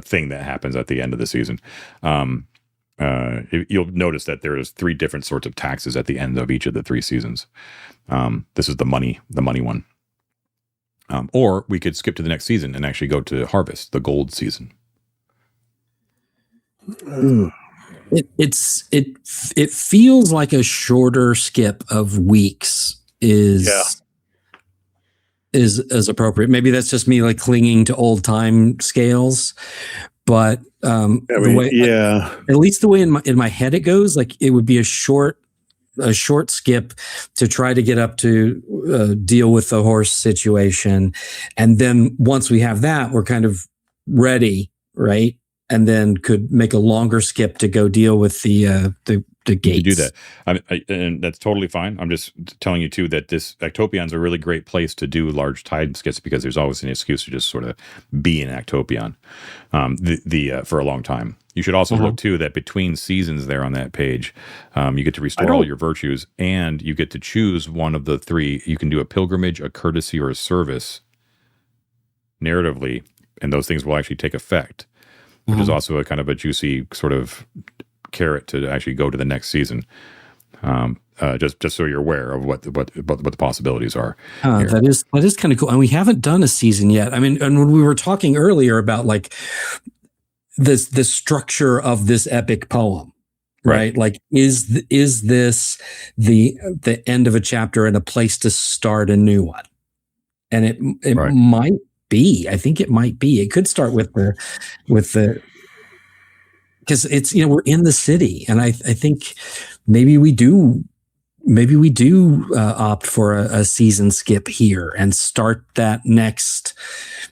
thing that happens at the end of the season. You'll notice that there's 3 different sorts of taxes at the end of each of the 3 seasons. This is the money one. Or we could skip to the next season and actually go to harvest, the gold season. It feels like a shorter skip of weeks is appropriate. Maybe that's just me like clinging to old time scales, but at least the way in my head it goes, like it would be a short skip to try to get up to deal with the horse situation, and then once we have that, we're kind of ready, right? And then could make a longer skip to go deal with the gates. You do that, and that's totally fine. I'm just telling you too that this Actopion's a really great place to do large time skips because there's always an excuse to just sort of be in Actopion for a long time. You should also look too that between seasons there on that page, you get to restore all your virtues, and you get to choose one of the 3. You can do a pilgrimage, a courtesy, or a service narratively, and those things will actually take effect, which is also a kind of a juicy sort of carrot to actually go to the next season. Just so you're aware of what the possibilities are. That is kind of cool, and we haven't done a season yet. I mean, and when we were talking earlier about like the structure of this epic poem, right? Like, is this the end of a chapter and a place to start a new one? And it might be. I think it might be. It could start with the because it's, we're in the city, and I think maybe we do opt for a season skip here and start that next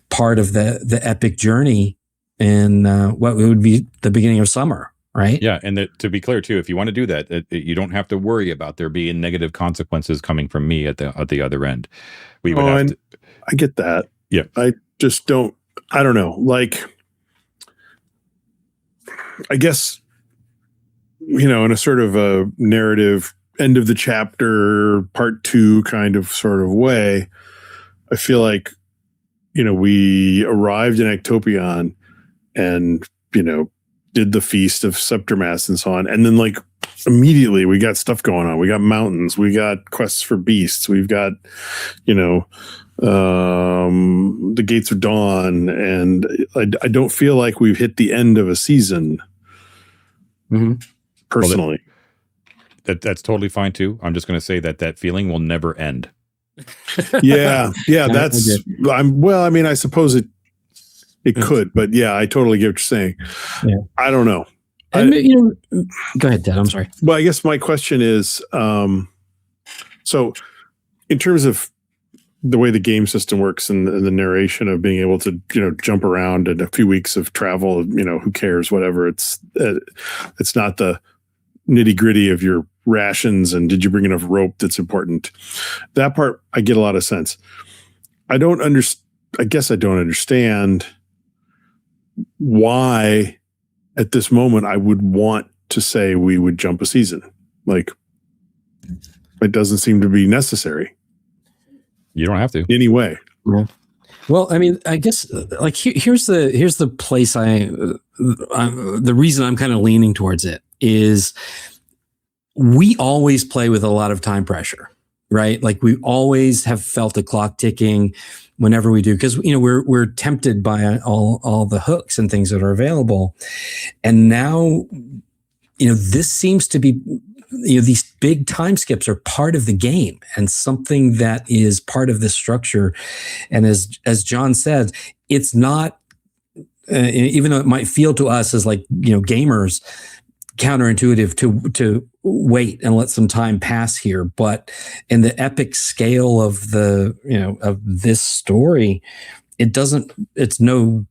part of the epic journey in what would be the beginning of summer, right? Yeah, and to be clear too, if you want to do that, you don't have to worry about there being negative consequences coming from me at the other end. We would have to. I get that. Yeah, I just don't. I don't know. Like, I guess, in a sort of a narrative end of the chapter, part 2 kind of sort of way, I feel like, we arrived in Actopion and, did the Feast of Septermass and so on. And then like immediately we got stuff going on. We got mountains, we got quests for beasts, we've got, the Gates of Dawn, and I don't feel like we've hit the end of a season. Personally, that's totally fine too. I'm just going to say that feeling will never end. Yeah. That's. I suppose it could, but yeah, I totally get what you're saying. Yeah. I don't know. And go ahead, Dad. I'm sorry. Well, I guess my question is, so in terms of the way the game system works and the narration of being able to, jump around and a few weeks of travel, who cares, whatever. It's not the nitty gritty of your rations and did you bring enough rope that's important. That part, I get a lot of sense. I guess I don't understand why at this moment I would want to say we would jump a season. Like, it doesn't seem to be necessary. You don't have to anyway. Yeah. Well, I mean, I guess like here's the place the reason I'm kind of leaning towards it is we always play with a lot of time pressure, right? Like we always have felt the clock ticking whenever we do, because we're tempted by all the hooks and things that are available, and now this seems to be. These big time skips are part of the game and something that is part of the structure. And as John said, it's not even though it might feel to us as like, gamers, counterintuitive to wait and let some time pass here, but in the epic scale of of this story, it's no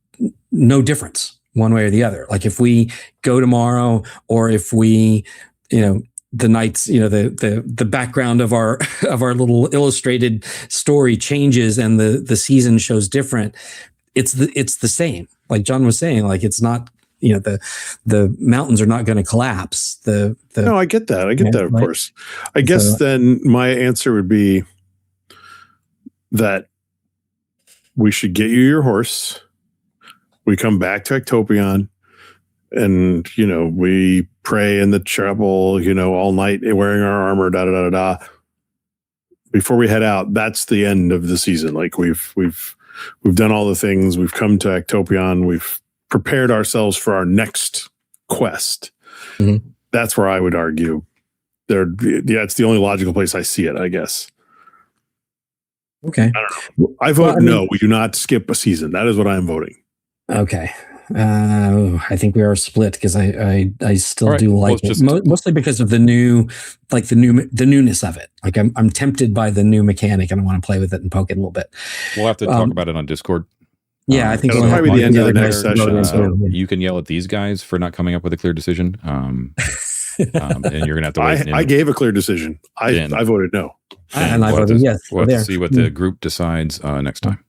difference one way or the other. Like if we go tomorrow, or if we, the nights, the background of our little illustrated story changes and the season shows different, it's the same. Like John was saying, like it's not, the mountains are not going to collapse. No, I get that. Of right? course. I guess then my answer would be that we should get you your horse. We come back to Ectopion, and we pray in the chapel, all night wearing our armor, da da da da. Before we head out, that's the end of the season. Like we've done all the things. We've come to Ectopion. We've prepared ourselves for our next quest. Mm-hmm. That's where I would argue it's the only logical place I see it, I guess. Okay. I don't know. I vote no, we do not skip a season. That is what I'm voting. Okay. I think we are split, because I still do like it, mostly because of the newness of it. Like I'm tempted by the new mechanic, and I want to play with it and poke it a little bit. We'll have to talk about it on Discord. Yeah, I think it'll probably be the end of the next session. You can yell at these guys for not coming up with a clear decision, and you're gonna have to wait. I gave a clear decision. I voted no, and I voted yes. We'll have to see what the group decides next time.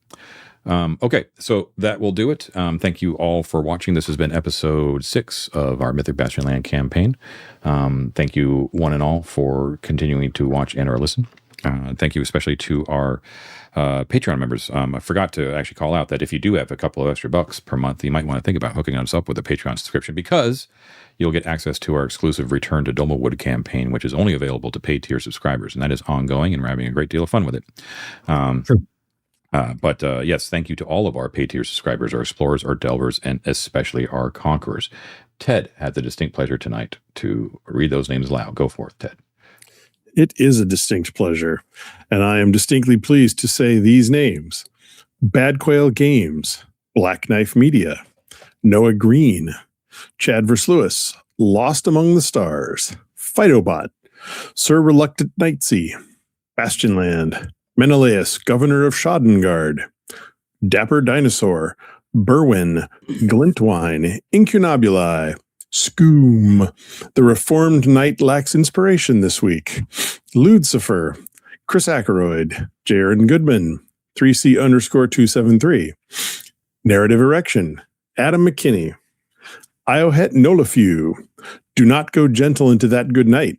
Okay, so that will do it. Thank you all for watching. This has been episode 6 of our Mythic Bastionland campaign. Thank you one and all for continuing to watch and or listen. Thank you especially to our Patreon members. I forgot to actually call out that if you do have a couple of extra bucks per month, you might want to think about hooking us up with a Patreon subscription, because you'll get access to our exclusive Return to Domawood campaign, which is only available to paid tier subscribers, and that is ongoing, and we're having a great deal of fun with it. True. But yes, thank you to all of our paid tier subscribers, our explorers, our delvers, and especially our conquerors. Ted had the distinct pleasure tonight to read those names aloud. Go forth, Ted. It is a distinct pleasure, and I am distinctly pleased to say these names: Bad Quail Games, Black Knife Media, Noah Green, Chad Verslewis, Lost Among the Stars, Phytobot, Sir Reluctant Knightsy, Bastionland, Menelaus, Governor of Schadenguard, Dapper Dinosaur, Berwin, Glintwine, Incunabuli, Scoom, The Reformed Knight Lacks Inspiration this week, Lucifer, Chris Ackroyd, Jaron Goodman, 3C_273, Narrative Erection, Adam McKinney, Iohet Nolafew, Do Not Go Gentle Into That Good Night,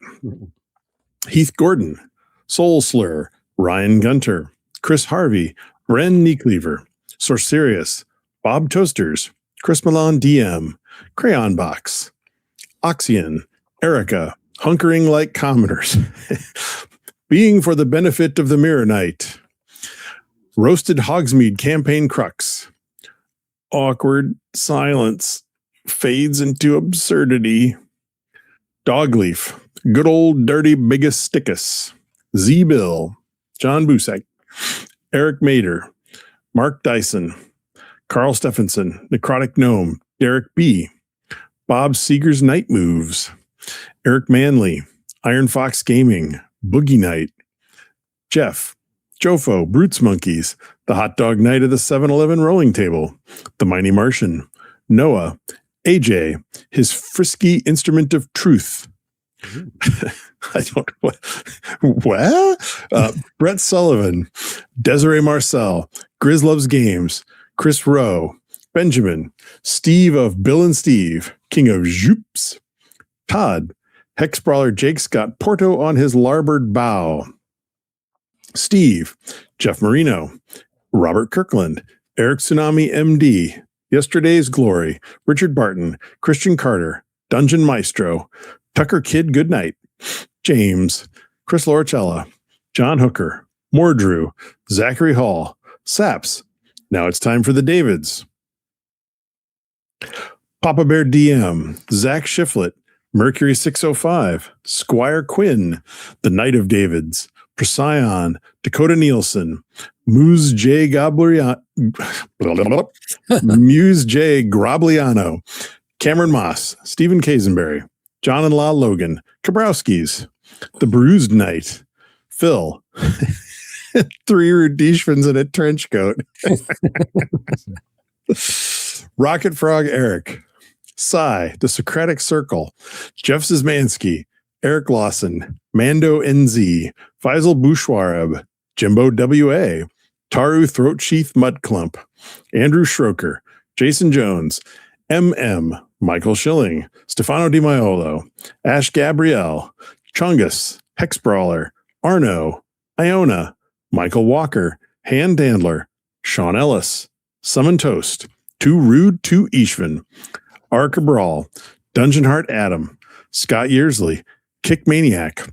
Heath Gordon, Soul Slur, Ryan Gunter, Chris Harvey, Bren Kneecleaver, Sorcerius, Bob Toasters, Chris Milan DM, Crayon Box, Oxian, Erica, Hunkering Like Commoners, Being for the Benefit of the Mirror Knight, Roasted Hogsmeade Campaign Crux, Awkward Silence Fades into Absurdity, Dogleaf, Good Old Dirty Biggest Stickus, Z-Bill, John Busek, Eric Mader, Mark Dyson, Carl Stephenson, Necrotic Gnome, Derek B., Bob Seeger's Night Moves, Eric Manley, Iron Fox Gaming, Boogie Night, Jeff, Jofo, Brutes Monkeys, The Hot Dog Night of the 7-Eleven Rolling Table, The Mighty Martian, Noah, AJ, His Frisky Instrument of Truth. I don't know what? Brett Sullivan, Desiree Marcel, Grizz Loves Games, Chris Rowe, Benjamin, Steve of Bill and Steve, King of Joops, Todd, Hex Brawler Jake Scott Porto on his larboard bow, Steve, Jeff Marino, Robert Kirkland, Eric Tsunami MD, Yesterday's Glory, Richard Barton, Christian Carter, Dungeon Maestro, Tucker Kid Goodnight, James, Chris Loricella, John Hooker, Mordrew, Zachary Hall, Saps. Now it's time for the Davids. Papa Bear DM, Zach Shiflett, Mercury 605, Squire Quinn, The Knight of Davids, Procyon, Dakota Nielsen, Moose J. Muse J. Grobliano, Cameron Moss, Stephen Kazenberry, John and Law Logan, Kabrowskis, The Bruised Knight, Phil, 3 Rudishvans in a trench coat, Rocket Frog Eric, Psy, The Socratic Circle, Jeff Zizmansky, Eric Lawson, Mando NZ, Faisal Bouchwareb, Jimbo WA, Taru Throat Sheath Mudclump, Andrew Schroker, Jason Jones, MM, Michael Schilling, Stefano Di Maiolo, Ash Gabrielle, Chungus, Hex Brawler, Arno, Iona, Michael Walker, Han Dandler, Sean Ellis, Summon Toast, Too Rude, Too Ishvan, R. Cabral, Dungeon Heart Adam, Scott Yearsley, Kick Maniac,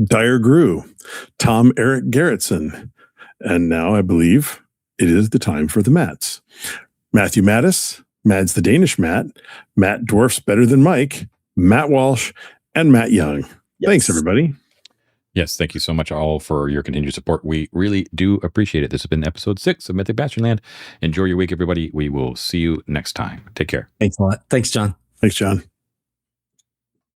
Dyer Grew, Tom Eric Garrettson, and now I believe it is the time for the Mats. Matthew Mattis, Mads the Danish Matt, Matt Dwarfs Better Than Mike, Matt Walsh, and Matt Young. Yes. Thanks, everybody. Yes, thank you so much all for your continued support. We really do appreciate it. This has been episode 6 of Mythic Bastionland. Enjoy your week, everybody. We will see you next time. Take care. Thanks a lot. Thanks, John. Thanks, John.